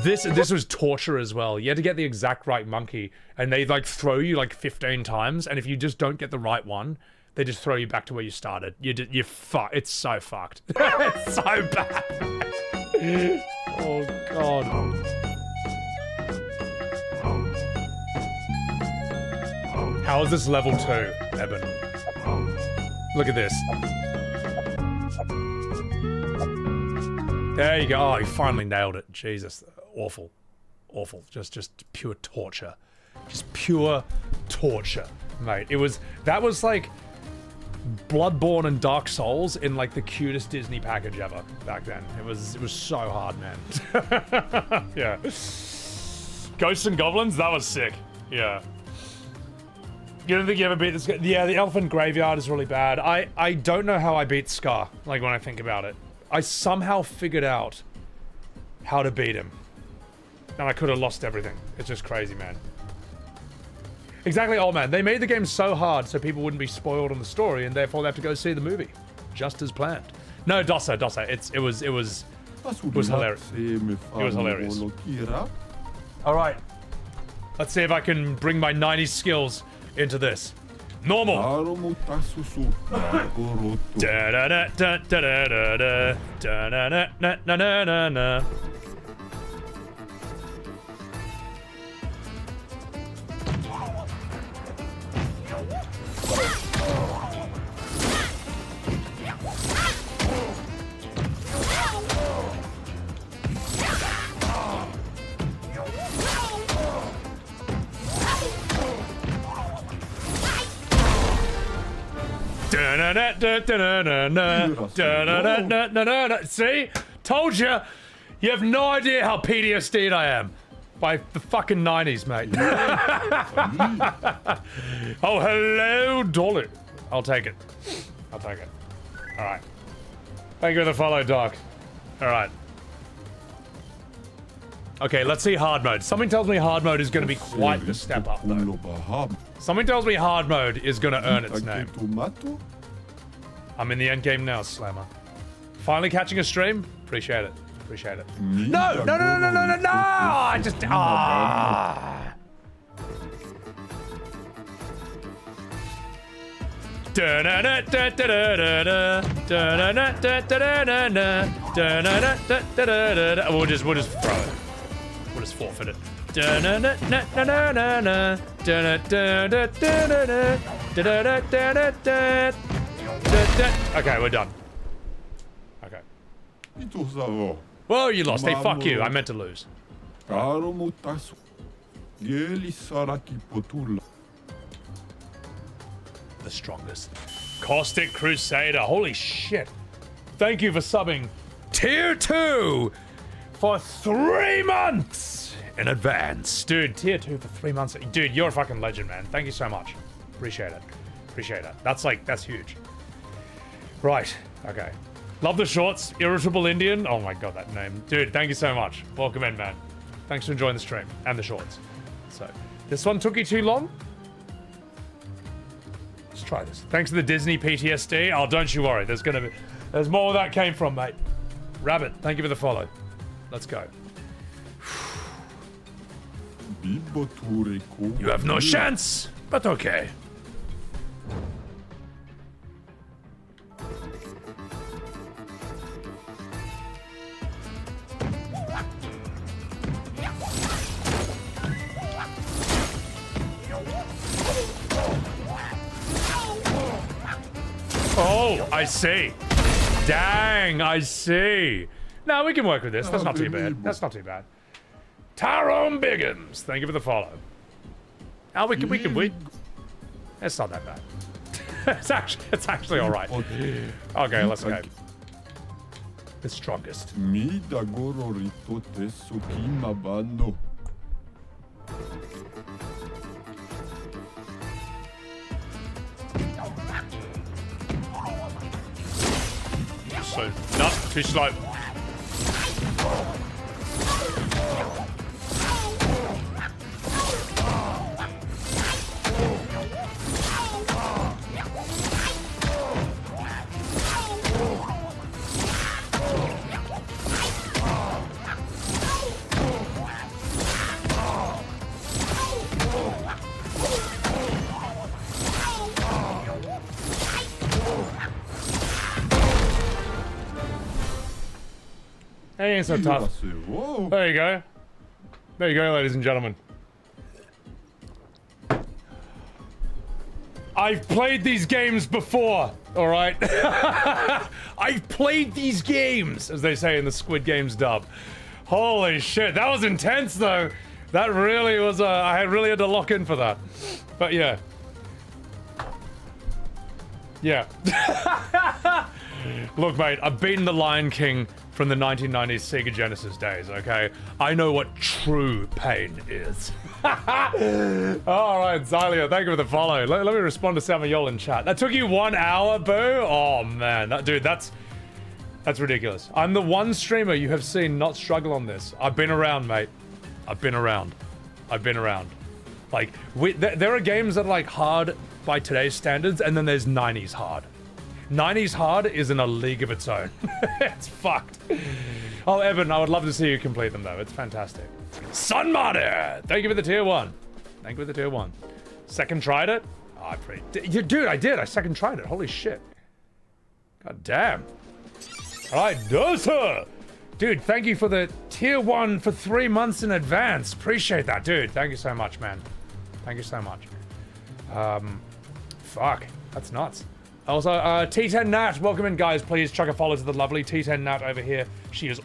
This was torture as well. You had to get the exact right monkey, and they like throw you like 15 times, and if you just don't get the right one, they just throw you back to where you started. You fuck. It's so fucked. It's so bad. Oh God. How is this level 2, Eben? Look at this. There you go. Oh, he finally nailed it. Jesus. Awful. Awful. Just pure torture. Just pure torture, mate. That was like Bloodborne and Dark Souls in like the cutest Disney package ever back then. It was so hard, man. Yeah. Ghosts and Goblins, that was sick. Yeah. You don't think you ever beat this guy? Yeah, the Elephant Graveyard is really bad. I don't know how I beat Scar, like when I think about it. I somehow figured out how to beat him. And I could have lost everything. It's just crazy, man. Exactly, old man. They made the game so hard so people wouldn't be spoiled on the story, and therefore they have to go see the movie. Just as planned. No, Dossa. It was hilarious. It was hilarious. Alright. Let's see if I can bring my 90s skills into this. Normal. See? Told you! You have no idea how PTSD'd I am. By the fucking 90s, mate. Oh, hello, Dolly. I'll take it. I'll take it. Alright. Thank you for the follow, Doc. Alright. Okay, let's see hard mode. Something tells me hard mode is going to be quite the step up, though. Something tells me hard mode is going to earn its name. I'm in the end game now, Slammer. Finally catching a stream? Appreciate it. Appreciate it. No! No! No! No! No! No! No! I just... Ah! We'll just throw it. We'll just forfeit it. Okay, we're done. Okay. Well, you lost. Hey, fuck you. I meant to lose. The strongest. Caustic Crusader. Holy shit. Thank you for subbing Tier 2 for 3 months in advance. Dude, Tier 2 for 3 months. Dude, you're a fucking legend, man. Thank you so much. Appreciate it. Appreciate it. That's huge. Right. Okay. Love the shorts. Irritable Indian. Oh my god, that name. Dude, thank you so much. Welcome in, man. Thanks for enjoying the stream and the shorts. So, this one took you too long? Let's try this. Thanks for the Disney PTSD. Oh, don't you worry. There's more where that came from, mate. Rabbit, thank you for the follow. Let's go. You have no chance, but okay. Oh, I see. Dang, I see. Now we can work with this. That's not too bad. That's not too bad. Tyrone Biggins, thank you for the follow. Oh, we can. It's not that it's actually all right. Okay, let's go. The strongest. Mi dagoro rito tesu kimabando. So, no, too slow. That ain't so tough. Whoa. There you go. There you go, ladies and gentlemen. I've played these games before, alright? I've played these games, as they say in the Squid Games dub. Holy shit, that was intense though. That really was, I really had to lock in for that. But yeah. Yeah. Look, mate, I've beaten the Lion King from the 1990s Sega Genesis days, okay? I know what true pain is. Alright, Xylia, thank you for the follow. Let me respond to Samuel in chat. That took you 1 hour, boo? Oh, man. Dude, that's ridiculous. I'm the one streamer you have seen not struggle on this. I've been around, mate. I've been around. Like, there are games that are, like, hard by today's standards, and then there's 90s hard. 90s hard is in a league of its own. It's fucked. Oh, Evan, I would love to see you complete them, though. It's fantastic. Sunmarder! Thank you for the tier 1. Thank you for the tier 1. Second tried it? Oh, dude, I did. I second tried it. Holy shit. God damn. Alright, Dosa! Dude, thank you for the tier 1 for 3 months in advance. Appreciate that, dude. Thank you so much, man. Thank you so much. Fuck. That's nuts. Also, T10 Nat, welcome in, guys. Please chuck a follow to the lovely T10 Nat over here. She is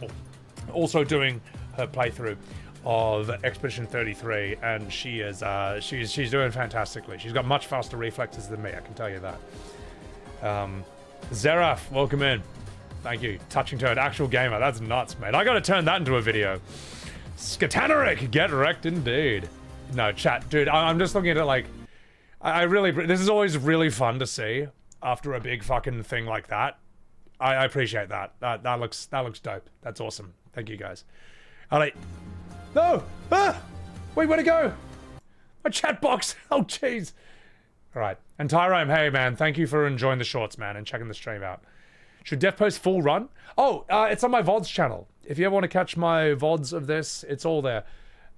also doing her playthrough of Expedition 33, and she is she's doing fantastically. She's got much faster reflexes than me, I can tell you that. Zeraf, welcome in. Thank you. Touching Toad, actual gamer. That's nuts, mate. I gotta turn that into a video. Skatanaric, get wrecked indeed. No, chat, dude. I'm just looking at it like, this is always really fun to see. After a big fucking thing like that, I appreciate that. That looks dope. That's awesome. Thank you guys. Alright. No! Ah! Wait, where'd it go? My chat box. Oh jeez. Alright. And Tyrone, hey man, thank you for enjoying the shorts, man, and checking the stream out. Should Death Post full run? Oh, it's on my VODS channel. If you ever want to catch my VODs of this, it's all there.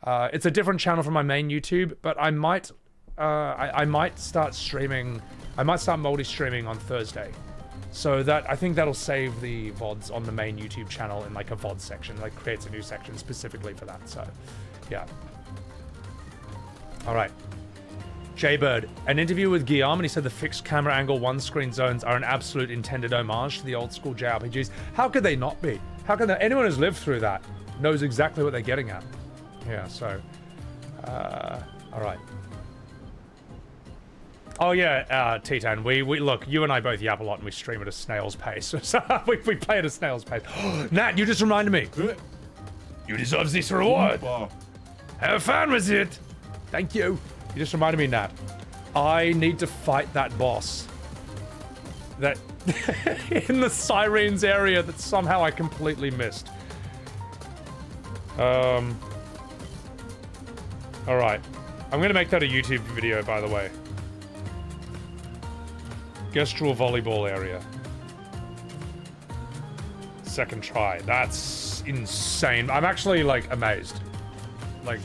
It's a different channel from my main YouTube, but I might start streaming. I might start multi-streaming on Thursday. So that, I think that'll save the VODs on the main YouTube channel in like a VOD section, like creates a new section specifically for that, so, yeah. Alright. Jaybird, an interview with Guillaume, and he said the fixed camera angle one-screen zones are an absolute intended homage to the old school JRPGs. How could they not be? How can anyone who's lived through that knows exactly what they're getting at. Yeah, so, alright. Oh yeah, Titan, we look, you and I both yap a lot and we stream at a snail's pace. So we play at a snail's pace. Nat, you just reminded me. You deserve this reward. Have fun with it. Thank you. You just reminded me, Nat. I need to fight that boss. That in the Sirens area that somehow I completely missed. Alright. I'm gonna make that a YouTube video, by the way. Gestural volleyball area. Second try. That's insane. I'm actually, like, amazed. Like,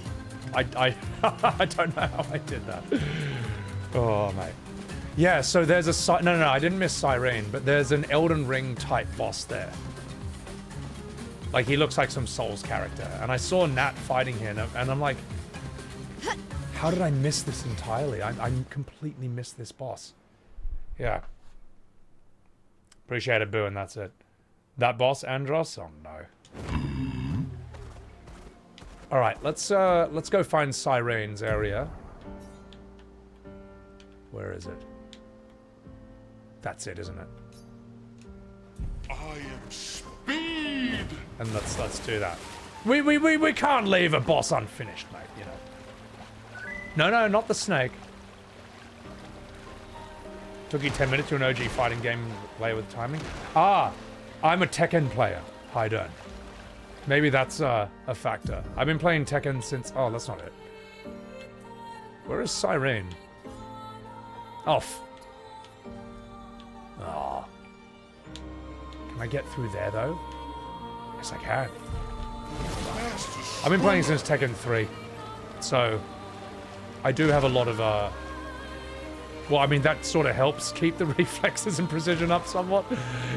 I I don't know how I did that. Oh, mate. Yeah, so there's a... No, I didn't miss Siren, but there's an Elden Ring type boss there. Like, he looks like some Souls character. And I saw Nat fighting him, and I'm like... How did I miss this entirely? I completely missed this boss. Yeah. Appreciate it, Boo, and that's it. That boss, Andros? Oh, no. Alright, let's go find Siren's area. Where is it? That's it, isn't it? I am speed. And let's do that. We can't leave a boss unfinished, mate, you know. No, not the snake. Took you 10 minutes to an OG fighting game player with timing. Ah, I'm a Tekken player. I don't. Maybe that's a factor. I've been playing Tekken since... Oh, that's not it. Where is Siren? Oh, oh. Can I get through there, though? Yes, I can. I've been playing since Tekken 3. So, I do have a lot of... Well, I mean, that sort of helps keep the reflexes and precision up somewhat.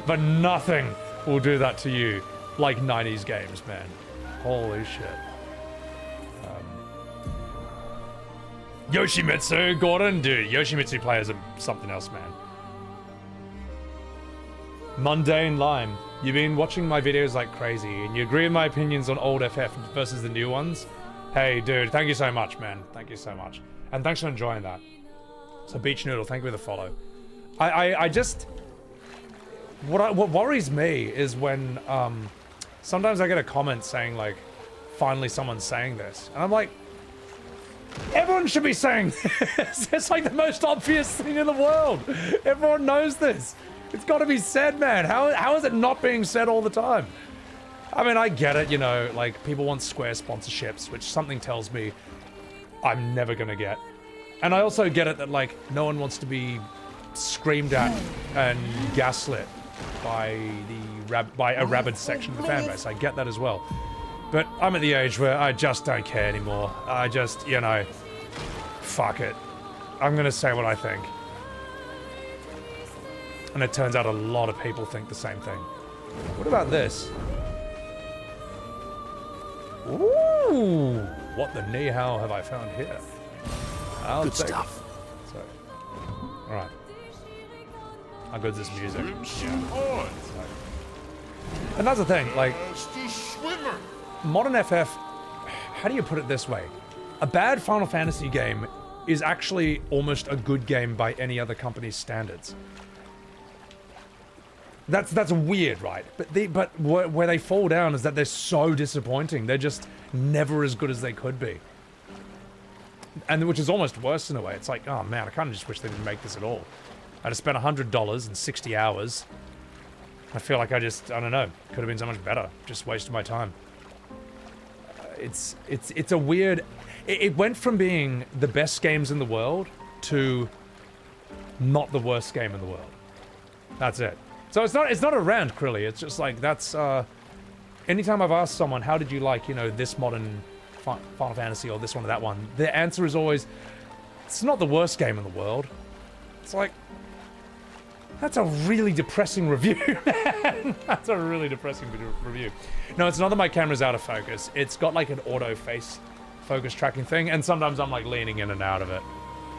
But nothing will do that to you like 90s games, man. Holy shit. Yoshimitsu, Gordon, dude. Yoshimitsu players are something else, man. Mundane Lime. You've been watching my videos like crazy, and you agree with my opinions on old FF versus the new ones. Hey, dude, thank you so much, man. Thank you so much. And thanks for enjoying that. So, Beach Noodle, thank you for the follow. I just... What worries me is when, sometimes I get a comment saying, like, finally someone's saying this. And I'm like, everyone should be saying this. It's like the most obvious thing in the world. Everyone knows this. It's got to be said, man. How is it not being said all the time? I mean, I get it, you know, like, people want Square sponsorships, which something tells me I'm never going to get. And I also get it that, like, no one wants to be screamed at and gaslit by a rabid section of the fan base. I get that as well. But I'm at the age where I just don't care anymore. I just, you know, fuck it. I'm going to say what I think. And it turns out a lot of people think the same thing. What about this? Ooh! What the knee-how have I found here? I'll Good take stuff. it. So, alright. How good is this music? On. And that's the thing, like, Master swimmer. modern FF, how do you put it this way? A bad Final Fantasy game is actually almost a good game by any other company's standards. That's weird, right? But where they fall down is that they're so disappointing. They're just never as good as they could be. And which is almost worse in a way. It's like, oh man, I kind of just wish they didn't make this at all. I just spent $100 and 60 hours. I feel like I don't know, could have been so much better. Just wasted my time. It's a weird... It went from being the best games in the world to not the worst game in the world. That's it. So it's not around, Krilly. It's just like, that's, anytime I've asked someone, how did you like, you know, this modern Final Fantasy or this one or that one, their answer is always, it's not the worst game in the world. It's like, that's a really depressing review, man. That's a really depressing review. No, it's not that my camera's out of focus. It's got like an auto face focus tracking thing, and sometimes I'm like leaning in and out of it.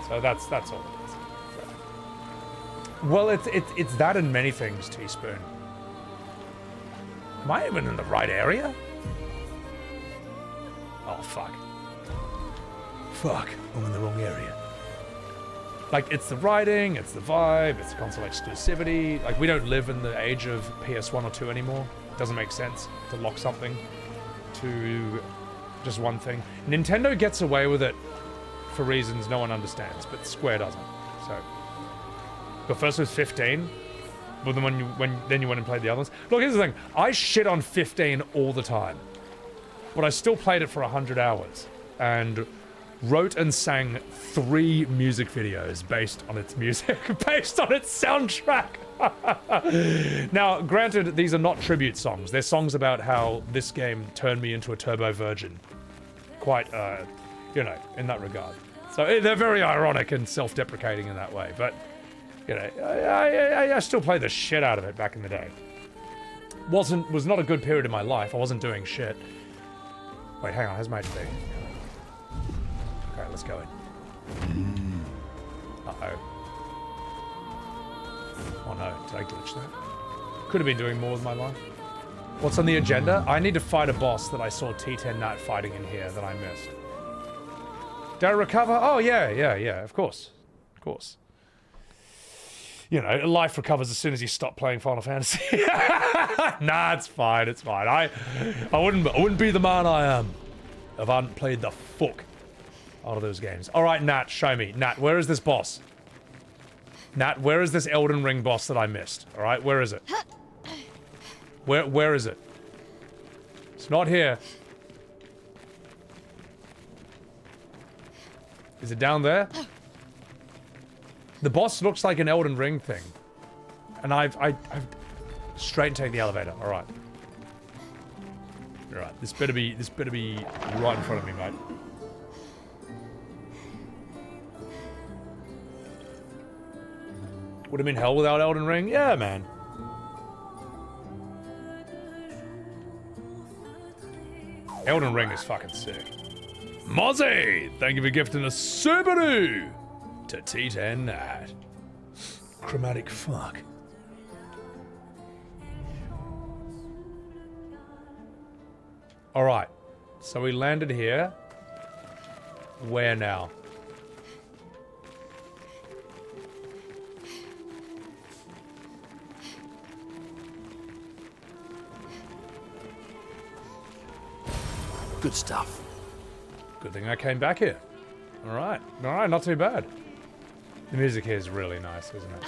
So that's all it is. So. Well, it's that and many things, Teaspoon. Am I even in the right area? Oh, fuck. Fuck, I'm in the wrong area. Like, it's the writing, it's the vibe, it's the console exclusivity. Like, we don't live in the age of PS1 or 2 anymore. It doesn't make sense to lock something to just one thing. Nintendo gets away with it for reasons no one understands, but Square doesn't. So, the first was 15, but then then you went and played the others. Look, here's the thing. I shit on 15 all the time, but I still played it for 100 hours and wrote and sang 3 music videos based on its music, based on its soundtrack. Now, granted, these are not tribute songs. They're songs about how this game turned me into a turbo virgin. Quite, you know, in that regard. So they're very ironic and self-deprecating in that way. But, you know, I still played the shit out of it back in the day. Was not a good period in my life. I wasn't doing shit. Wait, hang on. How's my HP? Okay, let's go in. Uh-oh. Oh no, did I glitch that? Could have been doing more with my life. What's on the agenda? I need to fight a boss that I saw T10 Nat fighting in here that I missed. Did I recover? Oh, yeah, of course. Of course. you know, life recovers as soon as you stop playing Final Fantasy. Nah, it's fine. It's fine. I wouldn't be the man I am if I hadn't played the fuck out of those games. All right, Nat, show me. Nat, where is this boss? Nat, where is this Elden Ring boss that I missed? All right, where is it? Where is it? It's not here. Is it down there? The boss looks like an Elden Ring thing. And I've straight and take the elevator. All right. All right. This better be right in front of me, mate. Would have been hell without Elden Ring? Yeah, man. Elden Ring is fucking sick. Mozzie, thank you for gifting a Subaru to T10 Nat. Chromatic fuck. Alright, so we landed here. Where now? Good stuff. Good thing I came back here. Alright, not too bad. The music here is really nice, isn't it?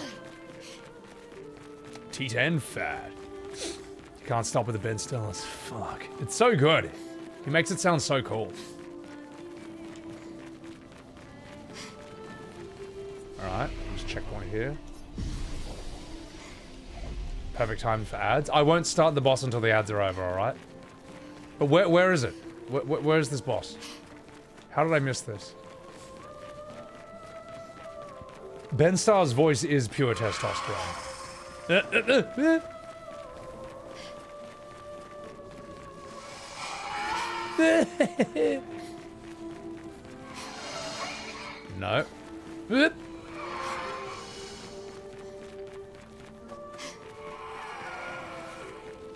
T10 fat. You can't stop with the Ben Stillers. Fuck. It's so good. He makes it sound so cool. Alright, just checkpoint here. Perfect time for ads. I won't start the boss until the ads are over, alright? But where is it? Where is this boss? How did I miss this? Ben Starr's voice is pure testosterone. No.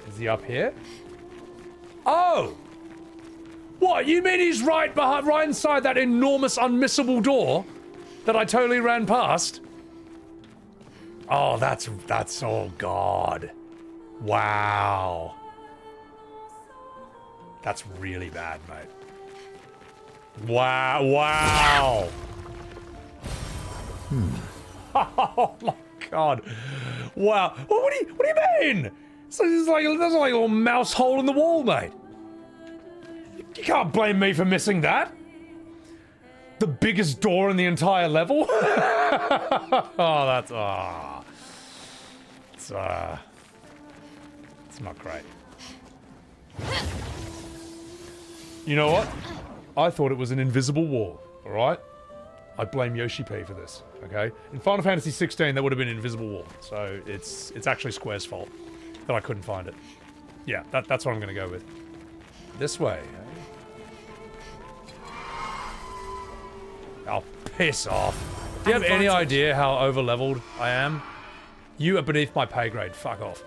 Is he up here? Oh! What, you mean he's right behind, right inside that enormous unmissable door that I totally ran past? Oh, that's, oh god. Wow. That's really bad, mate. Wow. Oh my god. Wow. What do you mean? So there's like a little mouse hole in the wall, mate. You can't blame me for missing that. The biggest door in the entire level. Oh, that's it's not great. You know what? I thought it was an invisible wall. All right. I blame Yoshi P for this. Okay. In Final Fantasy 16, that would have been an invisible wall. So it's actually Square's fault that I couldn't find it. Yeah, that's what I'm gonna go with. This way. Oh, piss off. Do you have any idea how over-leveled I am? You are beneath my pay grade. Fuck off.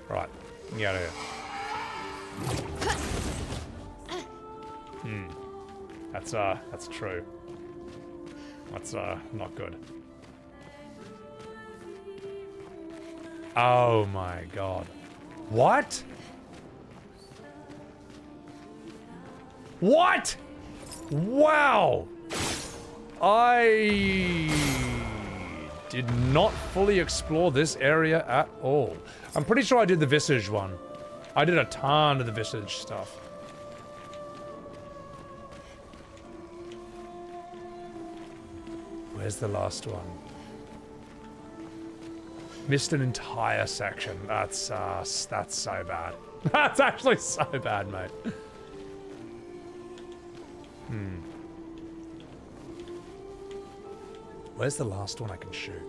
Right. Get out of here. That's true. That's, not good. Oh my god. What? What? Wow! I did not fully explore this area at all. I'm pretty sure I did the Visage one. I did a ton of the Visage stuff. Where's the last one? Missed an entire section. That's so bad. That's actually so bad, mate. Where's the last one I can shoot?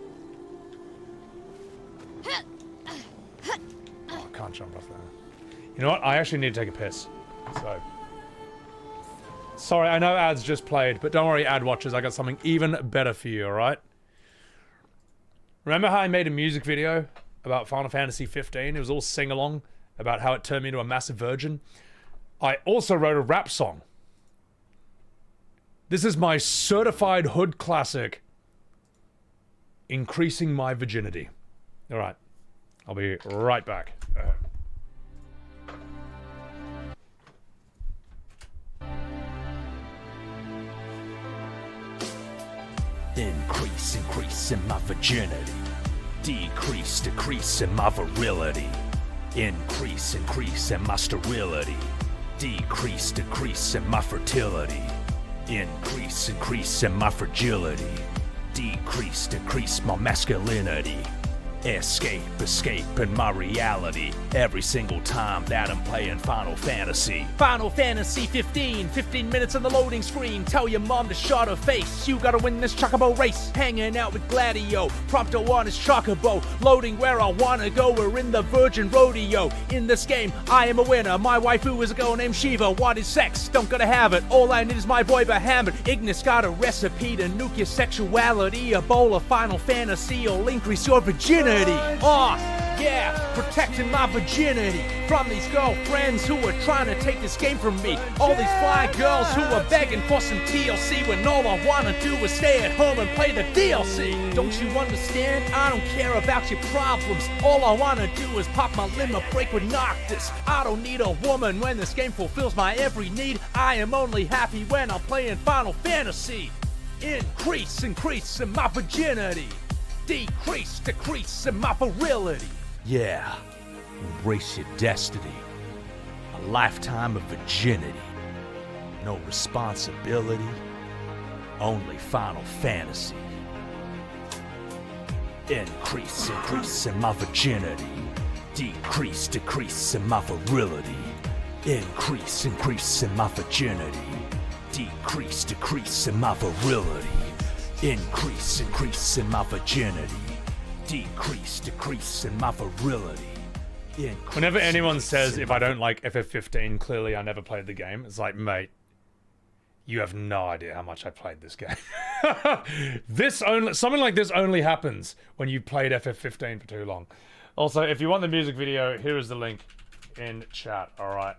Oh, I can't jump off there. You know what? I actually need to take a piss. So. Sorry, I know ads just played, but don't worry, ad watchers. I got something even better for you, alright? Remember how I made a music video about Final Fantasy 15? It was all sing-along about how it turned me into a massive virgin. I also wrote a rap song. This is my certified hood classic increasing my virginity. All right. I'll be right back. Increase in my virginity. Decrease in my virility. Increase in my sterility. Decrease in my fertility. Increase in my fragility. Decrease my masculinity. Escape in my reality. Every single time that I'm playing Final Fantasy. Final Fantasy 15 minutes on the loading screen. Tell your mom to shut her face. You gotta win this chocobo race. Hanging out with Gladio. Prompto on his chocobo. Loading where I wanna go. We're in the Virgin Rodeo. In this game, I am a winner. My waifu is a girl named Shiva. What is sex? Don't gotta have it. All I need is my boy Bahamut. Ignis got a recipe to nuke your sexuality. A bowl of Final Fantasy will increase your virginity. Oh, yeah, protecting my virginity from these girlfriends who are trying to take this game from me. All these fly girls who are begging for some TLC when all I wanna do is stay at home and play the DLC. Don't you understand? I don't care about your problems. All I wanna do is pop my limit break with Noctis. I don't need a woman when this game fulfills my every need. I am only happy when I'm playing Final Fantasy. Increase in my virginity. Decrease in my virility. Yeah, embrace your destiny. A lifetime of virginity. No responsibility. Only Final Fantasy. Increase in my virginity. Decrease in my virility. Increase in my virginity. Decrease in my virility. Increase in my virginity. Decrease in my virility. Whenever anyone says if I don't like FF15, clearly I never played the game. It's like, mate, you have no idea how much I played this game. Something like this only happens when you played FF15 for too long. Also, if you want the music video, here is the link in chat. All right.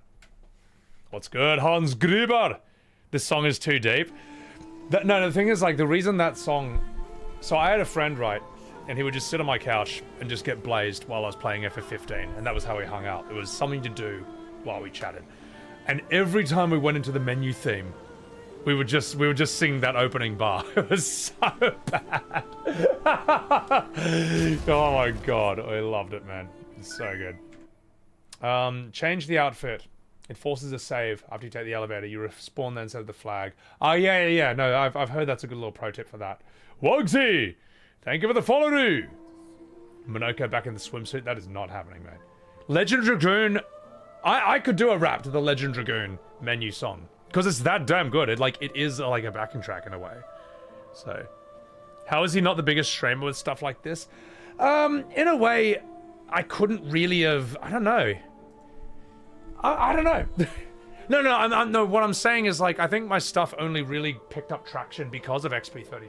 What's good, Hans Gruber? This song is too deep. No, the thing is, like, the reason that song... So I had a friend, right, and he would just sit on my couch and just get blazed while I was playing FF15, and that was how we hung out. It was something to do while we chatted. And every time we went into the menu theme, we would just sing that opening bar. It was so bad. Oh my god, I loved it, man. It's so good. Change the outfit. It forces a save after you take the elevator. You respawn then instead of the flag. Oh, yeah. No, I've heard that's a good little pro tip for that. Wogsy! Thank you for the follow. Monoko back in the swimsuit. That is not happening, mate. Legend of Dragoon. I could do a rap to the Legend of Dragoon menu song. Because it's that damn good. It is like a backing track in a way. So, how is he not the biggest streamer with stuff like this? In a way, I couldn't really have... I don't know. I don't know. No, what I'm saying is, like, I think my stuff only really picked up traction because of XP33.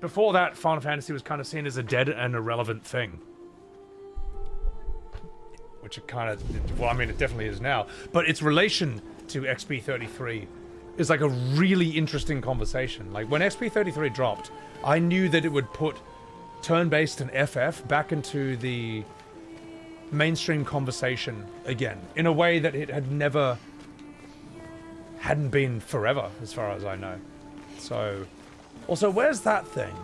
Before that, Final Fantasy was kind of seen as a dead and irrelevant thing. Which it kind of, well, I mean, it definitely is now. But its relation to XP33 is like a really interesting conversation. Like, when XP33 dropped, I knew that it would put turn-based and FF back into the mainstream conversation again, in a way that it hadn't been forever, as far as I know. So, also, where's that thing?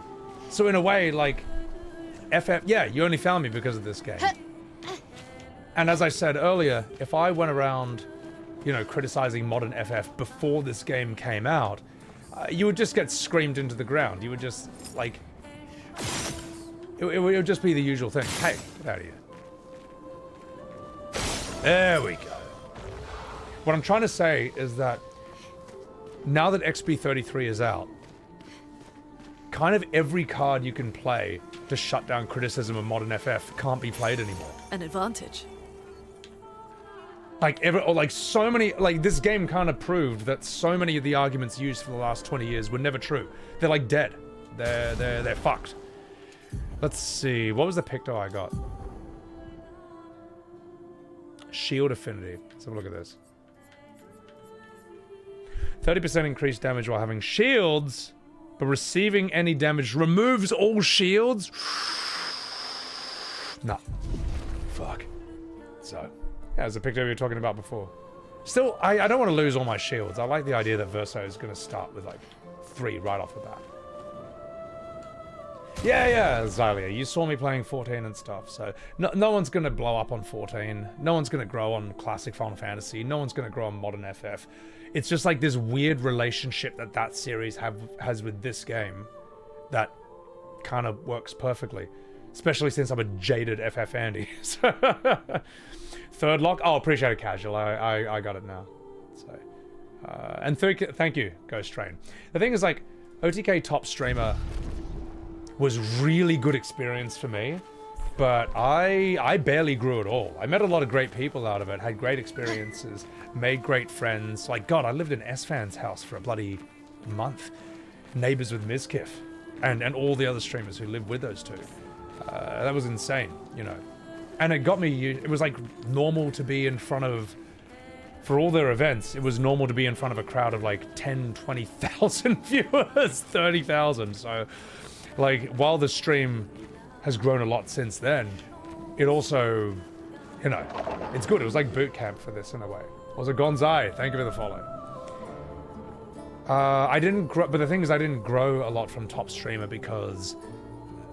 So in a way, like, FF, yeah, you only found me because of this game. And as I said earlier, if I went around, you know, criticizing modern FF before this game came out, you would just get screamed into the ground. You would just, like, it would just be the usual thing. Hey, get out of here. There we go. What I'm trying to say is that now that XP33 is out, kind of every card you can play to shut down criticism of modern FF can't be played anymore. An advantage. So many, like, this game kind of proved that so many of the arguments used for the last 20 years were never true. They're like dead. They're fucked. Let's see, what was the picto I got? Shield affinity. Let's have a look at this. 30% increased damage while having shields. but receiving any damage removes all shields. Nah. Fuck. So, yeah, there's a picture we were talking about before. Still, I don't want to lose all my shields. I like the idea that Verso is going to start with like 3 right off the bat. Yeah, Xylia, you saw me playing 14 and stuff, so no one's going to blow up on 14. No one's going to grow on classic Final Fantasy. No one's going to grow on modern FF. It's just like this weird relationship that series has with this game that kind of works perfectly. Especially since I'm a jaded FF Andy. Third lock? Oh, appreciate it, Casual. I got it now. So, and thank you, Ghost Train. The thing is, like, OTK top streamer was really good experience for me, but I barely grew at all. I met a lot of great people out of it, had great experiences, made great friends. Like, God, I lived in S-Fan's house for a bloody month. Neighbors with Mizkif, and all the other streamers who lived with those two. That was insane, you know. And it got me, it was like normal to be in front of, for all their events, it was normal to be in front of a crowd of like 10, 20,000 viewers, 30,000. So, like, while the stream has grown a lot since then, it also, you know, it's good. It was like boot camp for this in a way. Also, Gonzai, thank you for the follow. I didn't grow, but the thing is I didn't grow a lot from top streamer because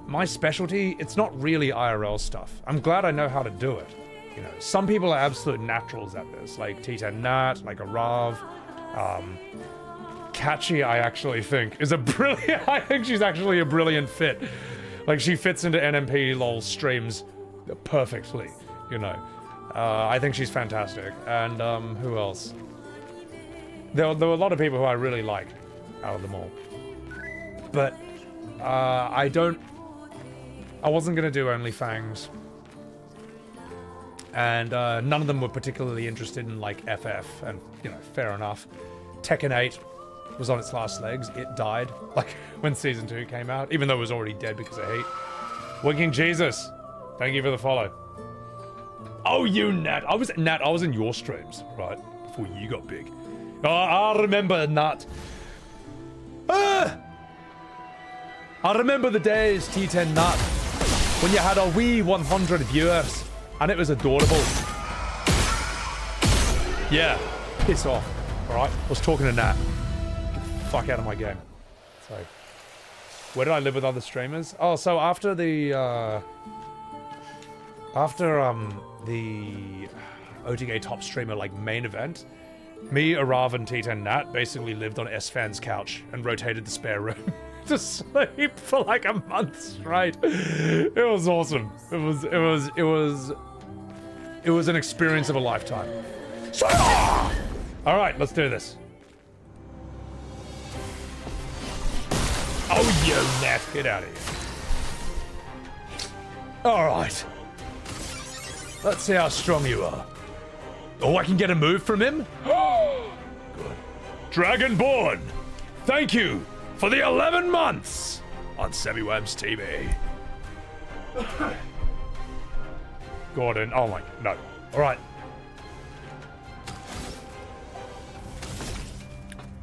my specialty, it's not really IRL stuff. I'm glad I know how to do it. You know, some people are absolute naturals at this, like T10 Nat, like Arav. Catchy, I actually think, is a brilliant, I think she's actually a brilliant fit. Like, she fits into NMP LOL streams perfectly, you know. I think she's fantastic. And, who else? There were a lot of people who I really liked out of them all. But, I wasn't gonna do OnlyFangs. And, none of them were particularly interested in, like, FF, and, you know, fair enough. Tekken 8 was on its last legs. It died, like, when Season 2 came out, even though it was already dead because of hate. Winking Jesus, thank you for the follow. Oh, you, Nat. I was in your streams, right? Before you got big. Oh, I remember, Nat. I remember the days, T10 Nat, when you had a wee 100 viewers, and it was adorable. Yeah, piss off, alright? I was talking to Nat. Get the fuck out of my game. So, where did I live with other streamers? Oh, so after the OTK top streamer, like, main event, me, Arav, and T10 Nat basically lived on S-Fan's couch and rotated the spare room to sleep for like a month straight. It was awesome. It was an experience of a lifetime. So, all right, let's do this. Oh, you Nat, get out of here. All right. Let's see how strong you are. Oh, I can get a move from him? Good. Dragonborn, thank you for the 11 months on Sebbywebz TV. Gordon, oh my, no. All right.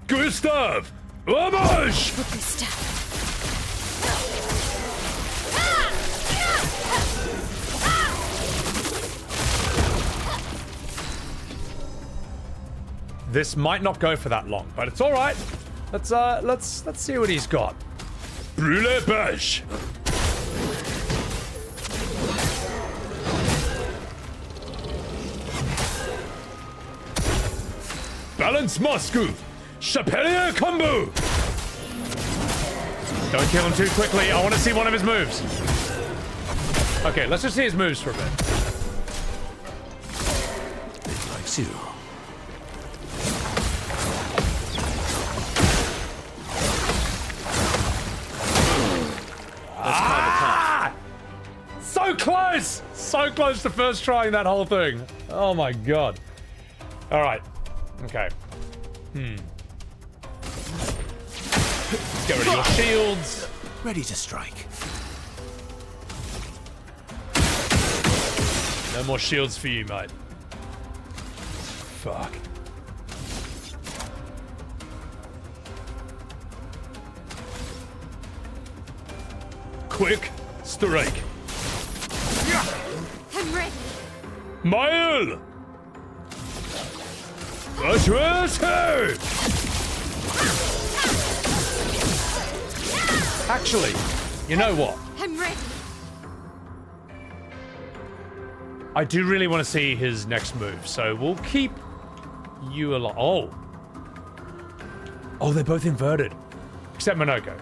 Gustave, homage! Gustave. This might not go for that long, but it's all right. Let's see what he's got. Brûlé Beige. Balance Moscow. Chapelier combo. Don't kill him too quickly. I want to see one of his moves. Okay, let's just see his moves for a bit. It likes you. So close! So close to first trying that whole thing. Oh my god. Alright. Okay. Get rid of your shields. Ready to strike. No more shields for you, mate. Fuck. quick strike. I'm ready. Maelle! Verso! Actually, you know what? I'm ready. I do really want to see his next move, so we'll keep you alive. Oh, they're both inverted. Except Monoko.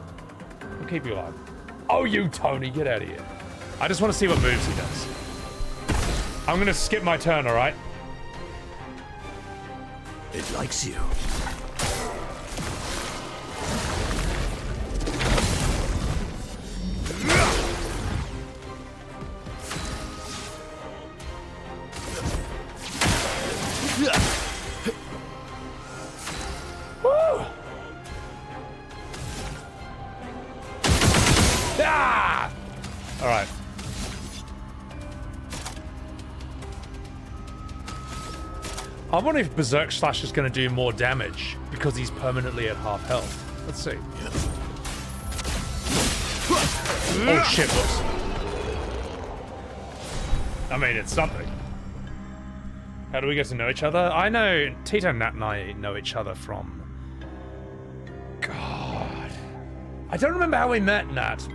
We'll keep you alive. Oh, you, Tony, get out of here. I just want to see what moves he does. I'm going to skip my turn, all right? It likes you. Woo! Ah! All right. I wonder if Berserk Slash is going to do more damage because he's permanently at half health. Let's see. Oh shit, whoops. I mean, it's something. How do we get to know each other? I know Tito, Nat, and I know each other from... God. I don't remember how we met, Nat.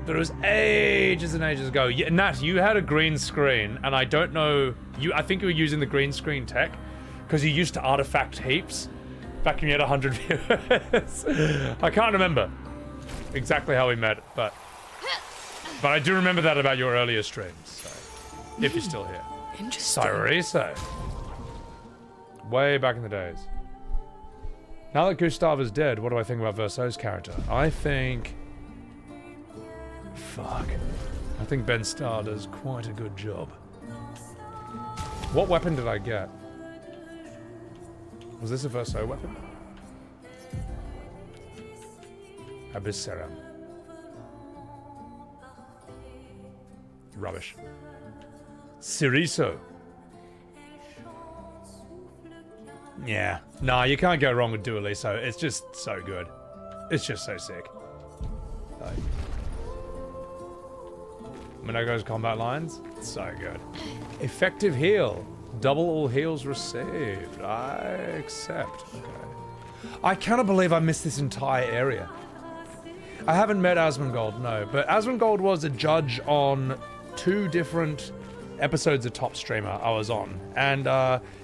But it was ages and ages ago. Yeah, Nat, you had a green screen, and I don't know... I think you were using the green screen tech, because you used to artifact heaps back when you had 100 viewers. I can't remember exactly how we met, but I do remember that about your earlier streams, so, if you're still here. Interesting. Cyriso. Way back in the days. Now that Gustave is dead, what do I think about Verso's character? I think... Fuck. I think Ben Starr does quite a good job. What weapon did I get? Was this a Verso weapon? Abysserum. Rubbish. Ciriso. Yeah. Nah, you can't go wrong with Dualiso. It's just so good. It's just so sick. Like, Monogo's combat lines, so good. Effective heal. Double all heals received. I accept. Okay. I cannot believe I missed this entire area. I haven't met Asmongold, no, but Asmongold was a judge on 2 different episodes of Top Streamer I was on, and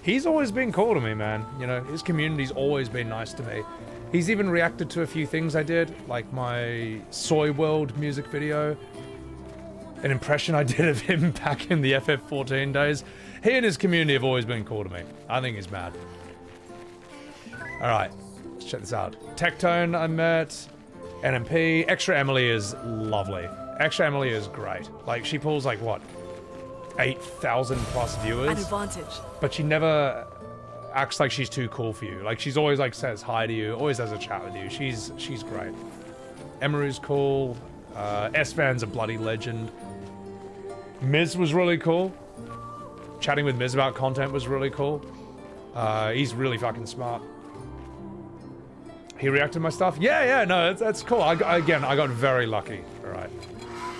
he's always been cool to me, man. You know, his community's always been nice to me. He's even reacted to a few things I did, like my Soy World music video, an impression I did of him back in the FF14 days. He and his community have always been cool to me. I think he's mad. Alright, let's check this out. Tectone I met, NMP, Extra Emily is lovely. Extra Emily is great. Like, she pulls like, what, 8,000 plus viewers? An advantage. But she never acts like she's too cool for you. Like, she's always like says hi to you, always has a chat with you. She's great. Emery's cool. S-Van's a bloody legend. Miz was really cool. Chatting with Miz about content was really cool. He's really fucking smart. He reacted to my stuff? Yeah, no, that's cool. I got very lucky, alright.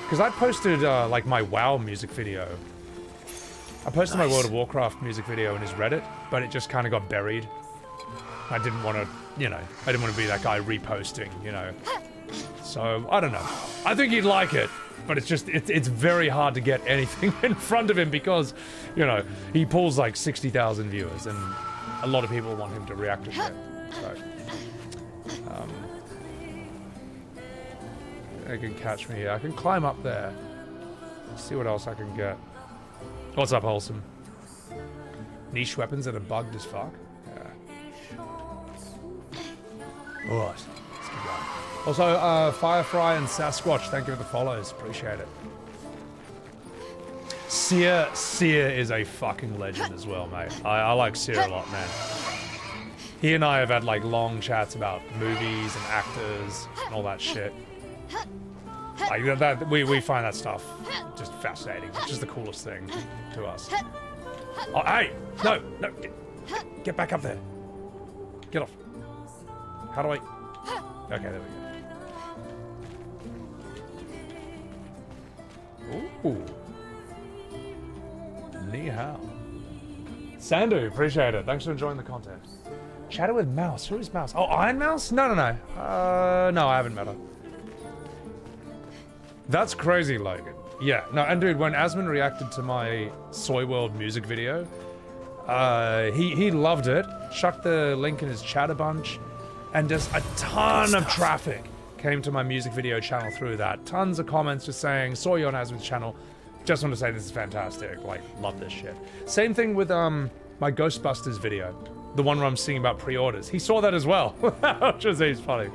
Because I posted, like, my WoW music video. I posted my World of Warcraft music video in his Reddit, but it just kind of got buried. I didn't want to, you know, I didn't want to be that guy reposting, you know. So, I don't know. I think he'd like it, but it's just, it's very hard to get anything in front of him because, you know, he pulls like 60,000 viewers and a lot of people want him to react to it. So, they can catch me here. I can climb up there. See what else I can get. What's up, Wholesome? Niche weapons that are bugged as fuck? Yeah. Alright. Let's keep going. Also, Firefly and Sasquatch, thank you for the follows. Appreciate it. Sciel is a fucking legend as well, mate. I like Sciel a lot, man. He and I have had like long chats about movies and actors and all that shit. Like that, we find that stuff just fascinating. It's just the coolest thing to us. Oh, hey! No! Get back up there. Get off. How do I... Okay, there we go. Ooh. Ni hao. Sandu, appreciate it. Thanks for enjoying the content. Chatted with Mouse. Who is Mouse? Oh, Iron Mouse? No. No, I haven't met her. That's crazy, Logan. Yeah, no, and dude, when Asmund reacted to my Soy World music video, he loved it, chucked the link in his chat a bunch, and just a ton of traffic came to my music video channel through that. Tons of comments just saying, saw you on Asmund's channel, just want to say this is fantastic, like, love this shit. Same thing with my Ghostbusters video, the one where I'm singing about pre-orders. He saw that as well, which is funny.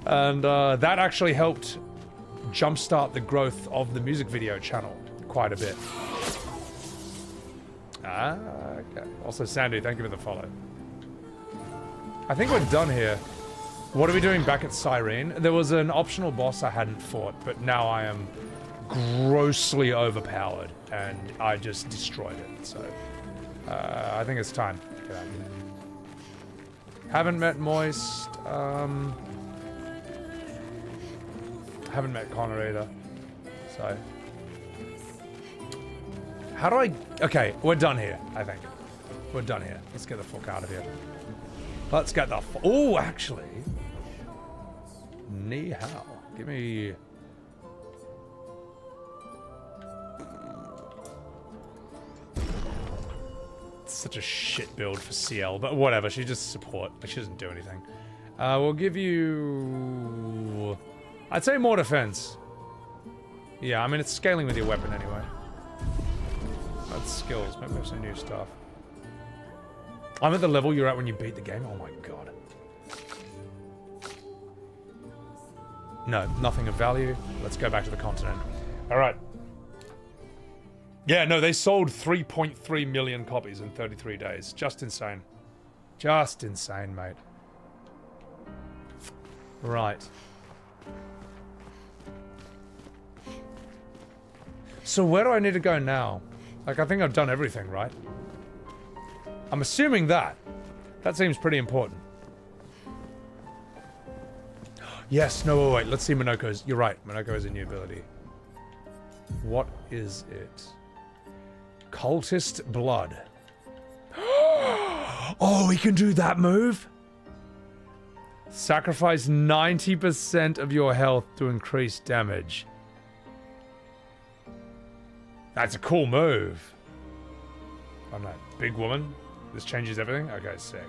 And that actually helped jumpstart the growth of the music video channel quite a bit. Okay. Also, Sandy, thank you for the follow. I think we're done here. What are we doing back at Cyrene? There was an optional boss I hadn't fought, but now I am grossly overpowered, and I just destroyed it, so I think it's time to get out of here. Haven't met Moist, haven't met Connor either, so. How do I, okay, we're done here, I think. We're done here. Let's get the fuck out of here. Let's get the oh, actually. Ni hao. Give me. It's such a shit build for Sciel, but whatever, she just support. Like, she doesn't do anything. We'll give you. I'd say more defense. Yeah, I mean, it's scaling with your weapon anyway. That's skills. Maybe there's some new stuff. I'm at the level you're at when you beat the game. Oh my god. No, nothing of value. Let's go back to the continent. Alright. Yeah, no, they sold 3.3 million copies in 33 days. Just insane. Just insane, mate. Right. So where do I need to go now? Like, I think I've done everything, right? I'm assuming that. That seems pretty important. Yes, no, wait, let's see Minoko's. You're right, Minoko has a new ability. What is it? Cultist Blood. Oh, he can do that move? Sacrifice 90% of your health to increase damage. That's a cool move. I'm that big woman. This changes everything? Okay, sick.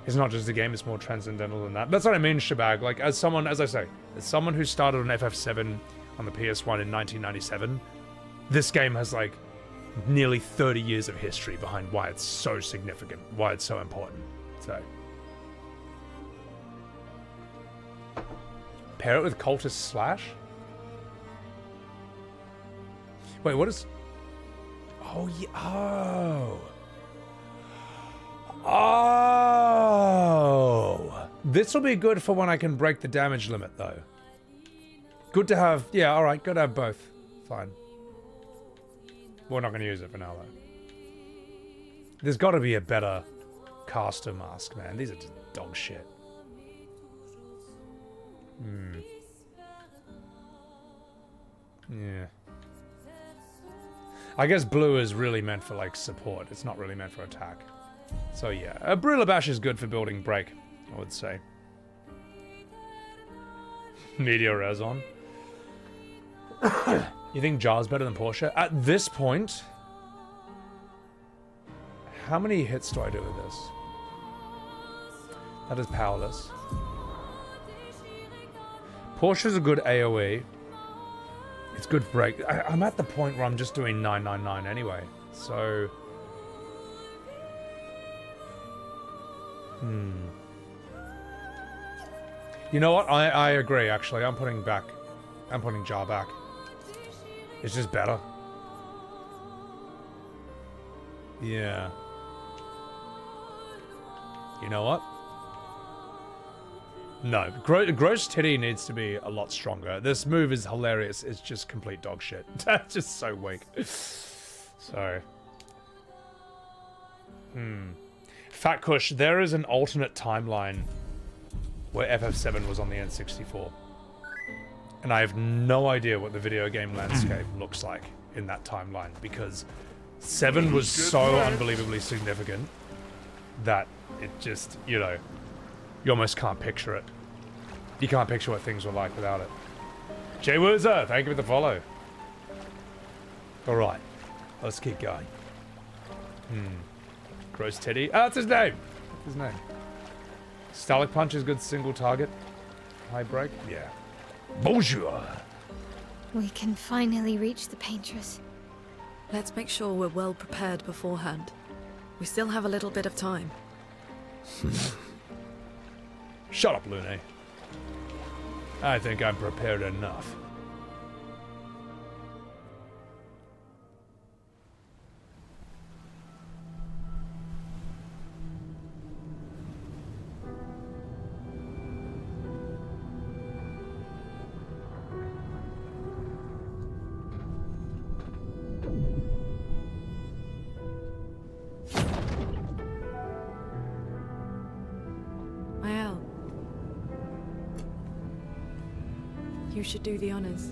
It's not just a game, it's more transcendental than that. That's what I mean, Shabag. Like, as someone, as I say, as someone who started on FF7 on the PS1 in 1997, this game has, like, nearly 30 years of history behind why it's so significant, why it's so important. So. Pair it with Cultist Slash? Wait, what is... Oh, yeah. Oh. Oh. This will be good for when I can break the damage limit, though. Good to have... Yeah, alright, good to have both. Fine. We're not going to use it for now, though. There's got to be a better caster mask, man. These are just dog shit. Hmm. Yeah. I guess blue is really meant for, like, support. It's not really meant for attack. So, yeah. A Brilla Bash is good for building break, I would say. Meteor Razon. You think Jar's better than Porsche? At this point... How many hits do I do with this? That is powerless. Porsche's a good AoE. It's good break. I'm at the point where I'm just doing 999 anyway. So... You know what? I agree, actually. I'm putting Jar back. It's just better. Yeah. You know what? No. Gross Titty needs to be a lot stronger. This move is hilarious. It's just complete dog shit. That's just so weak. So. Fat Kush, there is an alternate timeline where FF7 was on the N64. And I have no idea what the video game landscape looks like in that timeline, because 7 was so unbelievably significant that it just, you know, you almost can't picture it. You can't picture what things were like without it. Jay Woozer, thank you for the follow. Alright, let's keep going. Gross Teddy. Oh, that's his name! That's his name. Starlight Punch is good single target. High break? Yeah. Bonjour! We can finally reach the painters. Let's make sure we're well prepared beforehand. We still have a little bit of time. Shut up, Lune. I think I'm prepared enough. Maelle. You should do the honors.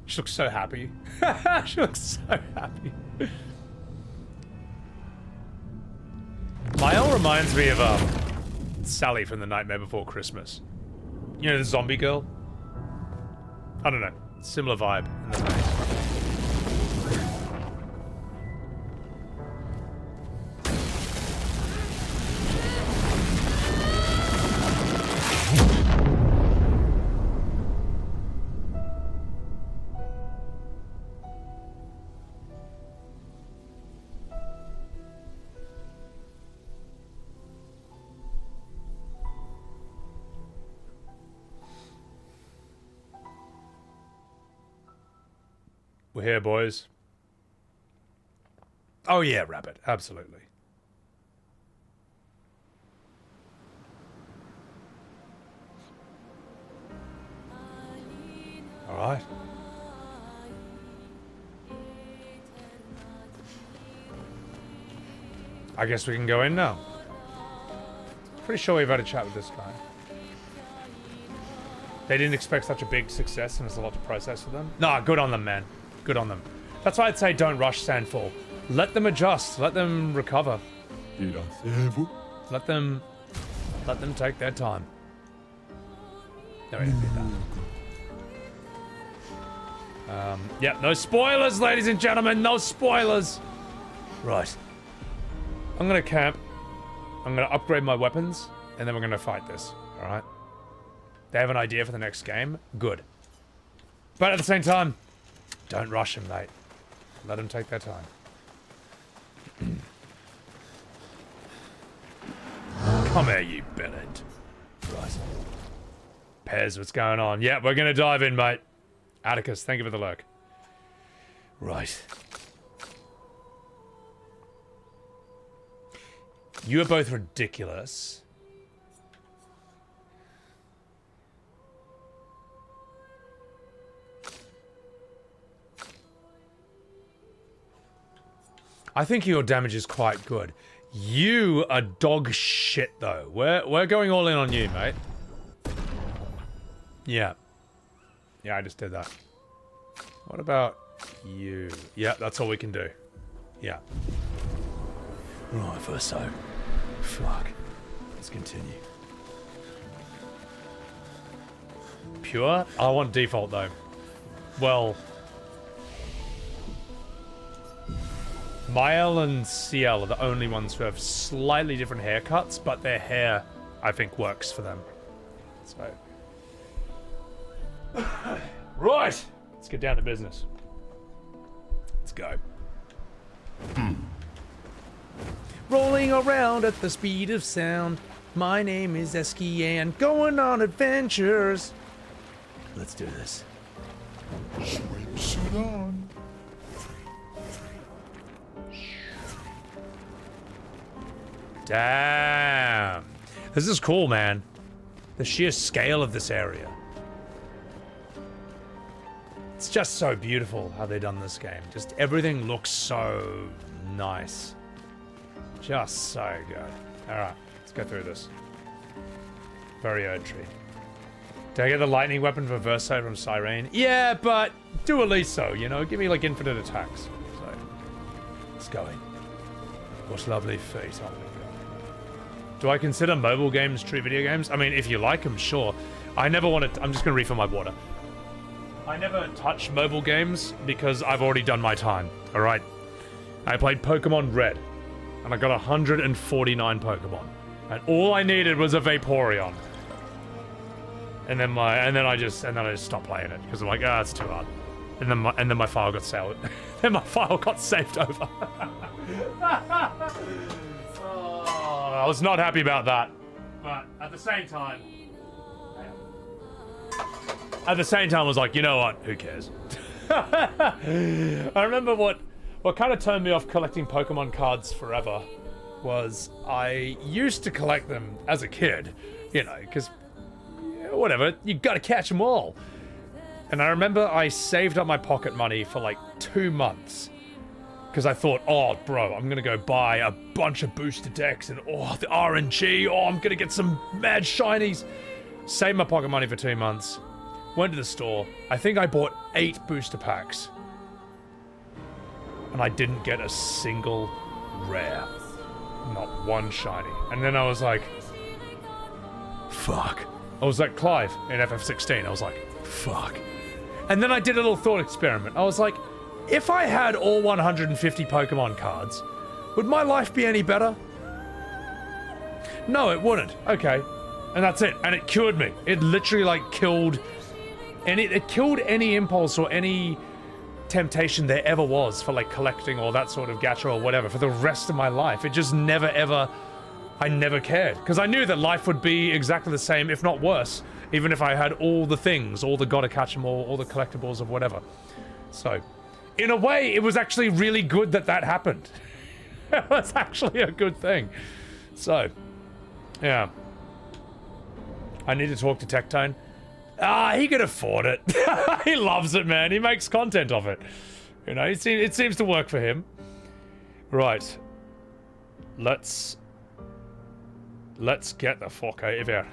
She looks so happy. She looks so happy. Maelle reminds me of Sally from The Nightmare Before Christmas. You know, the zombie girl? I don't know. Similar vibe in the face. We're here, boys. Oh yeah, Rabbit. Absolutely. All right. I guess we can go in now. Pretty sure we've had a chat with this guy. They didn't expect such a big success, and there's a lot to process for them. Nah, good on them, man. Good on them. That's why I'd say don't rush Sandfall. Let them adjust. Let them recover. Let them take their time. No, we didn't do that. Yeah, no spoilers, ladies and gentlemen. No spoilers. Right. I'm gonna camp. I'm gonna upgrade my weapons, and then we're gonna fight this. All right. They have an idea for the next game. Good. But at the same time, don't rush them, mate. Let them take their time. Come here, you Bennett. Right. Pez, what's going on? Yeah, we're going to dive in, mate. Atticus, thank you for the lurk. Right. You are both ridiculous. I think your damage is quite good. You are dog shit, though. We're going all in on you, mate. Yeah. Yeah, I just did that. What about you? Yeah, that's all we can do. Yeah. Right, Verso. Fuck. Let's continue. Pure? I want default, though. Well... Maelle and Sciel are the only ones who have slightly different haircuts, but their hair, I think, works for them. So... Right! Let's get down to business. Let's go. Rolling around at the speed of sound. My name is Eskian, going on adventures. Let's do this. Swimsuit on. Damn. This is cool, man. The sheer scale of this area. It's just so beautiful how they've done this game. Just everything looks so nice. Just so good. Alright, let's go through this. Very Erdtree. Did I get the lightning weapon for Verso from Siren? Yeah, but do at least so, you know? Give me, like, infinite attacks. So, let's go in. What lovely feet. Oh, my God. Do I consider mobile games true video games? I mean, if you like them, sure. I never want to... I'm just going to refill my water. I never touch mobile games because I've already done my time, alright? I played Pokemon Red, and I got 149 Pokemon. And all I needed was a Vaporeon. And then I just stopped playing it because I'm like, it's too hard. And then my file got saved. Then my file got saved over. Oh, I was not happy about that. But at the same time, I was like, you know what? Who cares? I remember what kind of turned me off collecting Pokemon cards forever was I used to collect them as a kid, you know, because whatever, you gotta catch them all. And I remember I saved up my pocket money for like 2 months because I thought, oh, bro, I'm gonna go buy a bunch of booster decks and the RNG, I'm gonna get some mad shinies. Saved my pocket money for 2 months, went to the store. I think I bought 8 booster packs, and I didn't get a single rare. Not one shiny. And then I was like, fuck. I was like Clive in FF16. I was like, fuck. And then I did a little thought experiment. I was like, if I had all 150 Pokemon cards, would my life be any better? No, it wouldn't. Okay. And that's it. And it cured me. It literally like killed any impulse or any temptation there ever was for like collecting or that sort of gacha or whatever for the rest of my life. It just never ever, I never cared because I knew that life would be exactly the same, if not worse, even if I had all the things, all the gotta catch 'em all the collectibles of whatever. So in a way it was actually really good that happened. It was actually a good thing. So yeah, I need to talk to Tectone. He can afford it. He loves it, man. He makes content of it. You know, it seems to work for him. Right. Let's get the fuck out of here.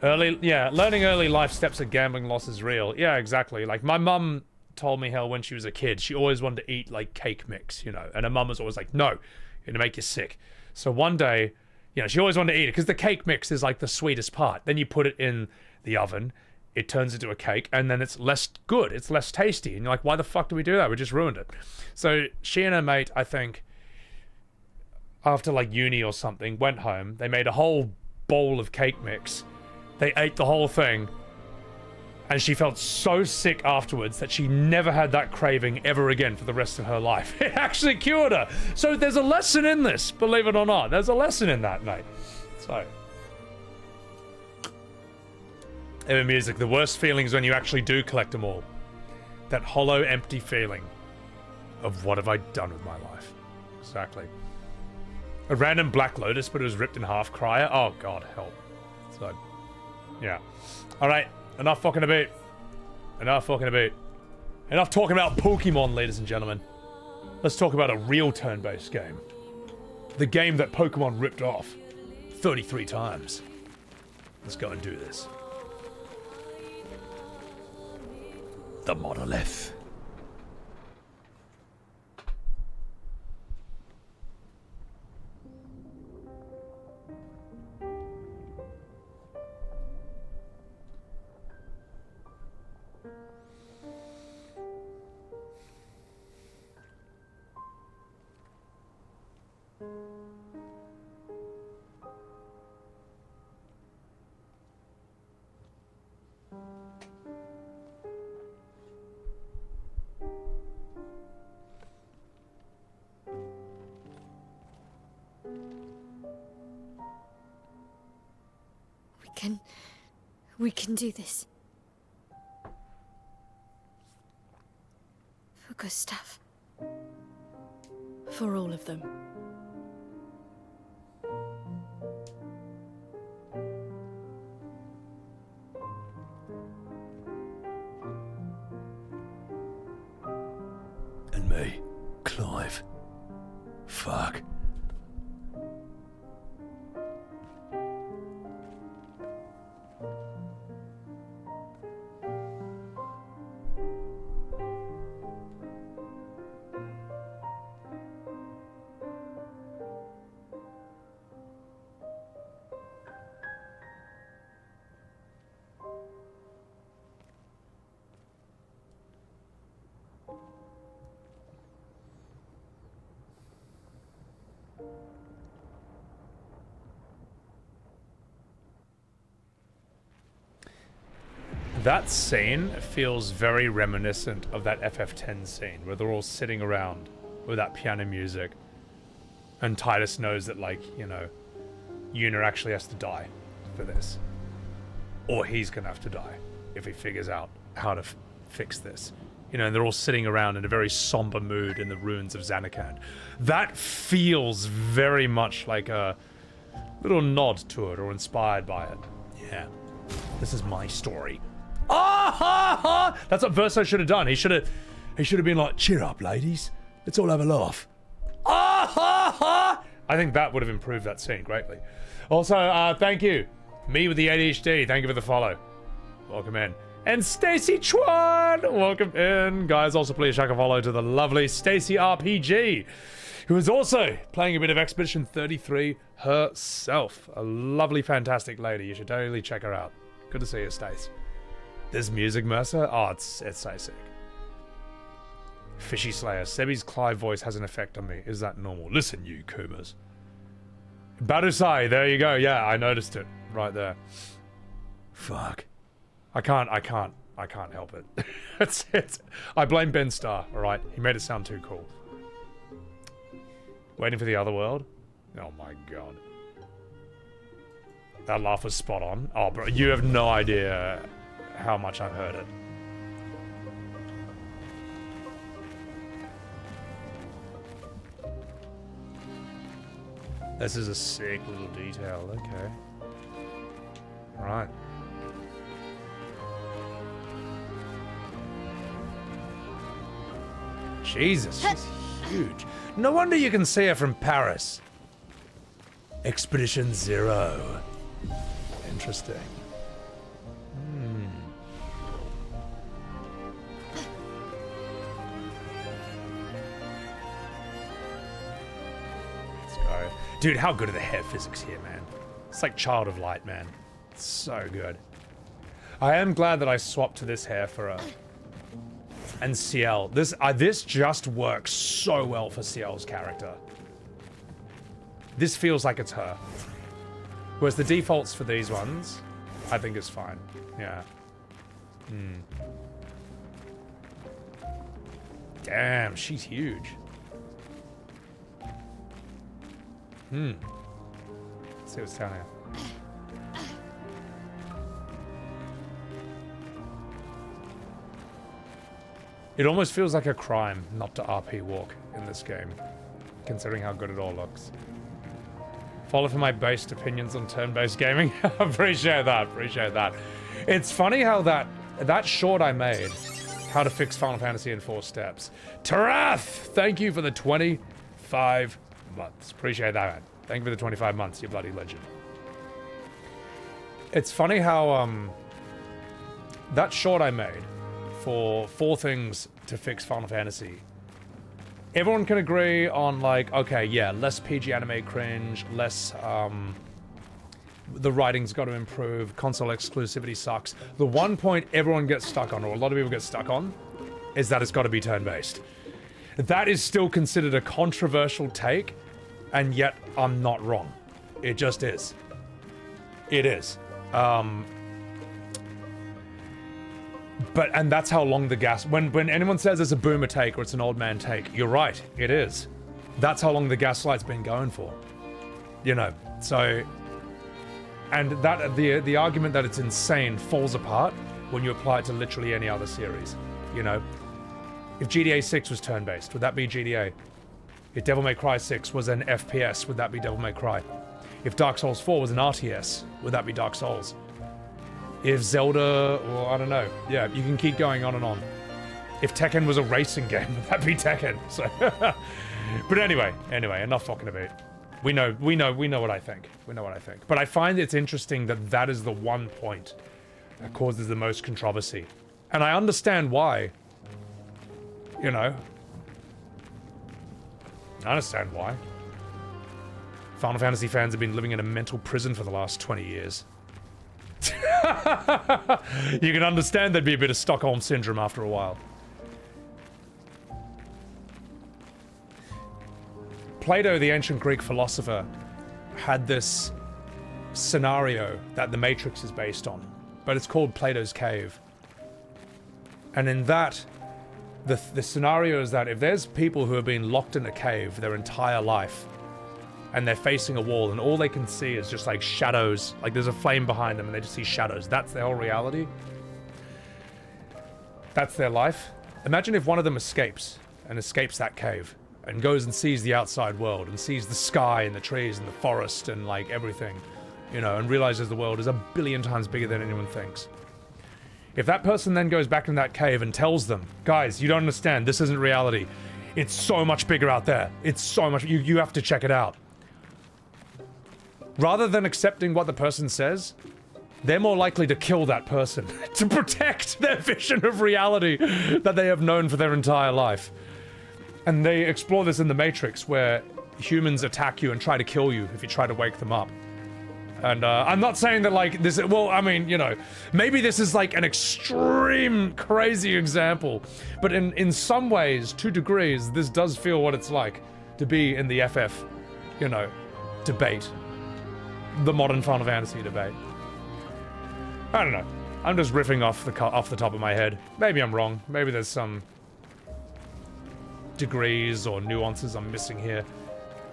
Learning early life steps of gambling loss is real. Yeah, exactly. Like, my mum told me how when she was a kid, she always wanted to eat, like, cake mix, you know, and her mum was always like, no, it'll make you sick. So one day, you know, she always wanted to eat it because the cake mix is like the sweetest part. Then you put it in the oven, it turns into a cake, and then it's less good, it's less tasty. And you're like, why the fuck did we do that? We just ruined it. So she and her mate, I think, after like uni or something, went home. They made a whole bowl of cake mix. They ate the whole thing. And she felt so sick afterwards that she never had that craving ever again for the rest of her life. It actually cured her. So there's a lesson in this, believe it or not. There's a lesson in that, mate. So. Ever music, the worst feeling is when you actually do collect them all. That hollow, empty feeling of what have I done with my life. Exactly. A random Black Lotus, but it was ripped in half crier. Oh, God, help. So, yeah. All right. Enough fucking about. Enough fucking about. Enough talking about Pokemon, ladies and gentlemen. Let's talk about a real turn-based game. The game that Pokemon ripped off 33 times. Let's go and do this. The Monolith. We can do this. For Gustave. For all of them. And me, Clive. Fuck. That scene feels very reminiscent of that FF10 scene where they're all sitting around with that piano music, and Titus knows that, like, you know, Yuna actually has to die for this, or he's gonna have to die if he figures out how to fix this. You know, and they're all sitting around in a very somber mood in the ruins of Zanarkand. That feels very much like a little nod to it or inspired by it. Yeah, this is my story. Ah ha ha! That's what Verso should have done. He should have been like, cheer up, ladies. Let's all have a laugh. Ah ha ha! I think that would have improved that scene greatly. Also, thank you. Me with the ADHD, thank you for the follow. Welcome in. And Stacy Chuan, welcome in. Guys, also please chuck a follow to the lovely Stacy RPG, who is also playing a bit of Expedition 33 herself. A lovely, fantastic lady. You should totally check her out. Good to see you, Stace. This music, Mercer? Oh, it's so sick. Fishy Slayer. Sebby's Clive voice has an effect on me. Is that normal? Listen, you Kumas. Badusai, there you go. Yeah, I noticed it right there. Fuck. I can't help it. it's I blame Ben Starr, alright? He made it sound too cool. Waiting for the other world? Oh my god. That laugh was spot on. Oh, bro, you have no idea how much I've heard it. This is a sick little detail, okay. Alright. Jesus, she's huge. No wonder you can see her from Paris. Expedition 0. Interesting. Let's go. Dude, how good are the hair physics here, man? It's like Child of Light, man. It's so good. I am glad that I swapped to this hair for a... And Sciel. This just works so well for Sciel's character. This feels like it's her. Whereas the defaults for these ones, I think is fine. Yeah. Damn, she's huge. Let's see what's down here. It almost feels like a crime not to RP walk in this game, considering how good it all looks. Follow for my based opinions on turn-based gaming. Appreciate that, appreciate that. It's funny how that short I made, how to fix Final Fantasy in 4 steps. Tarath, thank you for the 25 months. Appreciate that, man. Thank you for the 25 months, you bloody legend. It's funny how that short I made for 4 things to fix Final Fantasy. Everyone can agree on, like, okay, yeah, less PG anime cringe, less, the writing's got to improve, console exclusivity sucks. The one point everyone gets stuck on, or a lot of people get stuck on, is that it's got to be turn-based. That is still considered a controversial take, and yet I'm not wrong. It just is. It is. And that's how long the gas... When anyone says it's a boomer take or it's an old man take, you're right, it is. That's how long the gaslight's been going for. You know, so... And that the argument that it's insane falls apart when you apply it to literally any other series. You know? If GTA 6 was turn-based, would that be GTA? If Devil May Cry 6 was an FPS, would that be Devil May Cry? If Dark Souls 4 was an RTS, would that be Dark Souls? If Zelda, or I don't know, yeah, you can keep going on and on. If Tekken was a racing game, would that be Tekken? So, but anyway, enough talking about it. We know what I think. We know what I think. But I find it's interesting that that is the one point that causes the most controversy, and I understand why. You know, I understand why. Final Fantasy fans have been living in a mental prison for the last 20 years. You can understand there'd be a bit of Stockholm Syndrome after a while. Plato, the ancient Greek philosopher, had this scenario that the Matrix is based on, but it's called Plato's Cave. And in that, the scenario is that if there's people who have been locked in a cave their entire life, and they're facing a wall, and all they can see is just like shadows, like there's a flame behind them, and they just see shadows. That's their whole reality. That's their life. Imagine if one of them escapes that cave, and goes and sees the outside world, and sees the sky, and the trees, and the forest, and like everything, you know, and realizes the world is a billion times bigger than anyone thinks. If that person then goes back in that cave and tells them, guys, you don't understand, this isn't reality. It's so much bigger out there. It's so much, you have to check it out. Rather than accepting what the person says, they're more likely to kill that person to protect their vision of reality that they have known for their entire life. And they explore this in The Matrix, where humans attack you and try to kill you if you try to wake them up. And I'm not saying that like this, well, I mean, you know, maybe this is like an extreme crazy example, but in some ways, to degrees, this does feel what it's like to be in the FF, you know, debate. The modern Final Fantasy debate. I don't know. I'm just riffing off the top of my head. Maybe I'm wrong. Maybe there's some degrees or nuances I'm missing here.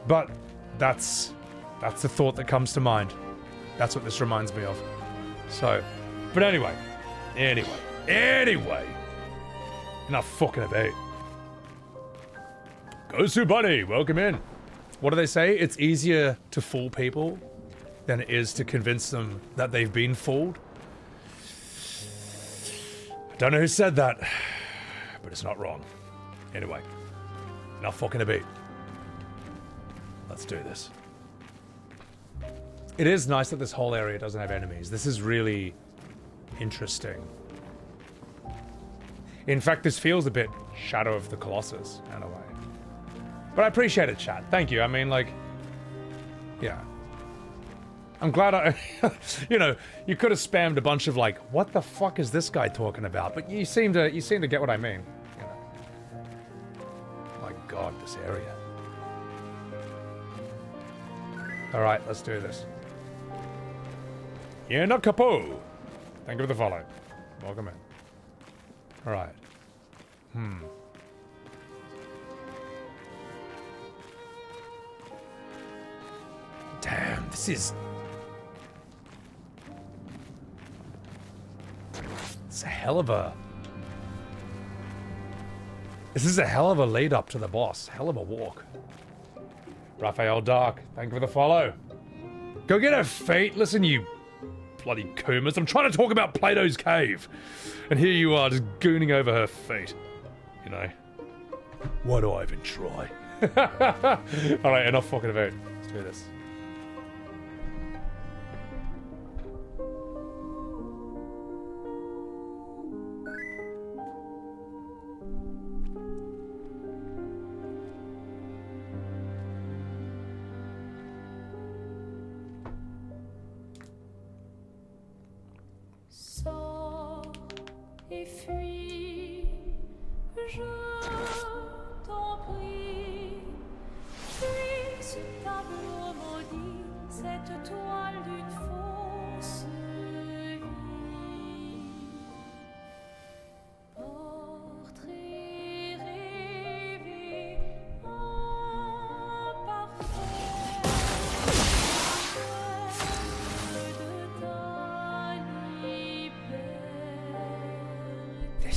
But that's the thought that comes to mind. That's what this reminds me of. So, but anyway. Enough fucking about. Gosu Bunny, welcome in. What do they say? It's easier to fool people than it is to convince them that they've been fooled. I don't know who said that, but it's not wrong. Anyway, enough fucking a bit. Let's do this. It is nice that this whole area doesn't have enemies. This is really interesting. In fact, this feels a bit Shadow of the Colossus in a way. But I appreciate it, chat. Thank you. I mean, like, yeah. I'm glad I, you know, you could have spammed a bunch of like, what the fuck is this guy talking about? But you seem to get what I mean. You know. My God, this area. All right, let's do this. Yena Capo. Thank you for the follow. Welcome in. All right. Damn, this is... It's a hell of a... This is a hell of a lead up to the boss. Hell of a walk. Raphael Dark, thank you for the follow. Go get her feet. Listen, you bloody Kumas. I'm trying to talk about Plato's Cave. And here you are, just gooning over her feet. You know. Why do I even try? Alright, enough fucking about. Let's do this.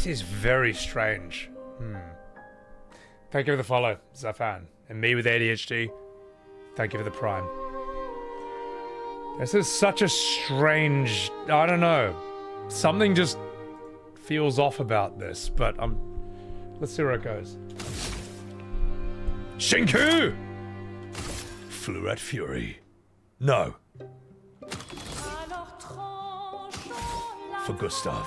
Is very strange. Thank you for the follow, Zafan. And me with ADHD, thank you for the prime. This is such a strange... I don't know. Something just feels off about this, but let's see where it goes. Shinku! Fluoret Fury. No. For Gustave.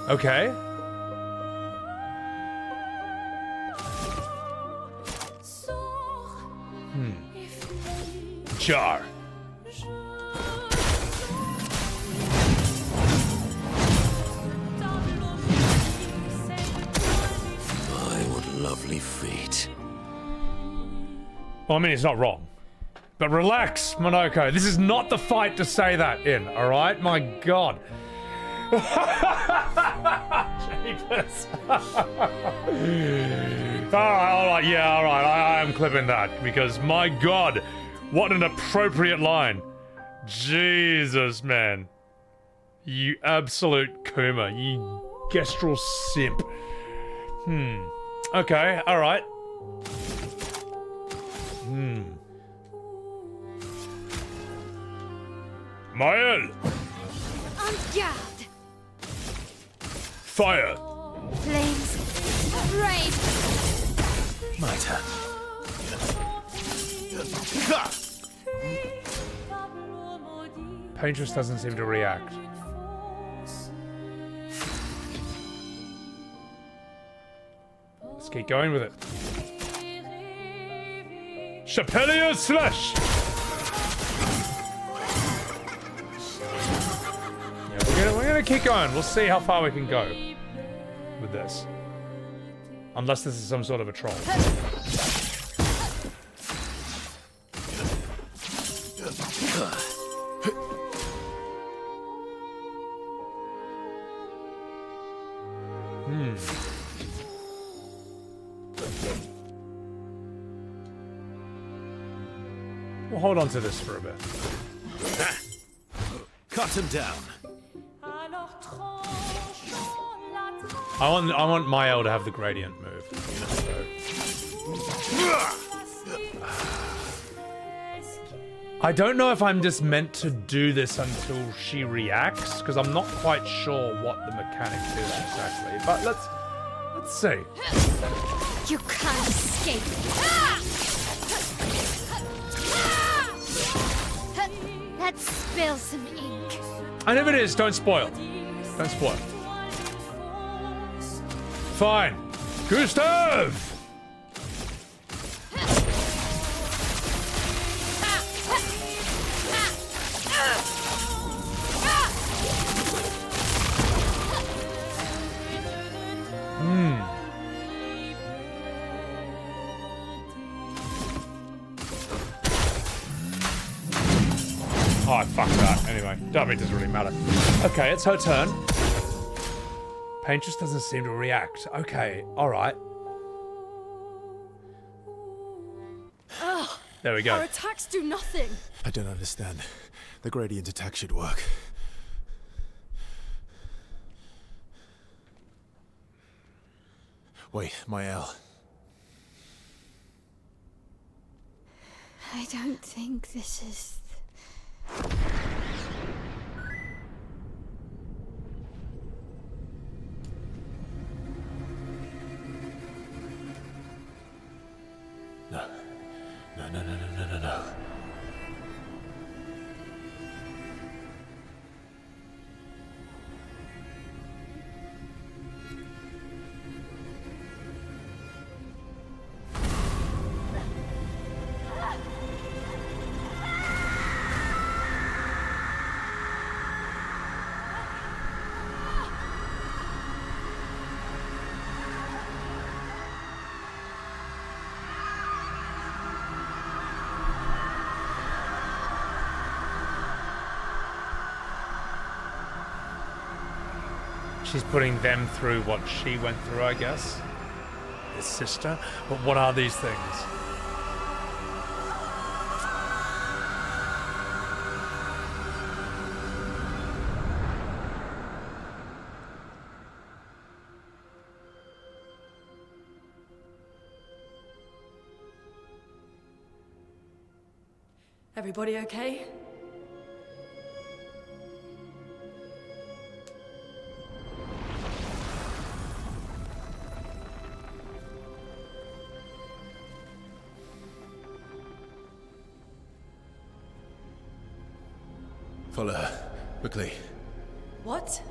Okay. Jar. My, what lovely feet. Well, I mean, it's not wrong. But relax, Monoko. This is not the fight to say that in, alright? My god. Jeepers. Alright, yeah, alright. I am clipping that because, my god, what an appropriate line. Jesus, man. You absolute Kuma. You gestural simp. Okay, alright. Maelle! En garde! Fire! Flames! Rain! My turn. Paintress doesn't seem to react. Let's keep going with it. Chapelier Slash! Yeah, we're gonna keep going. We'll see how far we can go with this. Unless this is some sort of a troll. We'll hold on to this for a bit. Cut him down. I want Maelle to have the gradient move. I don't know if I'm just meant to do this until she reacts, because I'm not quite sure what the mechanic is exactly. But let's see. You can't escape! Let's spill some ink. And if it is, don't spoil. Don't spoil. Fine. Gustave! Oh, I fucked that. Anyway, I mean, it doesn't really matter. Okay, it's her turn. Paintress doesn't seem to react. Okay, alright. There we go. Our attacks do nothing. I don't understand. The gradient attack should work. Wait, Maelle. I don't think this is... No. She's putting them through what she went through, I guess. His sister? But what are these things? Everybody okay? Follow her. Quickly. What?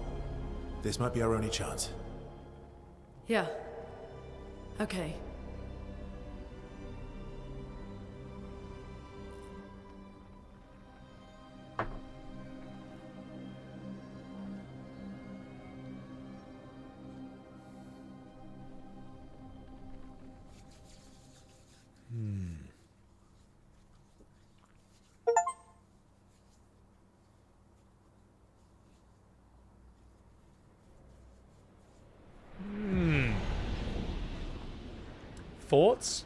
This might be our only chance. Yeah. Okay. Thoughts?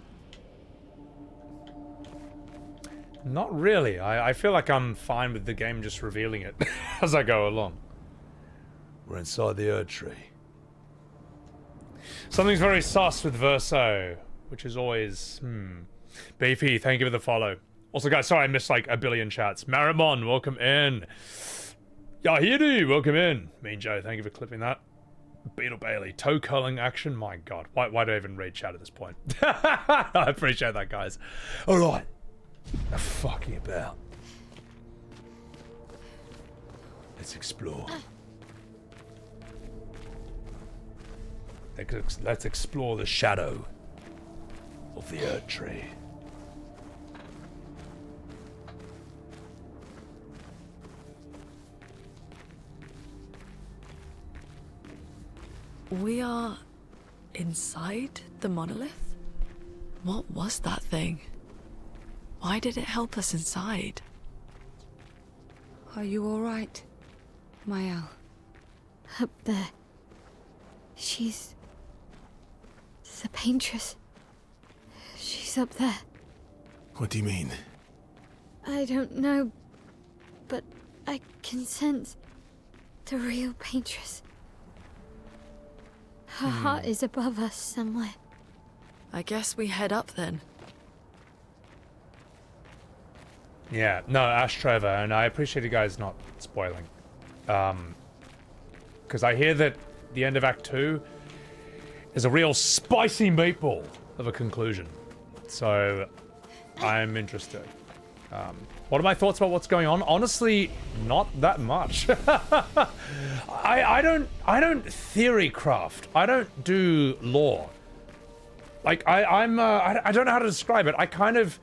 Not really. I feel like I'm fine with the game just revealing it as I go along. We're inside the Erd Tree. Something's very sus with Verso, which is always, Beefy, thank you for the follow. Also, guys, sorry I missed like a billion chats. Marimon, welcome in. Yahidi, welcome in. Mean Joe, thank you for clipping that. Beetle Bailey, toe curling action. My God, why do I even read chat at this point? I appreciate that, guys. All right, the fuck are you about? Let's explore. Let's explore the shadow of the Erd Tree. We are inside the monolith? What was that thing? Why did it help us inside? Are you all right, Maelle? Up there. She's... the paintress. She's up there. What do you mean? I don't know, but I can sense the real paintress. Her heart is above us somewhere. I guess we head up then. Yeah, no, Ash Trevor, and I appreciate you guys not spoiling. Because I hear that the end of Act 2 is a real spicy meatball of a conclusion. So, I'm interested. What are my thoughts about what's going on? Honestly, not that much. I don't theory craft. I don't do lore. Like, I don't know how to describe it. I kind of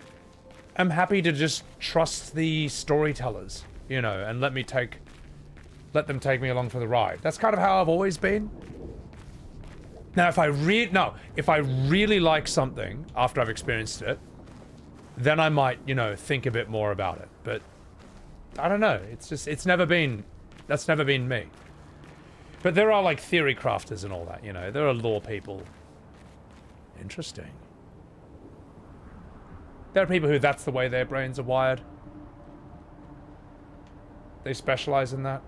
am happy to just trust the storytellers, you know, and let them take me along for the ride. That's kind of how I've always been. Now, if I really like something after I've experienced it, then I might, you know, think a bit more about it. But I don't know. That's never been me. But there are like theory crafters and all that, you know. There are lore people. Interesting. There are people who that's the way their brains are wired. They specialize in that.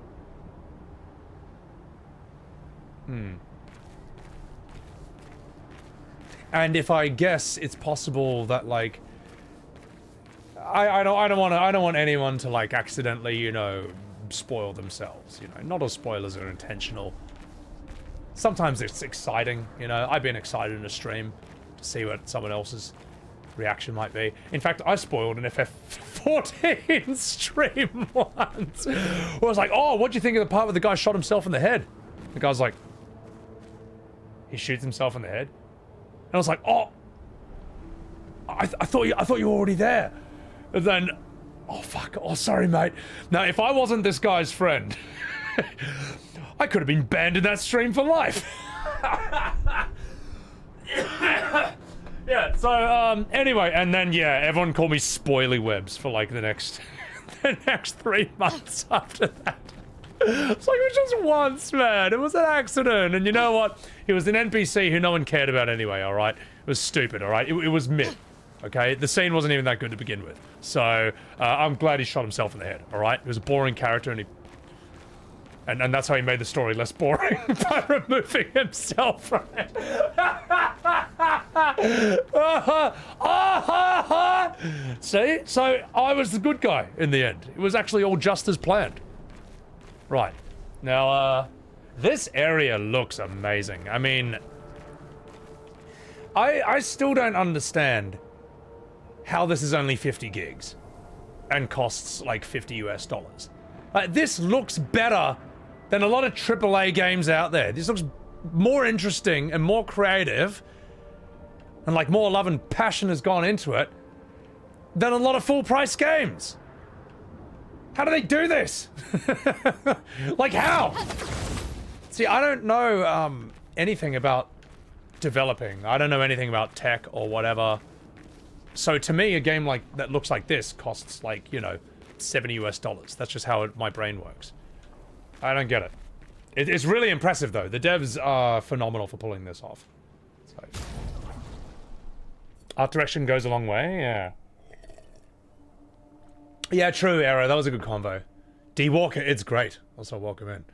And if I guess, it's possible that like I don't want anyone to like accidentally, you know, spoil themselves, you know. Not all spoilers are intentional. Sometimes it's exciting, you know. I've been excited in a stream to see what someone else's reaction might be. In fact, I spoiled an FF14 stream once. I was like, oh, what do you think of the part where the guy shot himself in the head? The guy's like, he shoots himself in the head? And I was like, oh, I thought you were already there. And then, oh fuck, oh sorry mate. Now if I wasn't this guy's friend, I could have been banned in that stream for life. Yeah, so anyway, and then yeah, everyone called me Spoilywebz for like the next 3 months after that. It's like, it was just once, man. It was an accident. And you know what? He was an NPC who no one cared about anyway, alright? It was stupid, alright? It was mid, okay? The scene wasn't even that good to begin with. So, I'm glad he shot himself in the head, alright? He was a boring character and and that's how he made the story less boring, by removing himself from it. See? So, I was the good guy in the end. It was actually all just as planned. Right. Now, this area looks amazing. I mean, I still don't understand how this is only 50 gigs and costs like $50 US. Like, this looks better than a lot of AAA games out there. This looks more interesting and more creative, and like more love and passion has gone into it than a lot of full-price games. How do they do this? Like, how? See, I don't know anything about developing. I don't know anything about tech or whatever. So to me, a game like that looks like this costs like, you know, $70 US. That's just how my brain works. I don't get it. It's really impressive though. The devs are phenomenal for pulling this off. So. Art direction goes a long way, yeah. Yeah, true, Arrow. That was a good convo. D Walker, it's great. Also, welcome in.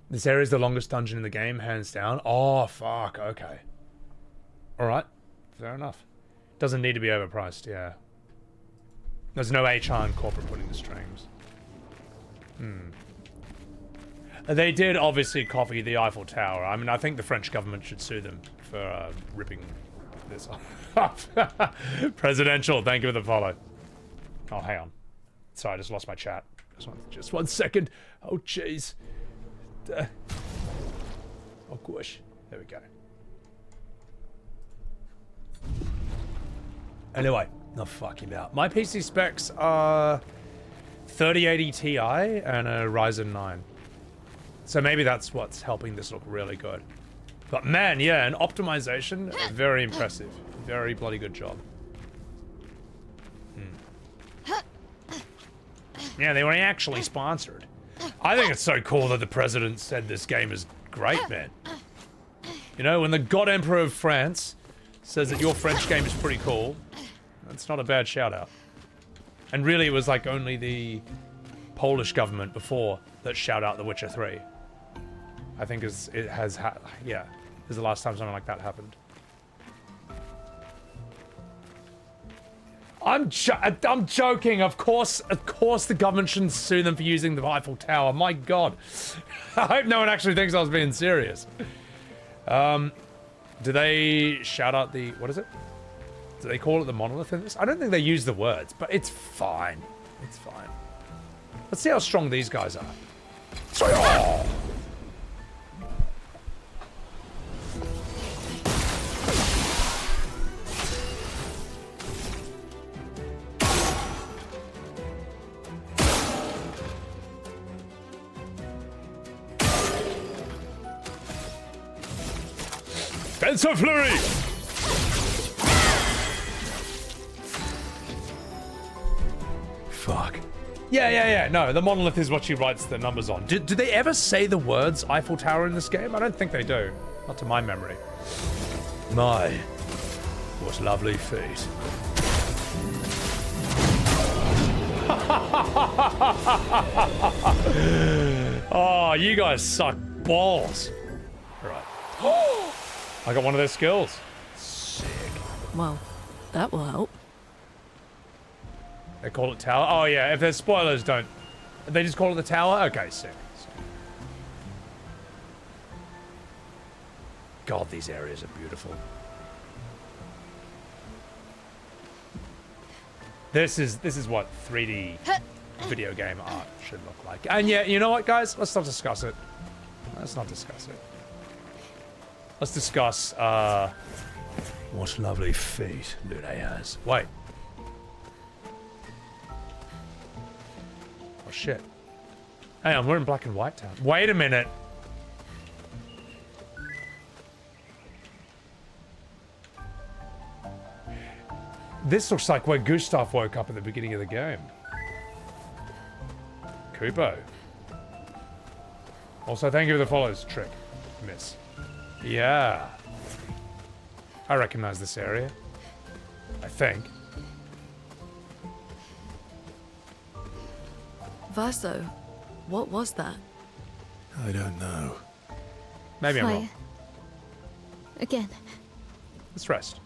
This area is the longest dungeon in the game, hands down. Oh, fuck. Okay. Alright. Fair enough. Doesn't need to be overpriced, yeah. There's no HR in corporate putting the strings. They did obviously copy the Eiffel Tower. I mean, I think the French government should sue them for ripping this off. Presidential, thank you for the follow. Oh, hang on. Sorry, I just lost my chat. Just one second. Oh, jeez. Oh, gosh. There we go. Anyway, no fucking about. My PC specs are 3080 Ti and a Ryzen 9. So maybe that's what's helping this look really good. But man, yeah, and optimization, very impressive. Very bloody good job. Yeah, they were actually sponsored. I think it's so cool that the president said this game is great, man. You know, when the God Emperor of France says that your French game is pretty cool, that's not a bad shout out. And really, it was like only the Polish government before that shout out The Witcher 3. I think yeah, this is the last time something like that happened. I'm joking. Of course the government shouldn't sue them for using the Eiffel Tower. My God. I hope no one actually thinks I was being serious. Do they shout out the, what is it? Do they call it the monolith in this? I don't think they use the words, but it's fine. It's fine. Let's see how strong these guys are. Oh! Fencer Flurry! Fuck. Yeah. No, the monolith is what she writes the numbers on. Do they ever say the words Eiffel Tower in this game? I don't think they do. Not to my memory. My, what lovely feet. Oh, you guys suck balls. Right. I got one of their skills. Sick. Well, that will help. They call it tower? Oh yeah, if there's spoilers, don't... They just call it the tower? Okay, sick. God, these areas are beautiful. This is what 3D video game art should look like. And yeah, you know what, guys? Let's not discuss it. Let's not discuss it. Let's discuss, what lovely feet Lune has. Wait. Oh, shit. Hang on, we're in Black and White Town. Wait a minute. This looks like where Gustave woke up at the beginning of the game. Kupo. Also, thank you for the follows, Trick. Miss. Yeah. I recognize this area. I think. Verso, what was that? I don't know. Maybe I'm wrong. Fire. Again. Let's rest.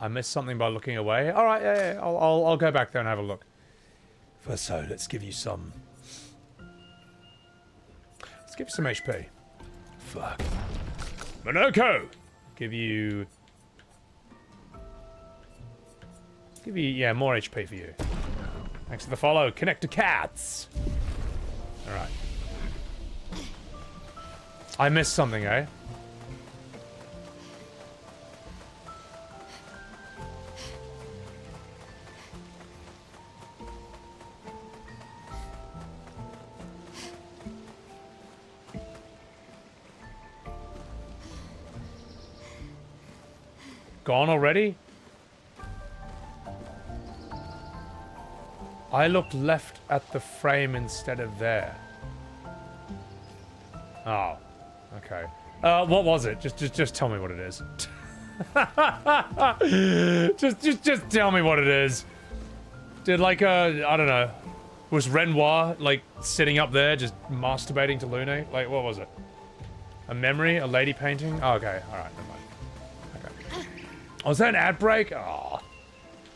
I missed something by looking away. All right, yeah. I'll go back there and have a look. So let's give you some. Let's give you some HP. Fuck. Monoko! Give you, yeah, more HP for you. Thanks for the follow. Connect to cats. All right. I missed something, eh? Gone already? I looked left at the frame instead of there. Oh, okay. What was it? Just tell me what it is. just tell me what it is. Did like I don't know. Was Renoir like sitting up there just masturbating to Lune? Like what was it? A memory? A lady painting? Oh, okay, all right, never mind. Okay. Oh, is that an ad break? Oh.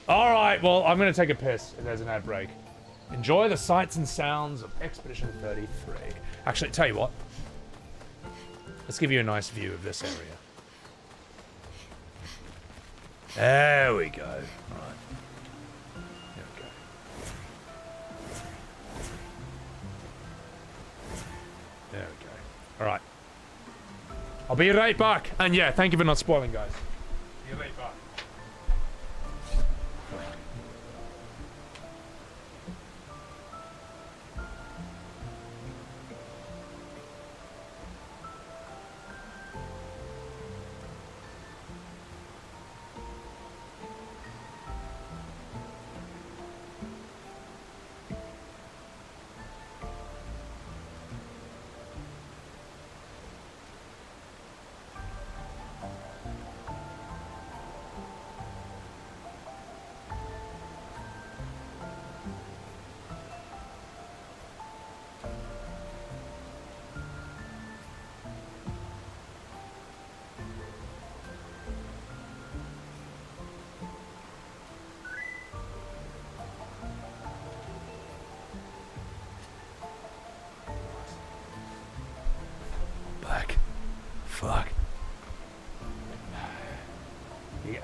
All right, well, I'm gonna take a piss if there's an ad break. Enjoy the sights and sounds of Expedition 33. Actually, tell you what. Let's give you a nice view of this area. There we go. All right. There we go. There we go. All right. I'll be right back. And yeah, thank you for not spoiling, guys. Be right back.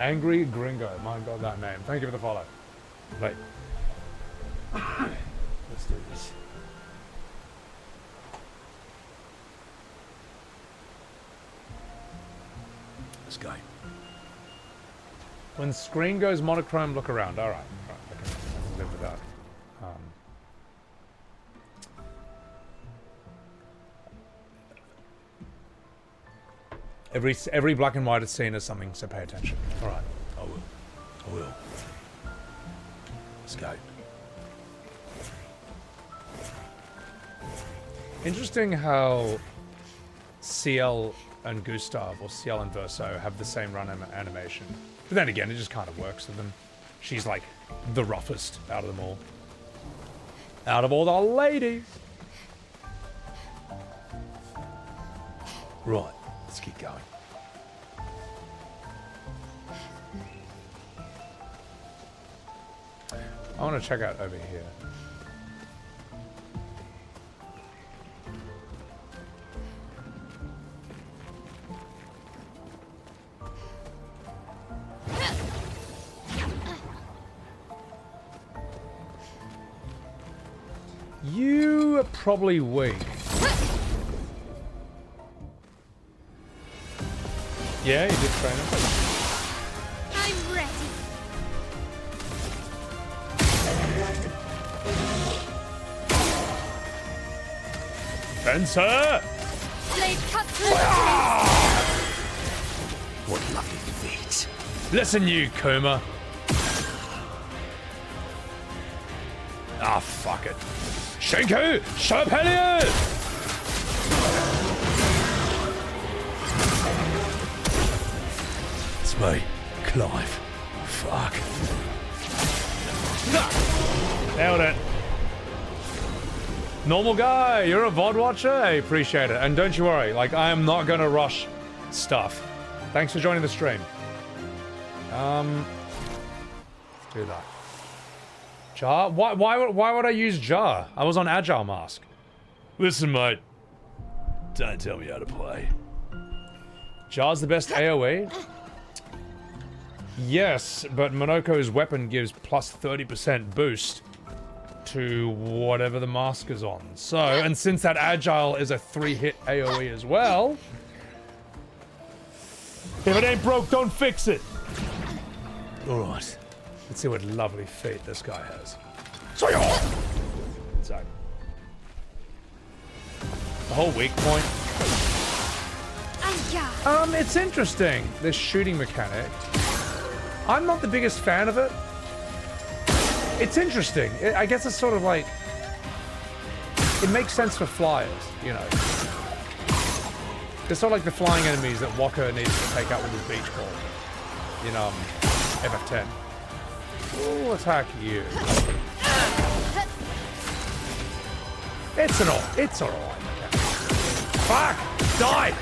Angry Gringo. My God, that name. Thank you for the follow. Right. Let's do this. Let's go. When screen goes monochrome, look around. All right. All right. I can live with that. Every black and white is seen as something, so pay attention. All right, I will. I will. Let's go. Interesting how Sciel and Gustave, or Sciel and Verso, have the same run animation. But then again, it just kind of works with them. She's like the roughest out of them all. Out of all the ladies. Right. Let's keep going. I want to check out over here. You are probably weak. Yeah, you did train him. I'm ready. Fencer! Blade cuts through the What lucky feet. Listen, you Kuma. Ah, fuck it. Shinku! Sharpellier! It's me, Clive. Fuck. Nailed it. Normal guy, you're a VOD watcher? I appreciate it. And don't you worry, like, I am not gonna rush stuff. Thanks for joining the stream. Let's do that. Jar? Why would I use Jar? I was on Agile Mask. Listen, mate. Don't tell me how to play. Jar's the best AoE? Yes, but Monoko's weapon gives plus 30% boost to whatever the mask is on. So, and since that Agile is a 3-hit AoE as well, if it ain't broke, don't fix it. Alright. Let's see what lovely feet this guy has. So, the whole weak point. It's interesting, this shooting mechanic. I'm not the biggest fan of it. It's interesting. I guess it's sort of like... It makes sense for flyers, you know. It's sort of like the flying enemies that Walker needs to take out with his beach ball. In FF10. We'll attack you. It's alright. Okay. Fuck! Die!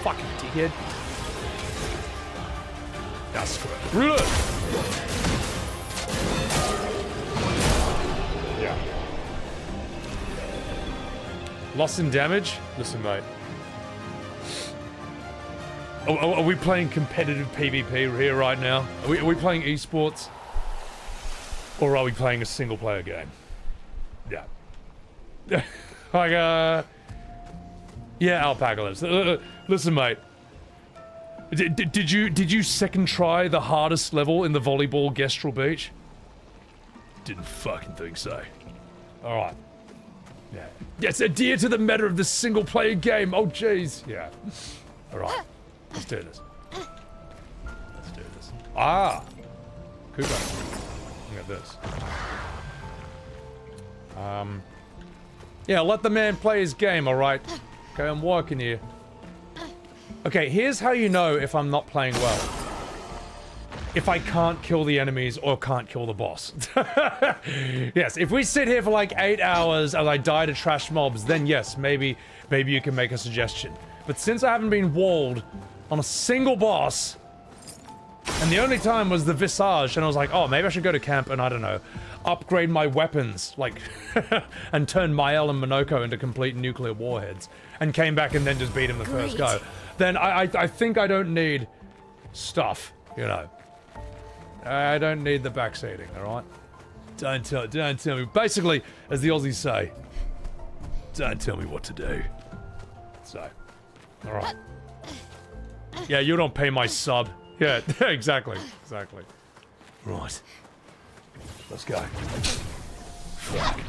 Fucking dickhead. That's good. Yeah. Loss in damage? Listen, mate. Are we playing competitive PvP here right now? Are we playing esports? Or are we playing a single player game? Yeah. Like, yeah, Alpaca lives. Listen, mate. Did you second try the hardest level in the volleyball Gestrel Beach? Didn't fucking think so. Alright. Yeah. Yes, adhere to the meta of this single player game. Oh, jeez. Yeah. Alright. Let's do this. Let's do this. Ah! Cooper. Look at this. Yeah, let the man play his game, alright? Okay, I'm working here. Okay, here's how you know if I'm not playing well. If I can't kill the enemies or can't kill the boss. Yes, if we sit here for like 8 hours and I die to trash mobs, then yes, maybe you can make a suggestion. But since I haven't been walled on a single boss, and the only time was the Visage, and I was like, oh, maybe I should go to camp and, I don't know, upgrade my weapons, like, and turn Maelle and Monoko into complete nuclear warheads, and came back and then just beat him the first go. Then I think I don't need stuff, you know. I don't need the backseating, alright? Don't tell me. Basically, as the Aussies say, don't tell me what to do. So, alright. Yeah, you don't pay my sub. Yeah, exactly. Right. Let's go. Fuck.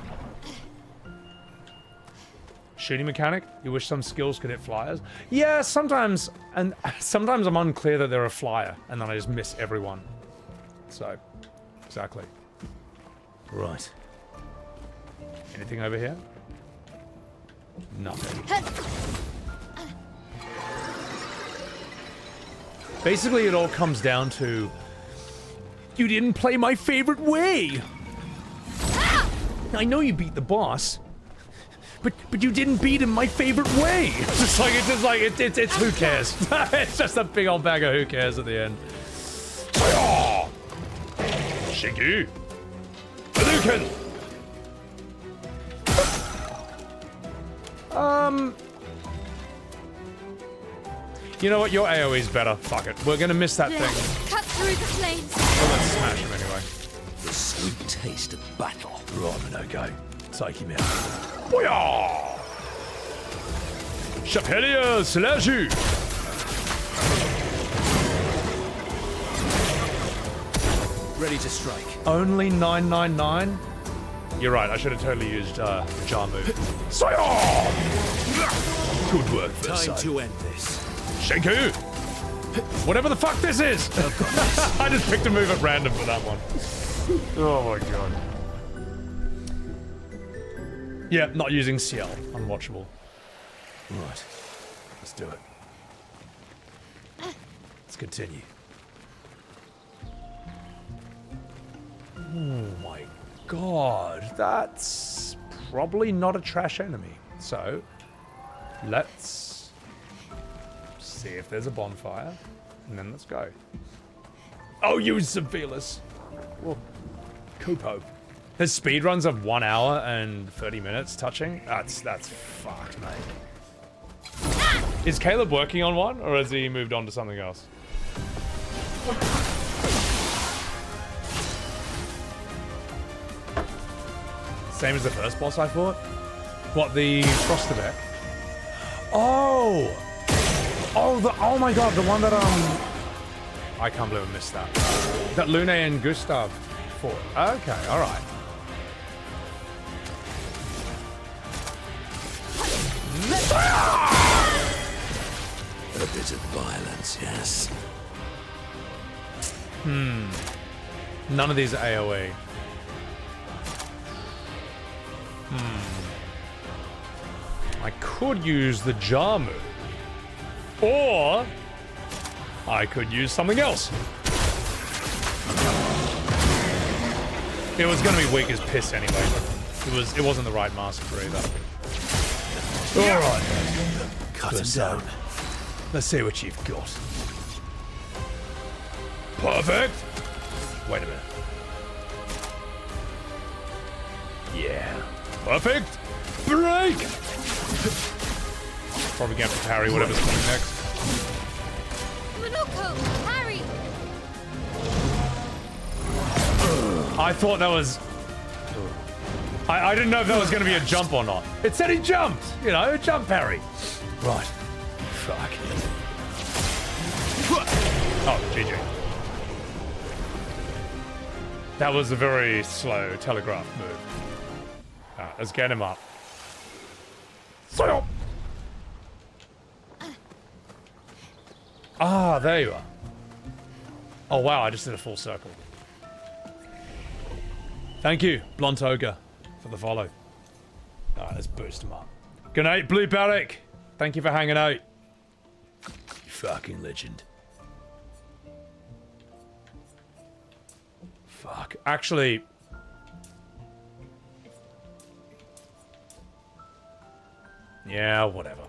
Shooting mechanic? You wish some skills could hit flyers? Yeah, sometimes, and sometimes I'm unclear that they're a flyer, and then I just miss everyone. So, exactly. Right. Anything over here? Nothing. Basically, it all comes down to... You didn't play my favorite way! I know you beat the boss, but you didn't beat him my favorite way! It's who cares? It's just a big old bag of who cares at the end. Shiki! Hadouken! You know what? Your AoE's better. Fuck it. We're gonna miss that thing. Cut through the flames. Well, let's smash him anyway. The sweet taste of battle. Right, okay. Take him out. Booyah! Chapelia Slash-you! Ready to strike. Only 999? You're right, I should have totally used the jar move. Good work, Verso. Time to end this. Shinku! Whatever the fuck this is! I just picked a move at random for that one. Oh my god. Yeah, not using Sciel. Unwatchable. Right. Let's do it. Let's continue. Oh my god. That's probably not a trash enemy. So, let's see if there's a bonfire, and then let's go. Oh, use some feelers. Whoa. Kupo. There's speedruns of 1 hour and 30 minutes touching. That's fucked, mate. Is Caleb working on one, or has he moved on to something else? Same as the first boss, I thought. What, the Frosterbeck? Oh! Oh my god, the one that, I can't believe I missed that. That Lune and Gustave fought. Okay, alright. A bit of violence, yes. None of these are AoE. I could use the jar move. Or I could use something else. It was gonna be weak as piss anyway, but it wasn't the right master for either. Alright. Cut him down. Let's see what you've got. Perfect! Wait a minute. Yeah. Perfect! Break! Probably going to parry whatever's coming next. Monoko! Parry! I thought that was... I didn't know if that was going to be a jump or not. It said he jumped! You know, jump parry. Right. Fuck. Oh, GG. That was a very slow telegraph move. Alright, let's get him up. Sciel! Ah, there you are. Oh wow, I just did a full circle. Thank you, Blunt Ogre, for the follow. Alright, let's boost him up. Good night, Blue Barrack. Thank you for hanging out. You fucking legend. Fuck. Actually... yeah, whatever.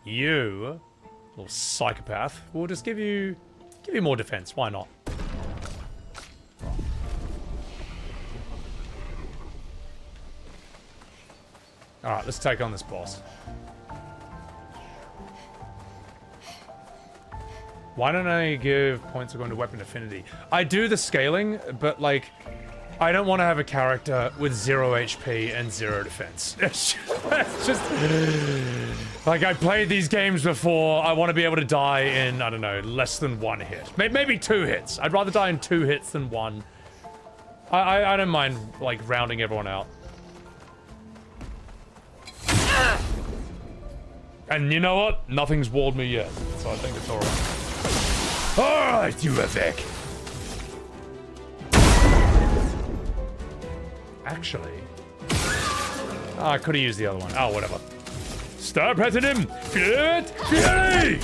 You, little psychopath, we'll just give you more defense. Why not? Alright, let's take on this boss. Why don't I give points of going to weapon affinity? I do the scaling, but like, I don't want to have a character with 0 HP and 0 defense. It's just... like, I played these games before, I want to be able to die in, I don't know, less than 1 hit. Maybe 2 hits. I'd rather die in 2 hits than 1. I don't mind, like, rounding everyone out. And you know what? Nothing's walled me yet, so I think it's alright. Alright, you Avec! Actually... oh, I could've used the other one. Oh, whatever. Stop hitting him! Feel it! Fury!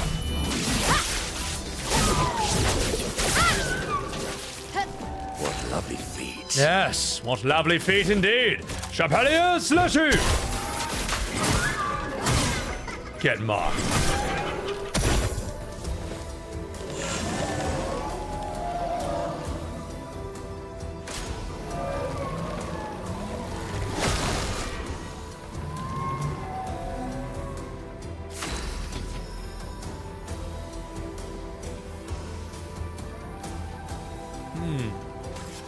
What lovely feet. Yes, what lovely feet indeed! Chapelier Slashu! Get marked.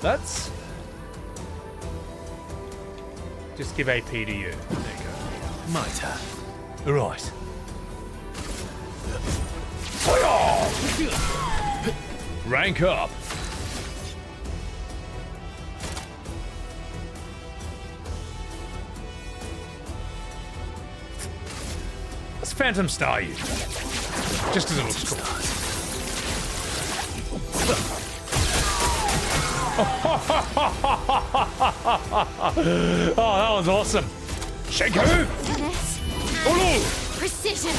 Let's just give AP to you. There you go. My turn. Right. Rank up. Let's Phantom Star you. Just because it looks cool. Oh, that was awesome. Shaku! Precision!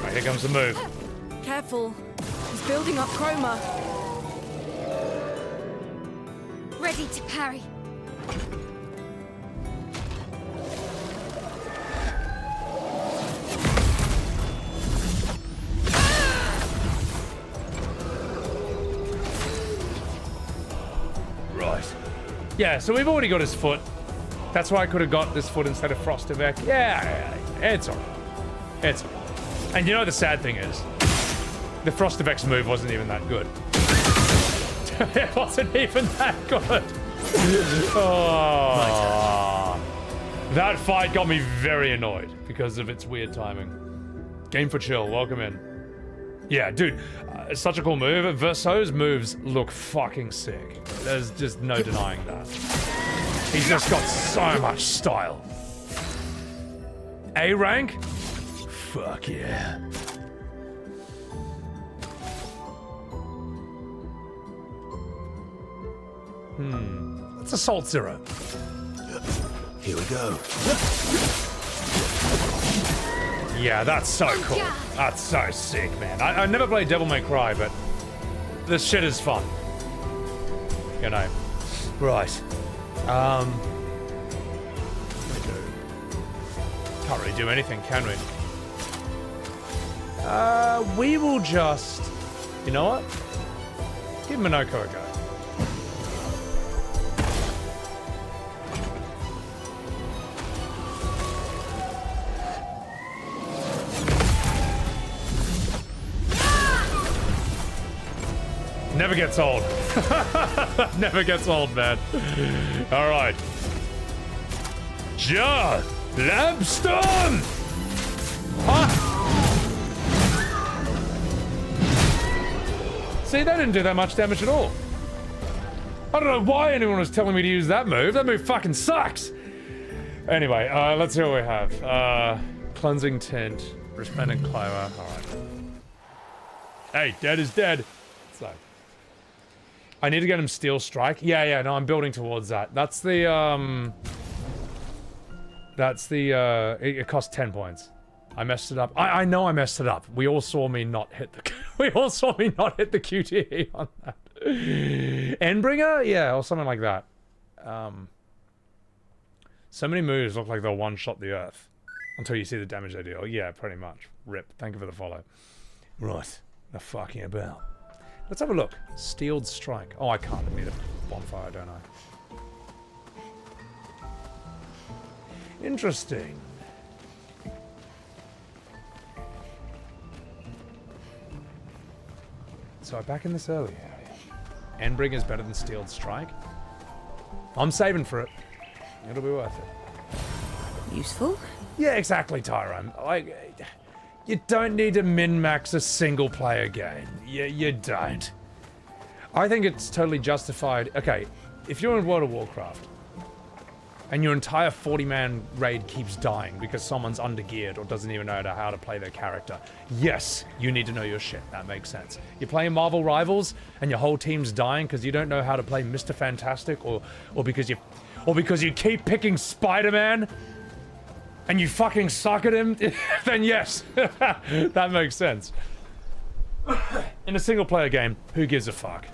Right, here comes the move. Careful. He's building up chroma. Ready to parry. Right. Yeah, so we've already got his foot. That's why I could have got this foot instead of Frostivec. Yeah, it's alright. It's alright. And you know the sad thing is, the Frostivec's move wasn't even that good. It wasn't even that good. Oh, that fight got me very annoyed because of its weird timing. Game for Chill, welcome in. Yeah, dude, it's such a cool move. Verso's moves look fucking sick. There's just no denying that. He's just got so much style. A rank? Fuck yeah. Let's It's Assault Zero. Here we go. Yeah, that's so cool. That's so sick, man. I never played Devil May Cry, but this shit is fun. You know. Right. Can't really do anything, can we? We will just... You know what? Give Minoko a go. Never gets old. Never gets old, man. All right. Ja! Lampstone! Huh? See, that didn't do that much damage at all. I don't know why anyone was telling me to use that move. That move fucking sucks. Anyway, let's see what we have. Cleansing Tint, Resplendent Clover. All right. Hey, dead is dead. So. I need to get him Steel Strike. Yeah, no, I'm building towards that. That's the, it costs 10 points. I messed it up. I know I messed it up. We all saw me not hit the... we all saw me not hit the QTE on that. Endbringer? Yeah, or something like that. So many moves look like they'll one-shot the earth. Until you see the damage they deal. Yeah, pretty much. Rip. Thank you for the follow. Right. The fucking about. Let's have a look. Steeled Strike. Oh, I can't. I need a bonfire, don't I? Interesting. So back in this early area. Endbringer is better than Steeled Strike. I'm saving for it. It'll be worth it. Useful? Yeah, exactly, Tyrone. Like, you don't need to min-max a single-player game. You don't. I think it's totally justified. Okay, if you're in World of Warcraft, and your entire 40-man raid keeps dying because someone's undergeared or doesn't even know how to play their character, yes, you need to know your shit. That makes sense. You're playing Marvel Rivals, and your whole team's dying because you don't know how to play Mr. Fantastic, or because you keep picking Spider-Man, and you fucking suck at him, then yes, that makes sense. In a single-player game, who gives a fuck?